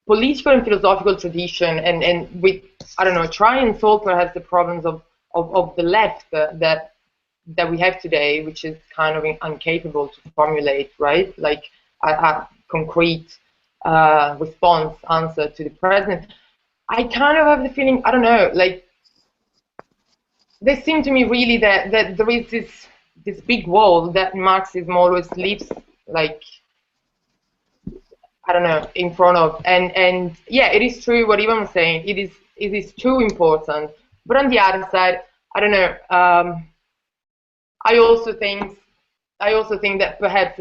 political and philosophical tradition, and with, I don't know, try and solve perhaps the problems of the left that we have today, which is kind of incapable to formulate, right, like a concrete response answer to the present. I kind of have the feeling, I don't know, like they seem to me really that there is this big wall that Marxism always leaves, like, I don't know, in front of, and yeah, it is true what Ivan was saying. It is too important. But on the other side, I don't know. I also think that perhaps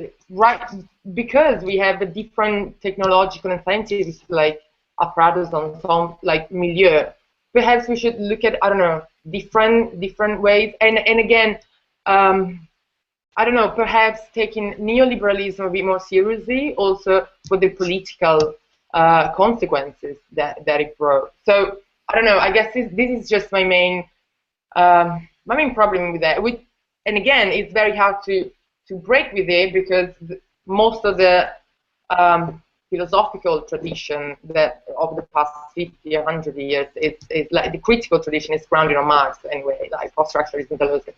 because we have a different technological and scientific like apparatus on some like milieu, perhaps we should look at, I don't know, different ways. And again, I don't know, perhaps taking neoliberalism a bit more seriously, also for the political consequences that it brought. So I don't know. I guess this is just my main problem with that. And again, it's very hard to break with it because most of the philosophical tradition that of the past 50 or 100 years is like the critical tradition is grounded on Marx anyway, like post-structuralism, Deleuze,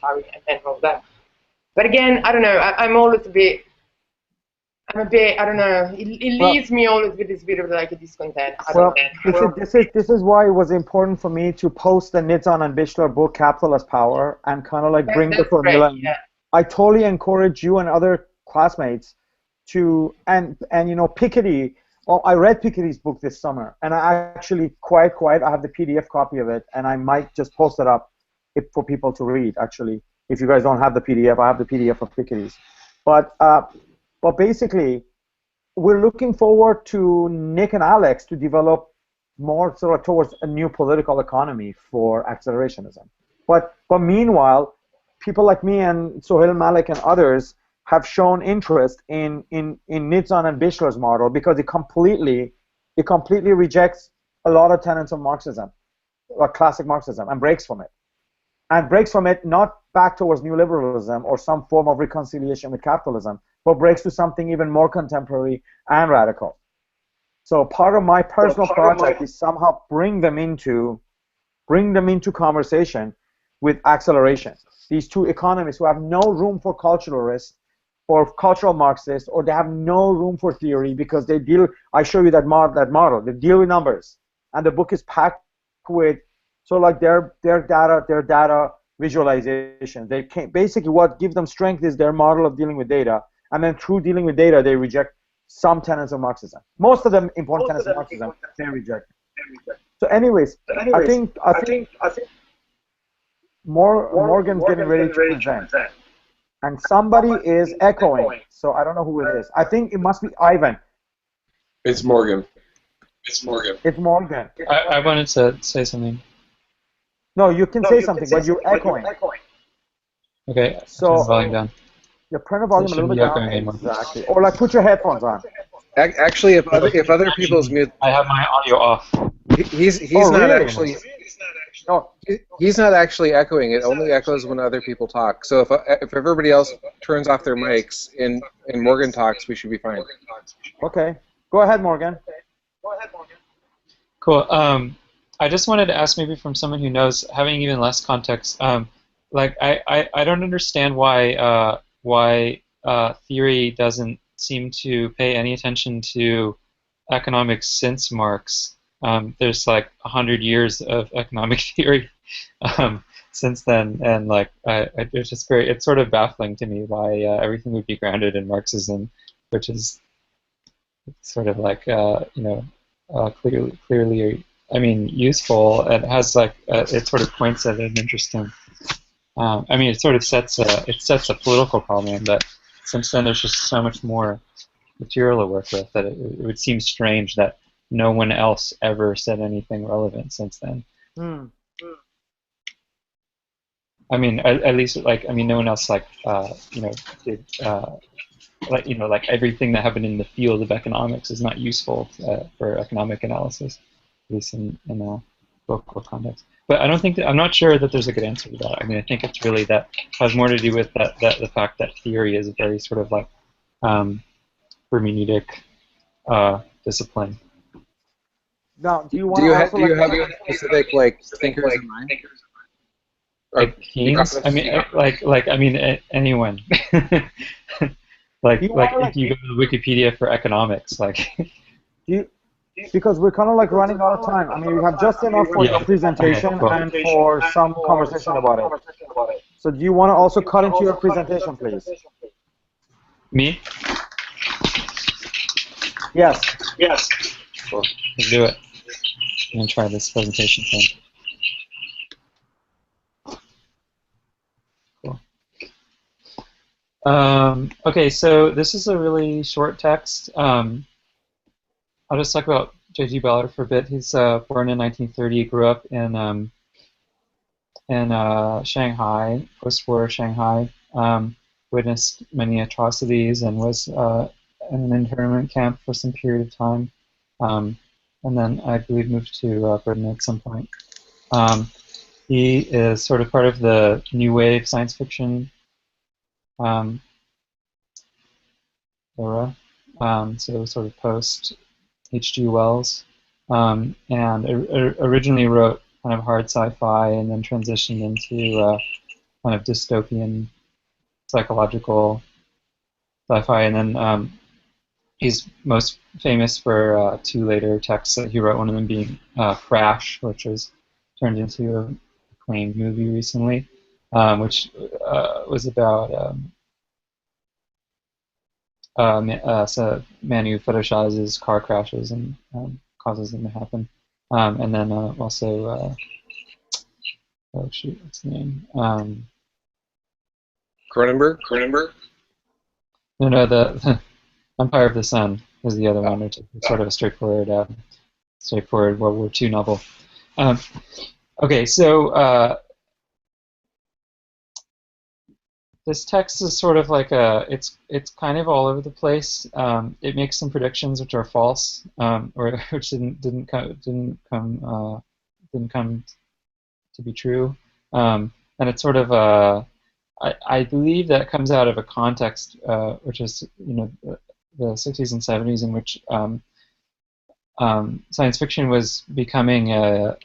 and all of that. But again, I don't know. I'm always a bit. I don't know. It leaves me always with this bit of like a discontent. This is why it was important for me to post the Nitzan and Bichler book, Capital as Power, and kind of like bring the formula. Great, yeah. I totally encourage you and other classmates to, and you know, Piketty. Well, I read Piketty's book this summer, and I actually I have the PDF copy of it, and I might just post it up for people to read. Actually, if you guys don't have the PDF, I have the PDF of Piketty's. But basically, we're looking forward to Nick and Alex to develop more sort of towards a new political economy for accelerationism. But meanwhile, people like me and Sohail Malik and others have shown interest in Nitzan and Bichler's model because it completely rejects a lot of tenets of Marxism, like classic Marxism, and breaks from it. And breaks from it not back towards neoliberalism or some form of reconciliation with capitalism, but breaks to something even more contemporary and radical. So part of my personal project is somehow bring them into conversation with acceleration. These two economists who have no room for culturalists or cultural Marxists, or they have no room for theory because they deal. I show you that model. They deal with numbers, and the book is packed with like their data visualization. They basically what gives them strength is their model of dealing with data. And then through dealing with data, they reject some tenets of Marxism. Most of them important tenets of Marxism, they reject. So anyways, I think Morgan's getting ready to present. And somebody is echoing, so I don't know who it is. I think it must be Ivan. It's Morgan. It's Morgan. I wanted to say something. No, you can say something, but you're echoing. Okay, So turn the volume down. Yeah, turn the volume a shouldn't little be bit down. echoing anymore. Exactly. Or like put your headphones on. Actually, if other people's mute, I have my audio off. he's Oh, not really? actually. Oh, He's not actually echoing. It only echoes when other people talk. So if everybody else turns off their mics and Morgan talks, we should be fine. okay. Go ahead, Morgan. Cool. I just wanted to ask, maybe from someone who knows, having even less context, like I don't understand why theory doesn't seem to pay any attention to economics since Marx. There's like 100 years of economic theory since then, and like it's just it's sort of baffling to me why everything would be grounded in Marxism, which is sort of like clearly, I mean, useful. It has like it sort of points at an interesting. I mean, it sort of sets a political problem, but since then there's just so much more material to work with that it would seem strange that no one else ever said anything relevant since then. I mean, at least like, I mean, no one else like did like everything that happened in the field of economics is not useful for economic analysis, at least in local context. But I don't think I'm not sure that there's a good answer to that. I mean, I think it's really that has more to do with that the fact that theory is a very sort of like hermeneutic discipline. Now, do you have specific like thinkers in mind? Like Keynes? I mean, anyone. like if you go to Wikipedia for economics, like. Because we're kind of like running out of time. I mean, we have just enough for your presentation and for some conversation about it. So do you want to also cut into your presentation, please? Me? Yes. Cool. Let's do it. I'm going to try this presentation thing. Cool. Okay, so this is a really short text. I'll just talk about J.G. Bauer for a bit. He's born in 1930, grew up in Shanghai, post-war Shanghai, witnessed many atrocities and was in an internment camp for some period of time, and then I believe moved to Britain at some point. He is sort of part of the new wave science fiction era, so sort of post H.G. Wells, and originally wrote kind of hard sci-fi and then transitioned into kind of dystopian psychological sci-fi, and then he's most famous for two later texts that he wrote, one of them being Crash, which was turned into a acclaimed movie recently, which was about so a man who photoshops car crashes and causes them to happen. And then also, oh shoot, what's the name? Cronenberg? No, the Empire of the Sun is the other one, which is sort of a straightforward World War II novel. Okay, so this text is sort of like it's kind of all over the place. It makes some predictions which are false, or which didn't come to be true, and it's sort of I believe that comes out of a context which is the 60s and 70s, in which science fiction was becoming an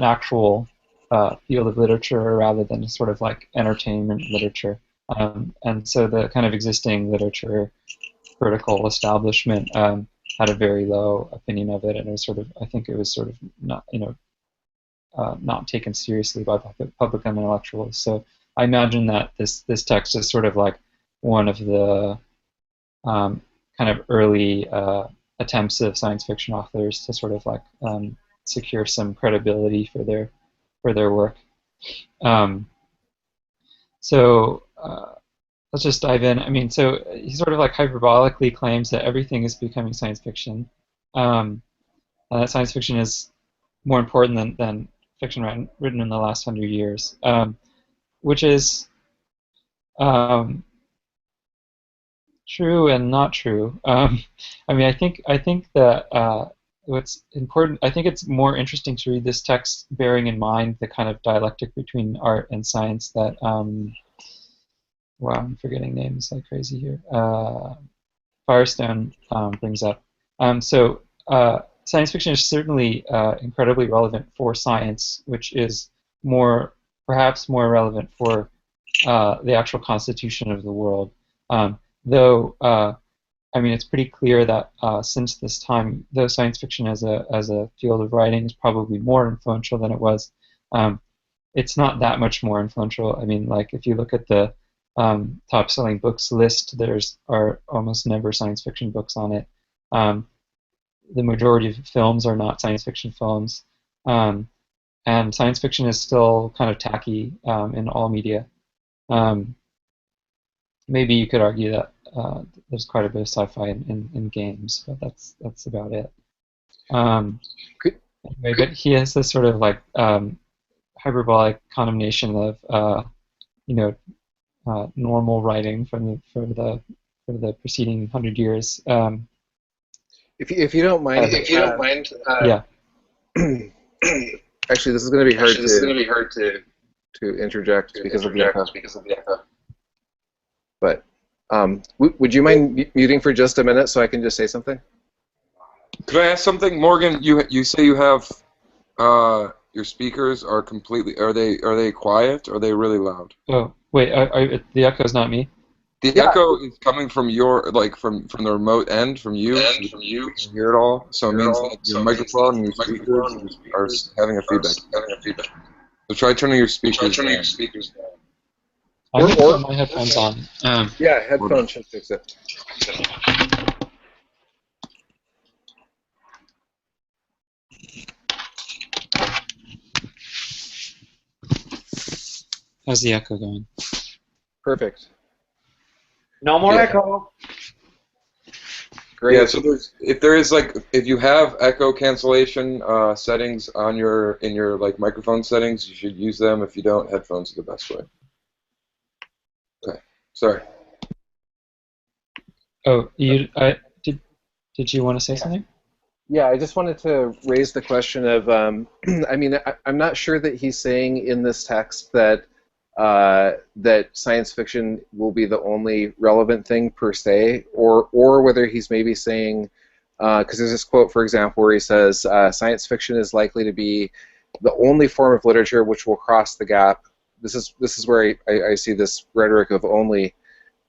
actual field of literature rather than sort of like entertainment literature, and so the kind of existing literature critical establishment had a very low opinion of it, and it was sort of, I think it was sort of not not taken seriously by public intellectuals. So I imagine that this text is sort of like one of the kind of early attempts of science fiction authors to sort of like secure some credibility for their work. So let's just dive in. I mean, so he sort of like hyperbolically claims that everything is becoming science fiction. That science fiction is more important than fiction written in the last 100 years, which is True and not true. I mean, I think that what's important. I think it's more interesting to read this text bearing in mind the kind of dialectic between art and science that. Wow, I'm forgetting names like crazy here. Firestone brings up. So science fiction is certainly incredibly relevant for science, which is perhaps more relevant for the actual constitution of the world. Though, I mean, it's pretty clear that since this time, though science fiction as a field of writing is probably more influential than it was, it's not that much more influential. I mean, like if you look at the top-selling books list, are almost never science fiction books on it. The majority of films are not science fiction films, and science fiction is still kind of tacky in all media. Maybe you could argue that there's quite a bit of sci-fi in games, but that's about it. Anyway, but he has this sort of like hyperbolic condemnation of normal writing for the preceding 100 years. If you don't mind, yeah. Actually, this is going to be hard to interject because of the echo. But would you mind muting for just a minute so I can just say something? Could I ask something, Morgan? You say you have your speakers are completely. Are they quiet? Or are they really loud? Oh wait, the echo is not me. The echo is coming from your from the remote end from you. Can you hear it all? So it means that your microphone and your speakers are having a feedback. So try turning your speakers down. I can put my headphones on. Yeah, headphones should fix it. How's the echo going? Perfect. No more echo. Great. Yeah, so if you have echo cancellation settings in your microphone settings, you should use them. If you don't, headphones are the best way. Okay. Sorry. Oh, did you want to say something? Yeah, I just wanted to raise the question of, I mean, I'm not sure that he's saying in this text that that science fiction will be the only relevant thing per se, or whether he's maybe saying, because there's this quote, for example, where he says, science fiction is likely to be the only form of literature which will cross the gap. This is where I see this rhetoric of only.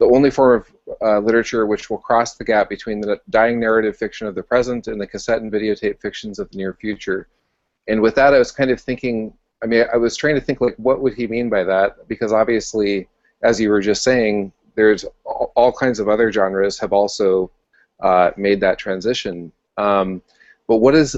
The only form of literature which will cross the gap between the dying narrative fiction of the present and the cassette and videotape fictions of the near future. And with that, I was kind of thinking, I mean, I was trying to think, like, what would he mean by that? Because obviously, as you were just saying, there's all kinds of other genres have also made that transition. But what is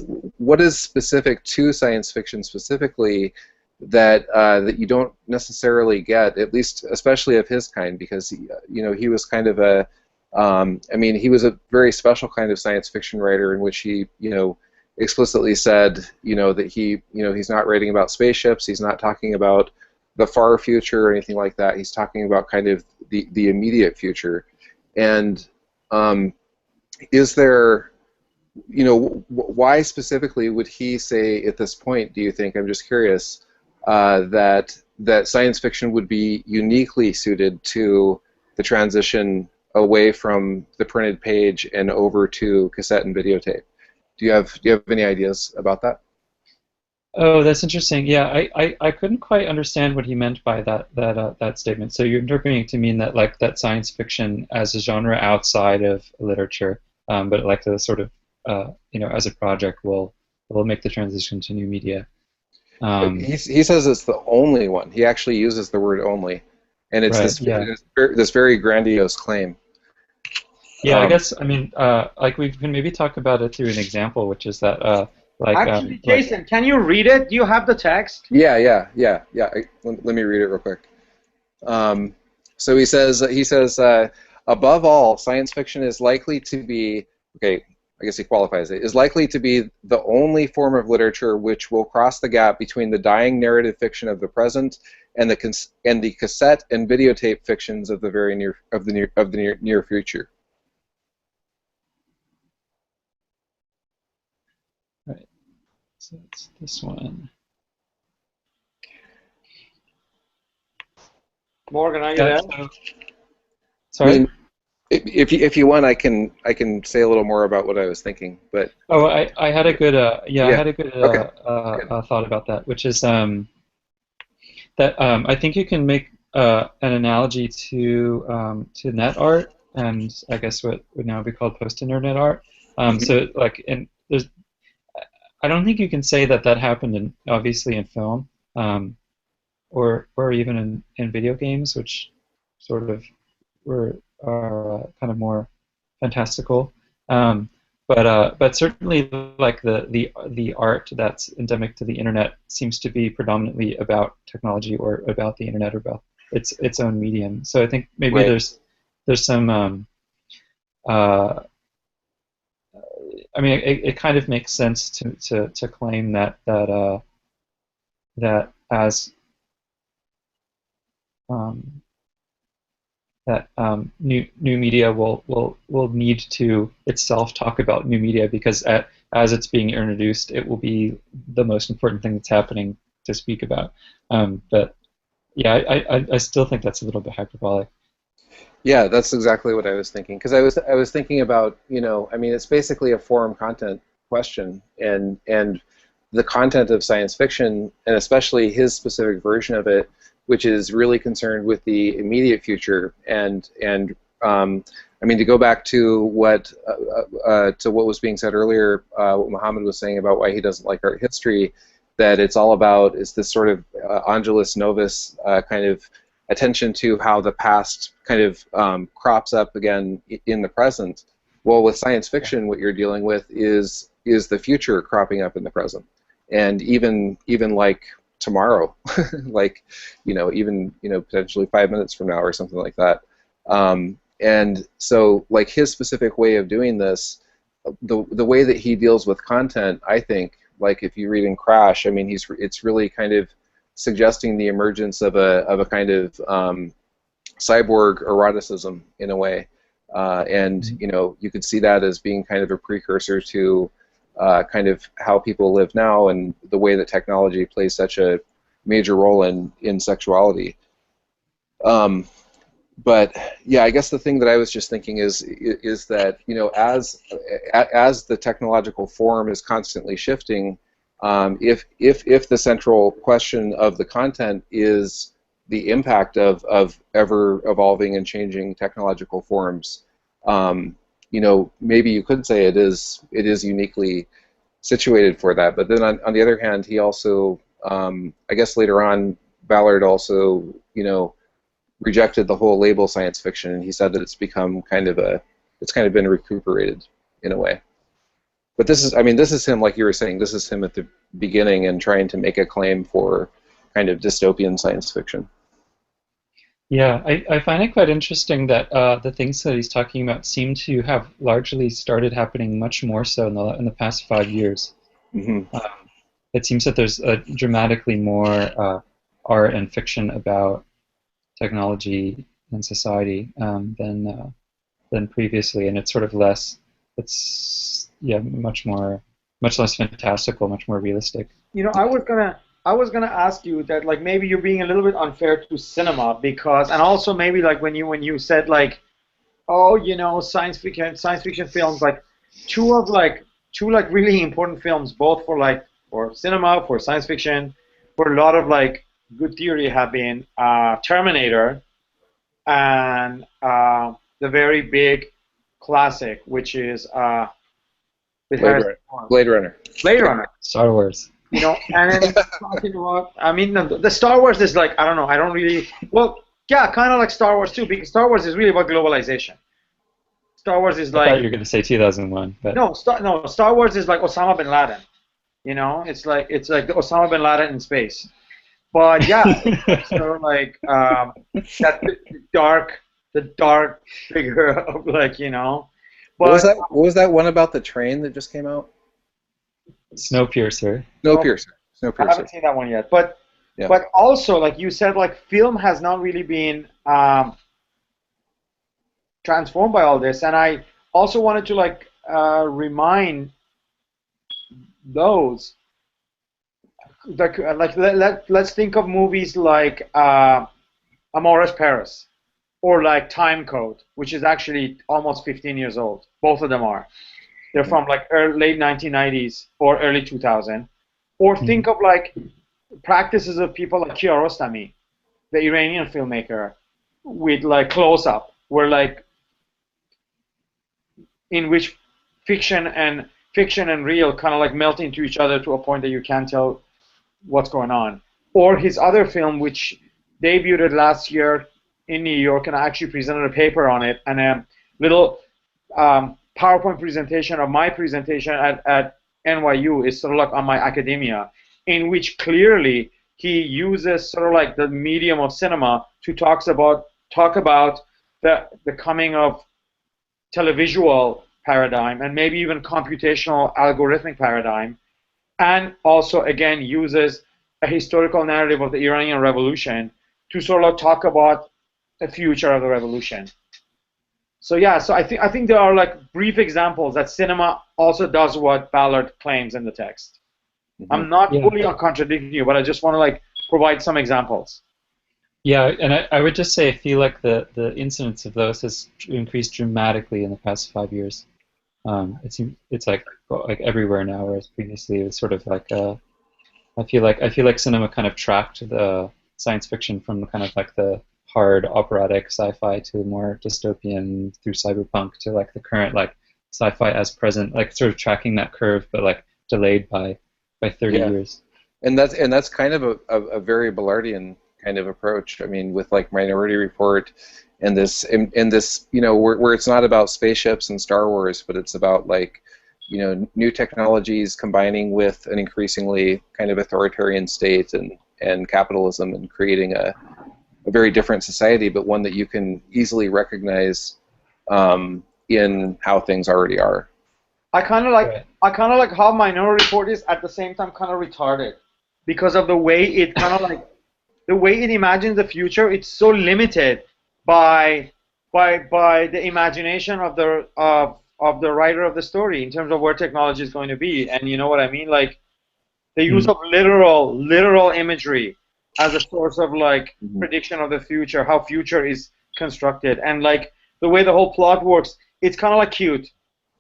specific to science fiction specifically that that you don't necessarily get, at least especially of his kind, because he was kind of a I mean, he was a very special kind of science fiction writer in which he explicitly said that he's not writing about spaceships, he's not talking about the far future or anything like that. He's talking about kind of the immediate future. And is there why specifically would he say at this point, do you think, I'm just curious, that science fiction would be uniquely suited to the transition away from the printed page and over to cassette and videotape? Do you have any ideas about that? Oh, that's interesting. Yeah, I couldn't quite understand what he meant by that statement. So you're interpreting it to mean that that science fiction as a genre outside of literature, but like the sort of as a project will make the transition to new media. He says it's the only one. He actually uses the word only, and it's this very grandiose claim. Yeah, I guess, I mean, we can maybe talk about it through an example, which is that, actually, Jason, can you read it? Do you have the text? Yeah. Let me read it real quick. So he says, above all, science fiction is likely to be, okay, I guess he qualifies it, is likely to be the only form of literature which will cross the gap between the dying narrative fiction of the present and the cassette and videotape fictions of the very near future. Right. So it's this one. Morgan, are you there? Sorry. I mean, if you want, I can say a little more about what I was thinking, but I had a good I had a good okay. Thought about that, which is that I think you can make an analogy to net art, and I guess what would now be called post-internet art. So like, I don't think you can say that happened obviously in film, or even in video games, which sort of are kind of more fantastical. But certainly, like the art that's endemic to the internet seems to be predominantly about technology or about the internet or about its own medium. So I think maybe right. there's some I mean, it kind of makes sense to claim that as new media will need to itself talk about new media, because as it's being introduced, it will be the most important thing that's happening to speak about. But yeah, I still think that's a little bit hyperbolic. Yeah, that's exactly what I was thinking, because I was thinking about, I mean, it's basically a forum content question, and the content of science fiction, and especially his specific version of it, which is really concerned with the immediate future, and I mean, to go back to what was being said earlier, what Muhammad was saying about why he doesn't like art history, that it's all about is this sort of Angelus Novus kind of attention to how the past kind of crops up again in the present. Well, with science fiction, what you're dealing with is the future cropping up in the present, and even like tomorrow, like even potentially 5 minutes from now or something like that. And so, like, his specific way of doing this, the way that he deals with content, I think, like if you read in Crash, I mean, it's really kind of suggesting the emergence of a kind of cyborg eroticism in a way, and you could see that as being kind of a precursor to kind of how people live now, and the way that technology plays such a major role in sexuality. But yeah, I guess the thing that I was just thinking is that as the technological form is constantly shifting, if the central question of the content is the impact of ever evolving and changing technological forms, maybe you could say it is uniquely situated for that. But then on the other hand, he also, I guess later on, Ballard also, rejected the whole label science fiction, and he said that it's become it's kind of been recuperated in a way. But this is him, like you were saying, this is him at the beginning and trying to make a claim for kind of dystopian science fiction. Yeah, I find it quite interesting that the things that he's talking about seem to have largely started happening much more so in the past 5 years. Mm-hmm. It seems that there's dramatically more art and fiction about technology and society than previously, and it's sort of less. It's much less fantastical, much more realistic. I was gonna ask you that, like, maybe you're being a little bit unfair to cinema, because, and also maybe like when you said like, oh, science fiction films, like two really important films, both for cinema, for science fiction, for a lot of like good theory, have been Terminator and the very big classic, which is Blade Runner. Star Wars. And then talking about, I mean, the Star Wars is like, I don't know, I don't really, well, yeah, kind of like Star Wars too, because Star Wars is really about globalization. Star Wars is like. I thought you were going to say 2001, but. No, Star Wars is like Osama bin Laden. It's like the Osama bin Laden in space. But yeah, so like that the dark figure of, like, What was that one about the train that just came out? Snowpiercer. Snowpiercer. I haven't seen that one yet. But also, like you said, like film has not really been transformed by all this, and I also wanted to like remind those let's think of movies like Amores Paris or like Time Code, which is actually almost 15 years old. Both of them are. They're from like late 1990s or early 2000. Or think of like practices of people like Kiarostami, the Iranian filmmaker, with like Close Up, where like in which fiction and real kind of like melt into each other to a point that you can't tell what's going on. Or his other film, which debuted last year in New York, and I actually presented a paper on it, and a little PowerPoint presentation of my presentation at NYU is sort of like on my academia, in which clearly he uses sort of like the medium of cinema to talk about the coming of televisual paradigm and maybe even computational algorithmic paradigm, and also again uses a historical narrative of the Iranian Revolution to sort of talk about the future of the revolution. So yeah, so I think there are like brief examples that cinema also does what Ballard claims in the text. I'm not fully contradicting you, but I just want to like provide some examples. Yeah, and I would just say I feel like the incidence of those has increased dramatically in the past 5 years. It's like everywhere now, whereas previously it was sort of like I feel like cinema kind of tracked the science fiction from kind of like the hard operatic sci-fi to more dystopian through cyberpunk to like the current like sci-fi as present, like sort of tracking that curve, but like delayed by 30 years. And that's kind of a very Ballardian kind of approach. I mean, with like Minority Report and this you know, where it's not about spaceships and Star Wars, but it's about like, you know, new technologies combining with an increasingly kind of authoritarian state and capitalism, and creating a very different society, but one that you can easily recognize in how things already are. I kind of like how Minority Report is at the same time kind of retarded, because of the way it kind of like the way it imagines the future. It's so limited by the imagination of the writer of the story in terms of where technology is going to be. And you know what I mean? Like the use of literal imagery as a source of like prediction of the future, how future is constructed, and like the way the whole plot works. It's kind of like cute.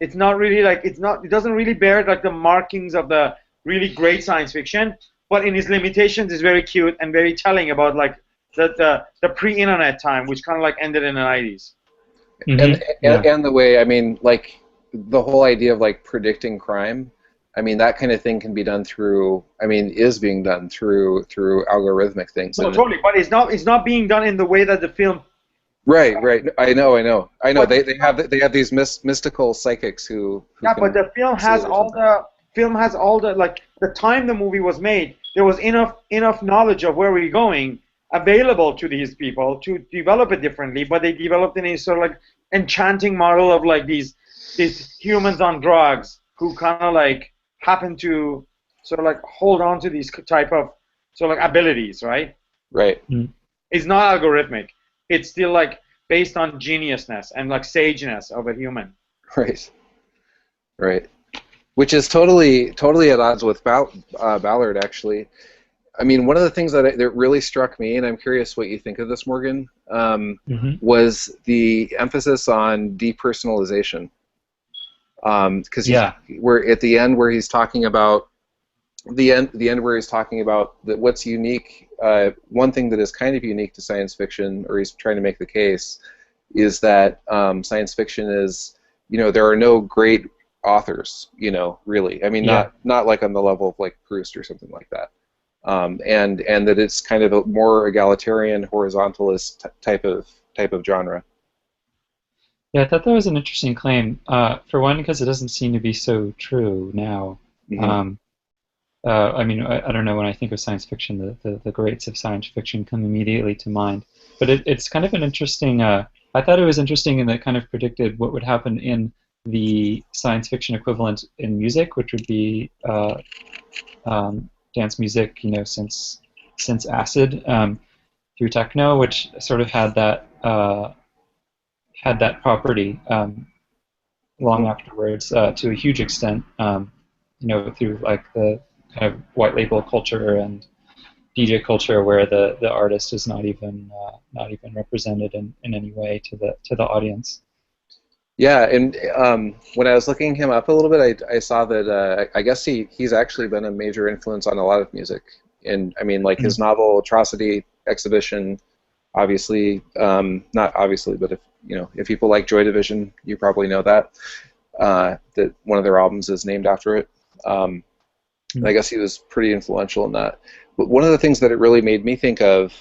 It's not really like it doesn't really bear like the markings of the really great science fiction, but in its limitations is very cute and very telling about like the pre-internet time, which kind of like ended in the 90s. And the way, I mean, like the whole idea of like predicting crime, I mean, that kind of thing can be done through, I mean, is being done through algorithmic things. No, totally, but it's not being done in the way that the film. Right. I know. They have these mystical psychics who yeah, but the film has all the like the time the movie was made, there was enough knowledge of where we're going available to these people to develop it differently, but they developed in a sort of like enchanting model of like these humans on drugs who kind of like happen to sort of like hold on to these type of sort of like abilities, right? Right. It's not algorithmic. It's still like based on geniusness and like sageness of a human. Right. Which is totally at odds with Ballard, actually. I mean, one of the things that really struck me, and I'm curious what you think of this, Morgan, was the emphasis on depersonalization. Because we're at the end where he's talking about the end where he's talking about that what's unique. One thing that is kind of unique to science fiction, or he's trying to make the case, is that science fiction is, you know, there are no great authors, you know, really. I mean, not like on the level of like Proust or something like that. And that it's kind of a more egalitarian, horizontalist type of genre. Yeah, I thought that was an interesting claim. For one, because it doesn't seem to be so true now. I mean, I don't know, when I think of science fiction, the greats of science fiction come immediately to mind. But it's kind of an interesting, I thought it was interesting, and that kind of predicted what would happen in the science fiction equivalent in music, which would be dance music, you know, since acid, through techno, which sort of had that property long afterwards to a huge extent, you know, through like the kind of white label culture and DJ culture, where the artist is not even represented in any way to the audience. Yeah, and when I was looking him up a little bit, I saw that I guess he's actually been a major influence on a lot of music. And I mean, like his novel Atrocity Exhibition, obviously, not obviously, but if people like Joy Division, you probably know that one of their albums is named after it. And I guess he was pretty influential in that. But one of the things that it really made me think of,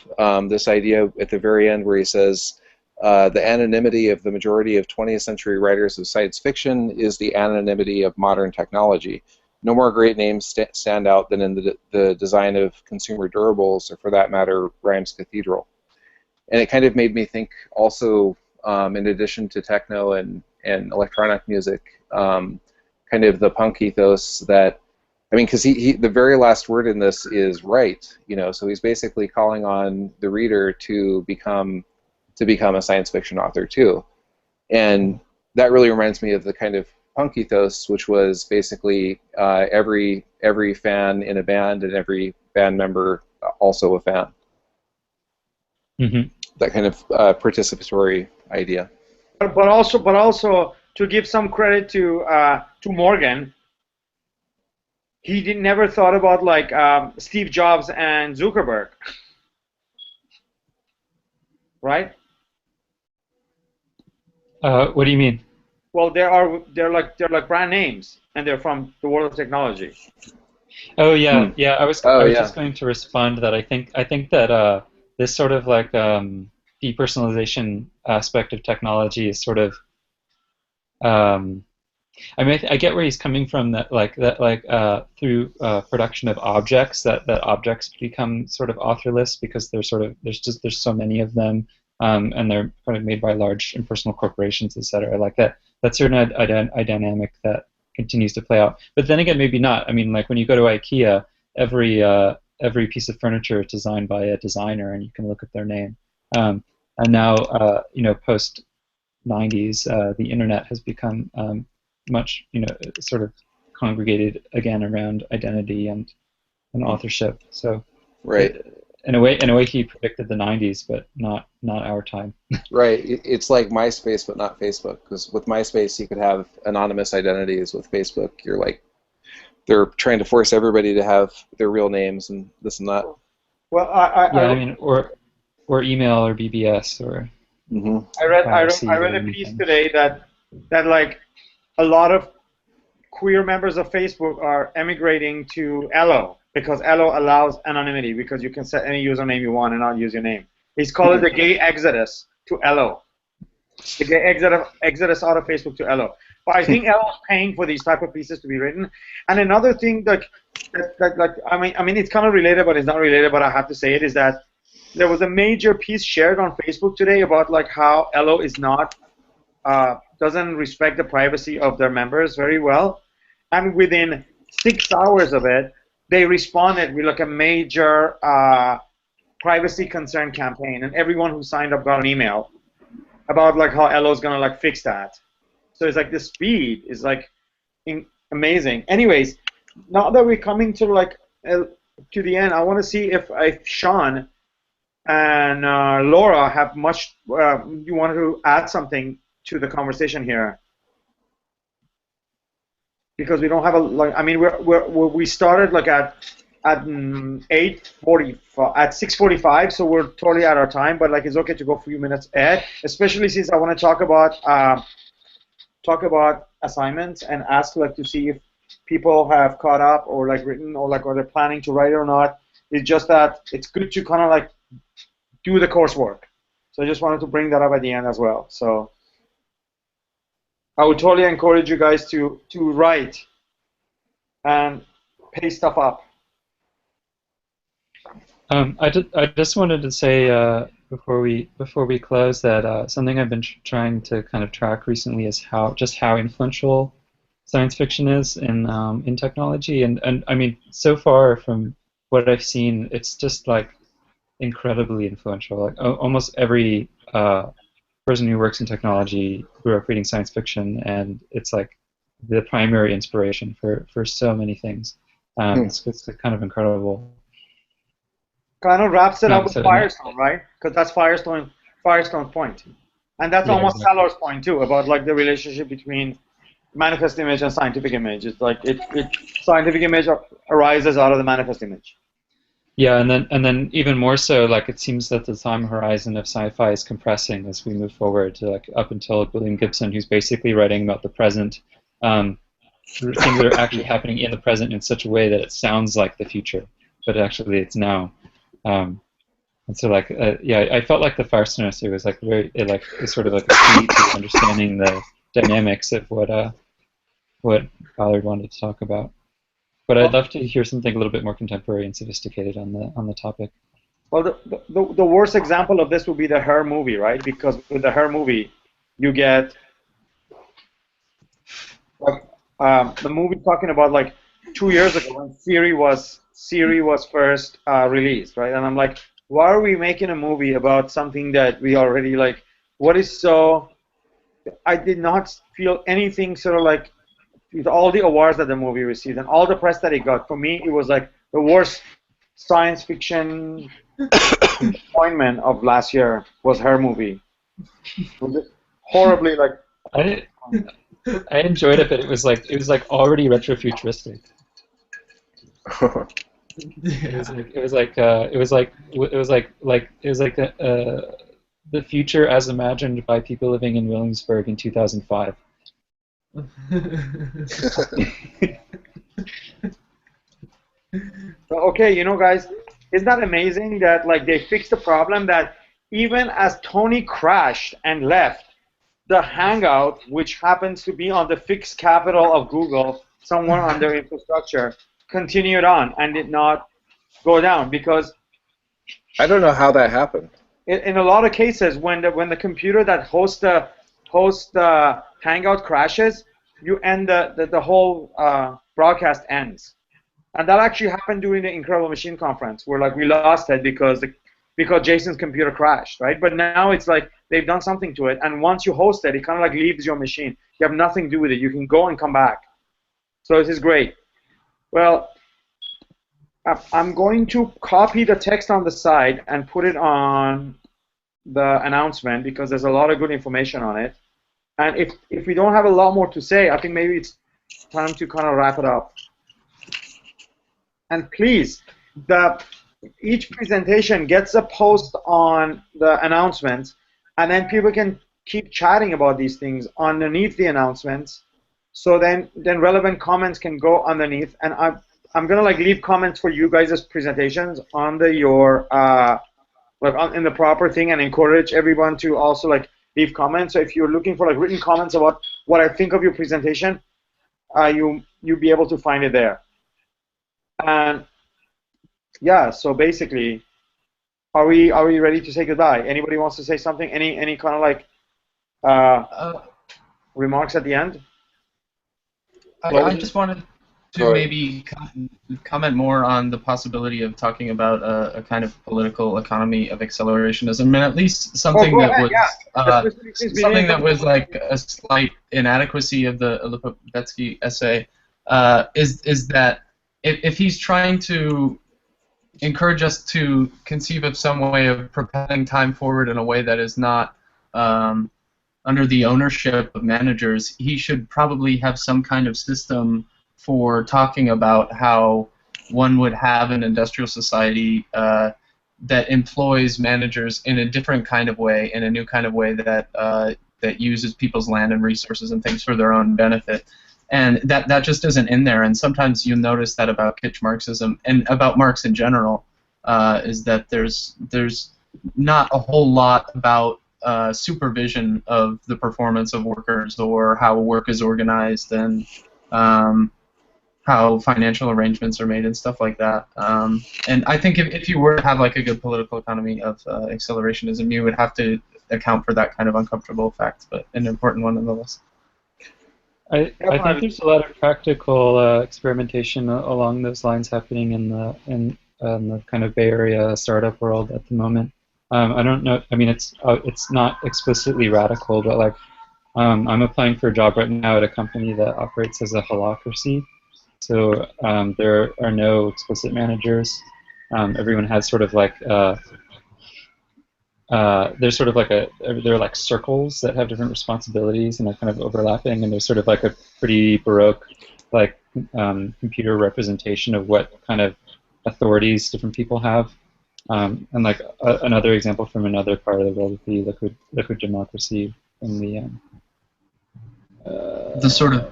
this idea at the very end where he says, the anonymity of the majority of 20th century writers of science fiction is the anonymity of modern technology. No more great names stand out than in the design of consumer durables, or for that matter, Rhymes Cathedral. And it kind of made me think also, in addition to techno and electronic music, kind of the punk ethos that, I mean, because the very last word in this is right, you know, so he's basically calling on the reader to become a science fiction author too. And that really reminds me of the kind of punk ethos, which was basically every fan in a band and every band member also a fan. Mm-hmm. That kind of participatory idea. But also to give some credit to Morgan, he never thought about like Steve Jobs and Zuckerberg, right? What do you mean? Well, they're like brand names, and they're from the world of technology. Oh yeah, yeah. I was just going to respond to that. I think that this sort of like depersonalization aspect of technology is sort of. I mean, I get where he's coming from. That through production of objects, that objects become sort of authorless because there's so many of them, and they're kind of made by large impersonal corporations, etc. Like that. That's certainly a dynamic that continues to play out. But then again, maybe not. I mean, like when you go to IKEA, every piece of furniture is designed by a designer, and you can look at their name. And now, post 90s, the internet has become much, sort of congregated again around identity and authorship. So, right. In a way, he predicted the 90s, but not our time. Right. It's like MySpace, but not Facebook. Because with MySpace, you could have anonymous identities. With Facebook, they're trying to force everybody to have their real names and this and that. Well, I mean, or email or BBS or. Mm-hmm. I read a piece today that like a lot of queer members of Facebook are emigrating to Elo because Elo allows anonymity because you can set any username you want and not use your name. He's called it the gay exodus to Elo. The gay exodus out of Facebook to Elo. But I think Elo is paying for these type of pieces to be written. And another thing I mean it's kind of related, but it's not related. But I have to say it is that there was a major piece shared on Facebook today about like how Elo is not doesn't respect the privacy of their members very well, and within 6 hours of it, they responded with like a major privacy concern campaign, and everyone who signed up got an email about like how Elo is gonna like fix that. So it's like the speed is like amazing. Anyways, now that we're coming to like to the end, I want to see if Sean and Laura have much. You wanted to add something to the conversation here, because we don't have I mean, we started like at 6:45, so we're totally at our time. But like, it's okay to go a few minutes ahead, especially since I want to talk about assignments and ask like to see if people have caught up or like written or like are they planning to write or not. It's just that it's good to kind of like do the coursework. So I just wanted to bring that up at the end as well. So I would totally encourage you guys to write and pay stuff up. I just wanted to say before we close that something I've been trying to kind of track recently is how influential science fiction is in technology, and I mean, so far from what I've seen, it's just like incredibly influential. Like almost every person who works in technology grew up reading science fiction, and it's like the primary inspiration for so many things. It's kind of incredible. Kind of wraps it up with So Firestone, right? Because that's Firestone's point, and that's almost exactly. Sellers' point too, about like the relationship between manifest image and scientific image. It's like scientific image arises out of the manifest image. Yeah, and then even more so, like it seems that the time horizon of sci-fi is compressing as we move forward to like up until William Gibson, who's basically writing about the present, things that are actually happening in the present in such a way that it sounds like the future, but actually it's now. And so, like, yeah, I felt like the Firestone essay was like it's sort of like a key to understanding the dynamics of what Ballard wanted to talk about. But I'd love to hear something a little bit more contemporary and sophisticated on the topic. Well, the worst example of this would be the Her movie, right? Because with the Her movie, you get like the movie talking about like 2 years ago when Siri was first released, right? And I'm like, why are we making a movie about something that we already like? What is so? I did not feel anything sort of like with all the awards that the movie received and all the press that it got. For me, it was like the worst science fiction disappointment of last year was Her movie. It was horribly like. I enjoyed it, but it was like already retrofuturistic. It was like the future as imagined by people living in Williamsburg in 2005. Okay, you know, guys, isn't that amazing that like they fixed the problem that even as Tony crashed and left, the Hangout, which happens to be on the fixed capital of Google, somewhere on their infrastructure, continued on and did not go down because I don't know how that happened. In a lot of cases, when the computer that hosts the Hangout crashes, you end the whole broadcast ends, and that actually happened during the Incredible Machine conference, where like we lost it because Jason's computer crashed, right? But now it's like they've done something to it, and once you host it, it kind of like leaves your machine. You have nothing to do with it. You can go and come back. So this is great. Well, I'm going to copy the text on the side and put it on the announcement because there's a lot of good information on it. And if we don't have a lot more to say, I think maybe it's time to kind of wrap it up. And please, each presentation gets a post on the announcements, and then people can keep chatting about these things underneath the announcements. So then relevant comments can go underneath, and I'm gonna like leave comments for you guys' presentations under your in the proper thing, and encourage everyone to also like leave comments. So if you're looking for like written comments about what I think of your presentation, you'll be able to find it there. And yeah, so basically, are we ready to say goodbye? Anybody wants to say something? Any kind of like remarks at the end? I just wanted to maybe comment more on the possibility of talking about a kind of political economy of accelerationism, and at least something something that was like a slight inadequacy of the Lipovetsky essay is that if he's trying to encourage us to conceive of some way of propelling time forward in a way that is not under the ownership of managers, he should probably have some kind of system for talking about how one would have an industrial society that employs managers in a different kind of way, in a new kind of way that that uses people's land and resources and things for their own benefit. And that just isn't in there. And sometimes you notice that about kitsch Marxism and about Marx in general, is that there's not a whole lot about supervision of the performance of workers or how work is organized and how financial arrangements are made and stuff like that. And I think if you were to have like a good political economy of accelerationism, you would have to account for that kind of uncomfortable fact, but an important one nonetheless. I think there's a lot of practical experimentation along those lines happening in the kind of Bay Area startup world at the moment. I don't know. I mean, it's not explicitly radical, but like I'm applying for a job right now at a company that operates as a holacracy. So there are no explicit managers. Everyone has sort of like there's sort of like there are like circles that have different responsibilities and are kind of overlapping, and there's sort of like a pretty baroque like computer representation of what kind of authorities different people have. And like another example from another part of the world would be liquid democracy from the sort of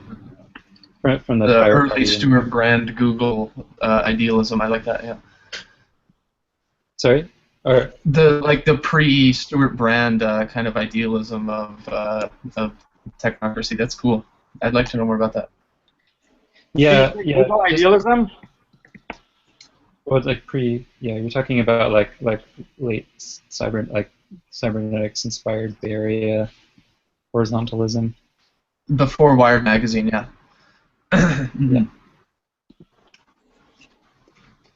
from the early Stuart Brand Google idealism. I like that. Yeah. Sorry. Or the pre-Stuart Brand kind of idealism of technocracy. That's cool. I'd like to know more about that. Yeah. Google idealism. Well, like you're talking about like late cybernetics inspired Bay Area horizontalism. Before Wired magazine, yeah. Yeah.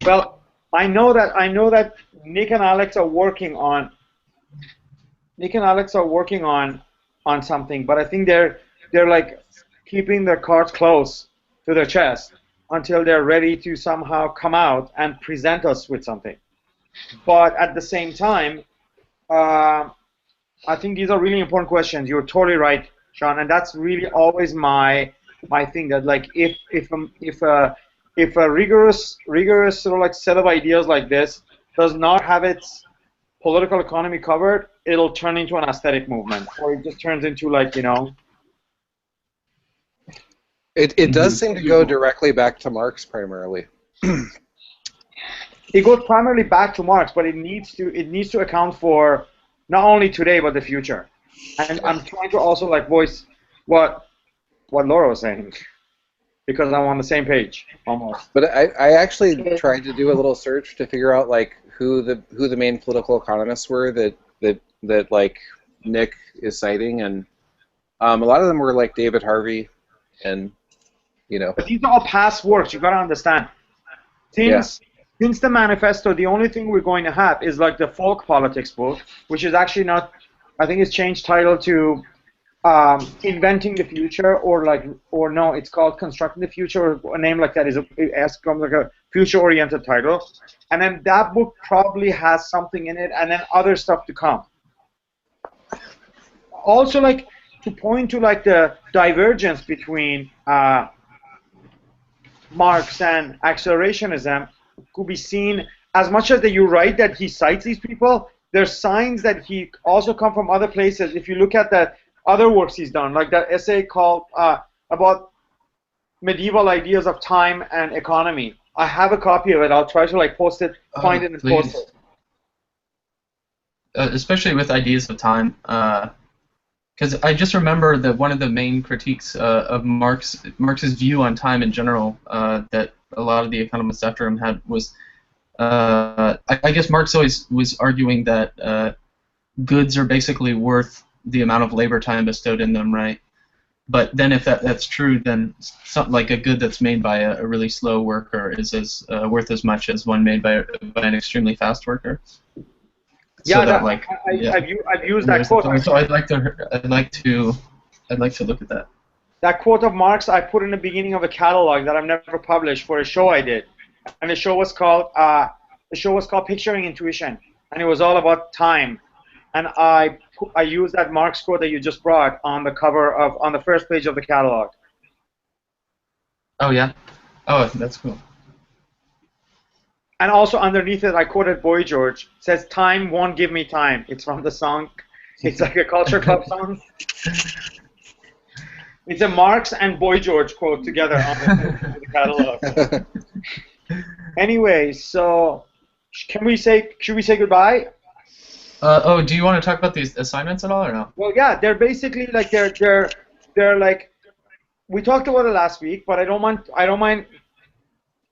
Well, I know that Nick and Alex are working on something, but I think they're like keeping their cards close to their chest until they're ready to somehow come out and present us with something. But at the same time, I think these are really important questions. You're totally right, Sean, and that's really always my thing, that like if a rigorous sort of like set of ideas like this does not have its political economy covered, it'll turn into an aesthetic movement, or it just turns into like, you know. It does seem to go directly back to Marx primarily. It goes primarily back to Marx, but it needs to account for not only today but the future. And I'm trying to also like voice what Laura was saying, because I'm on the same page almost. But I actually tried to do a little search to figure out like who the main political economists were that like Nick is citing, and a lot of them were like David Harvey, and you know. But these are all past works. You gotta understand. Since the manifesto, the only thing we're going to have is like the folk politics book, which is actually not. I think it's changed title to Inventing the Future, or no, it's called Constructing the Future, or a name like that is like a future-oriented title. And then that book probably has something in it, and then other stuff to come. Also, like to point to like the divergence between Marx and accelerationism could be seen, as much as that you're right that he cites these people, there's signs that he also come from other places. If you look at the other works he's done, like that essay called about medieval ideas of time and economy. I have a copy of it. I'll try to like post it, find it and post it. Especially with ideas of time, because I just remember that one of the main critiques of Marx's view on time in general, that a lot of the economists after him had, was I guess Marx always was arguing that goods are basically worth the amount of labor time bestowed in them, right? But then if that's true, then something like a good that's made by a really slow worker is as worth as much as one made by an extremely fast worker. Yeah, so like, I've used that quote. So I'd like to look at that. That quote of Marx I put in the beginning of a catalog that I've never published for a show I did, and the show was called Picturing Intuition, and it was all about time. And I used that Marx quote that you just brought on the cover on the first page of the catalog. Oh yeah, oh that's cool. And also underneath it, I quoted Boy George. It says, "Time won't give me time." It's from the song. It's like a Culture Club song. It's a Marx and Boy George quote together on the catalog. Anyway, so should we say goodbye? Oh, do you want to talk about these assignments at all, or no? Well, yeah, they're basically like they're like, we talked about it last week, but I don't mind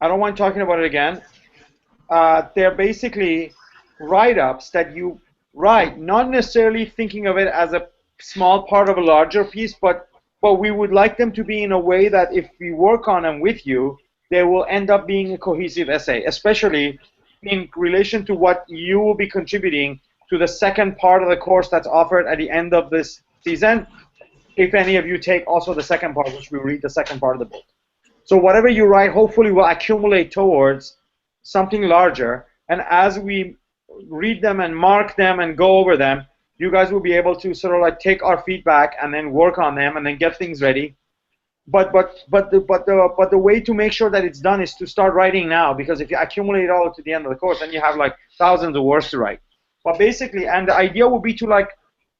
I don't mind talking about it again. They're basically write-ups that you write, not necessarily thinking of it as a small part of a larger piece, but we would like them to be in a way that if we work on them with you, they will end up being a cohesive essay, especially in relation to what you will be contributing to the second part of the course that's offered at the end of this season, if any of you take also the second part, which we read the second part of the book. So whatever you write hopefully will accumulate towards something larger, and as we read them and mark them and go over them, you guys will be able to sort of like take our feedback and then work on them and then get things ready. But the way to make sure that it's done is to start writing now, because if you accumulate it all to the end of the course, then you have like thousands of words to write. But basically, and the idea would be to like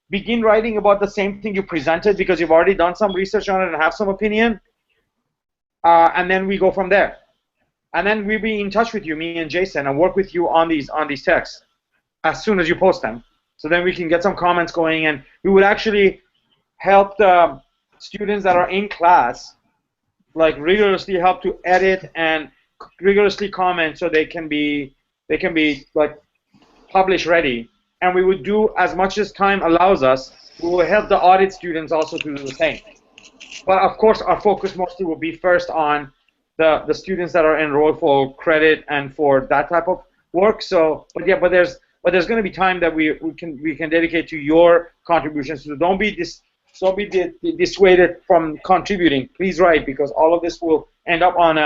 begin writing about the same thing you presented, because you've already done some research on it and have some opinion, and then we go from there. And then we'll be in touch with you, me and Jason, and work with you on these texts as soon as you post them. So then we can get some comments going, and we would actually help the students that are in class, like rigorously help to edit and rigorously comment, so they can be like publish ready. And we would do as much as time allows us. We will help the audit students also to do the same. But of course, our focus mostly will be first on the students that are enrolled for credit and for that type of work. So, but there's going to be time that we can dedicate to your contributions. So don't be dissuaded from contributing. Please write, because all of this will end up on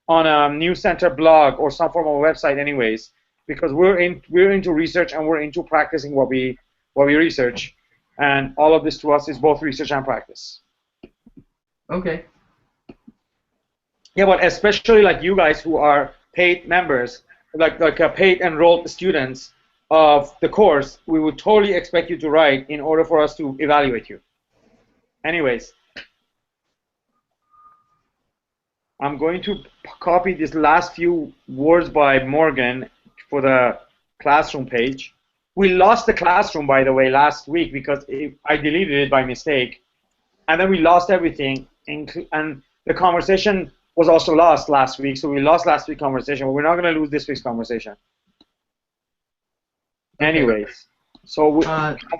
a News Center blog or some form of website, anyways. Because we're into research and we're into practicing what we research, and all of this to us is both research and practice. Okay. Yeah, but especially like you guys who are paid members, like paid enrolled students of the course, we would totally expect you to write in order for us to evaluate you. Anyways, I'm going to copy these last few words by Morgan for the classroom page. We lost the classroom, by the way, last week because I deleted it by mistake, and then we lost everything, and the conversation was also lost last week, so we lost last week's conversation, but we're not going to lose this week's conversation. Anyways, so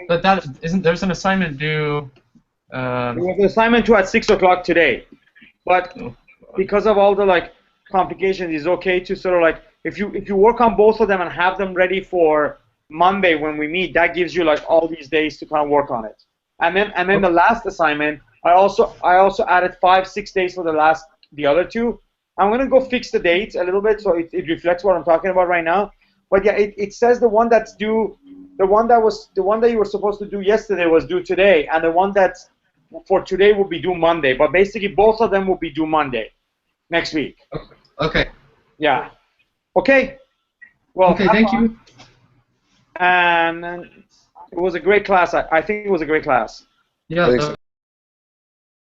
but that isn't. There's an assignment due. There was an assignment due at 6 o'clock today, but because of all the like complications, it's okay to sort of like if you work on both of them and have them ready for Monday when we meet, that gives you like all these days to kind of work on it. And then the last assignment, I also added 5-6 days for the other two. I'm gonna go fix the dates a little bit so it reflects what I'm talking about right now. But yeah, it says the one that's due, the one that you were supposed to do yesterday was due today, and the one that's for today will be due Monday. But basically, both of them will be due Monday, next week. Okay. Yeah. Okay. Well. Okay. Thank you. And it was a great class. I think it was a great class. Yeah.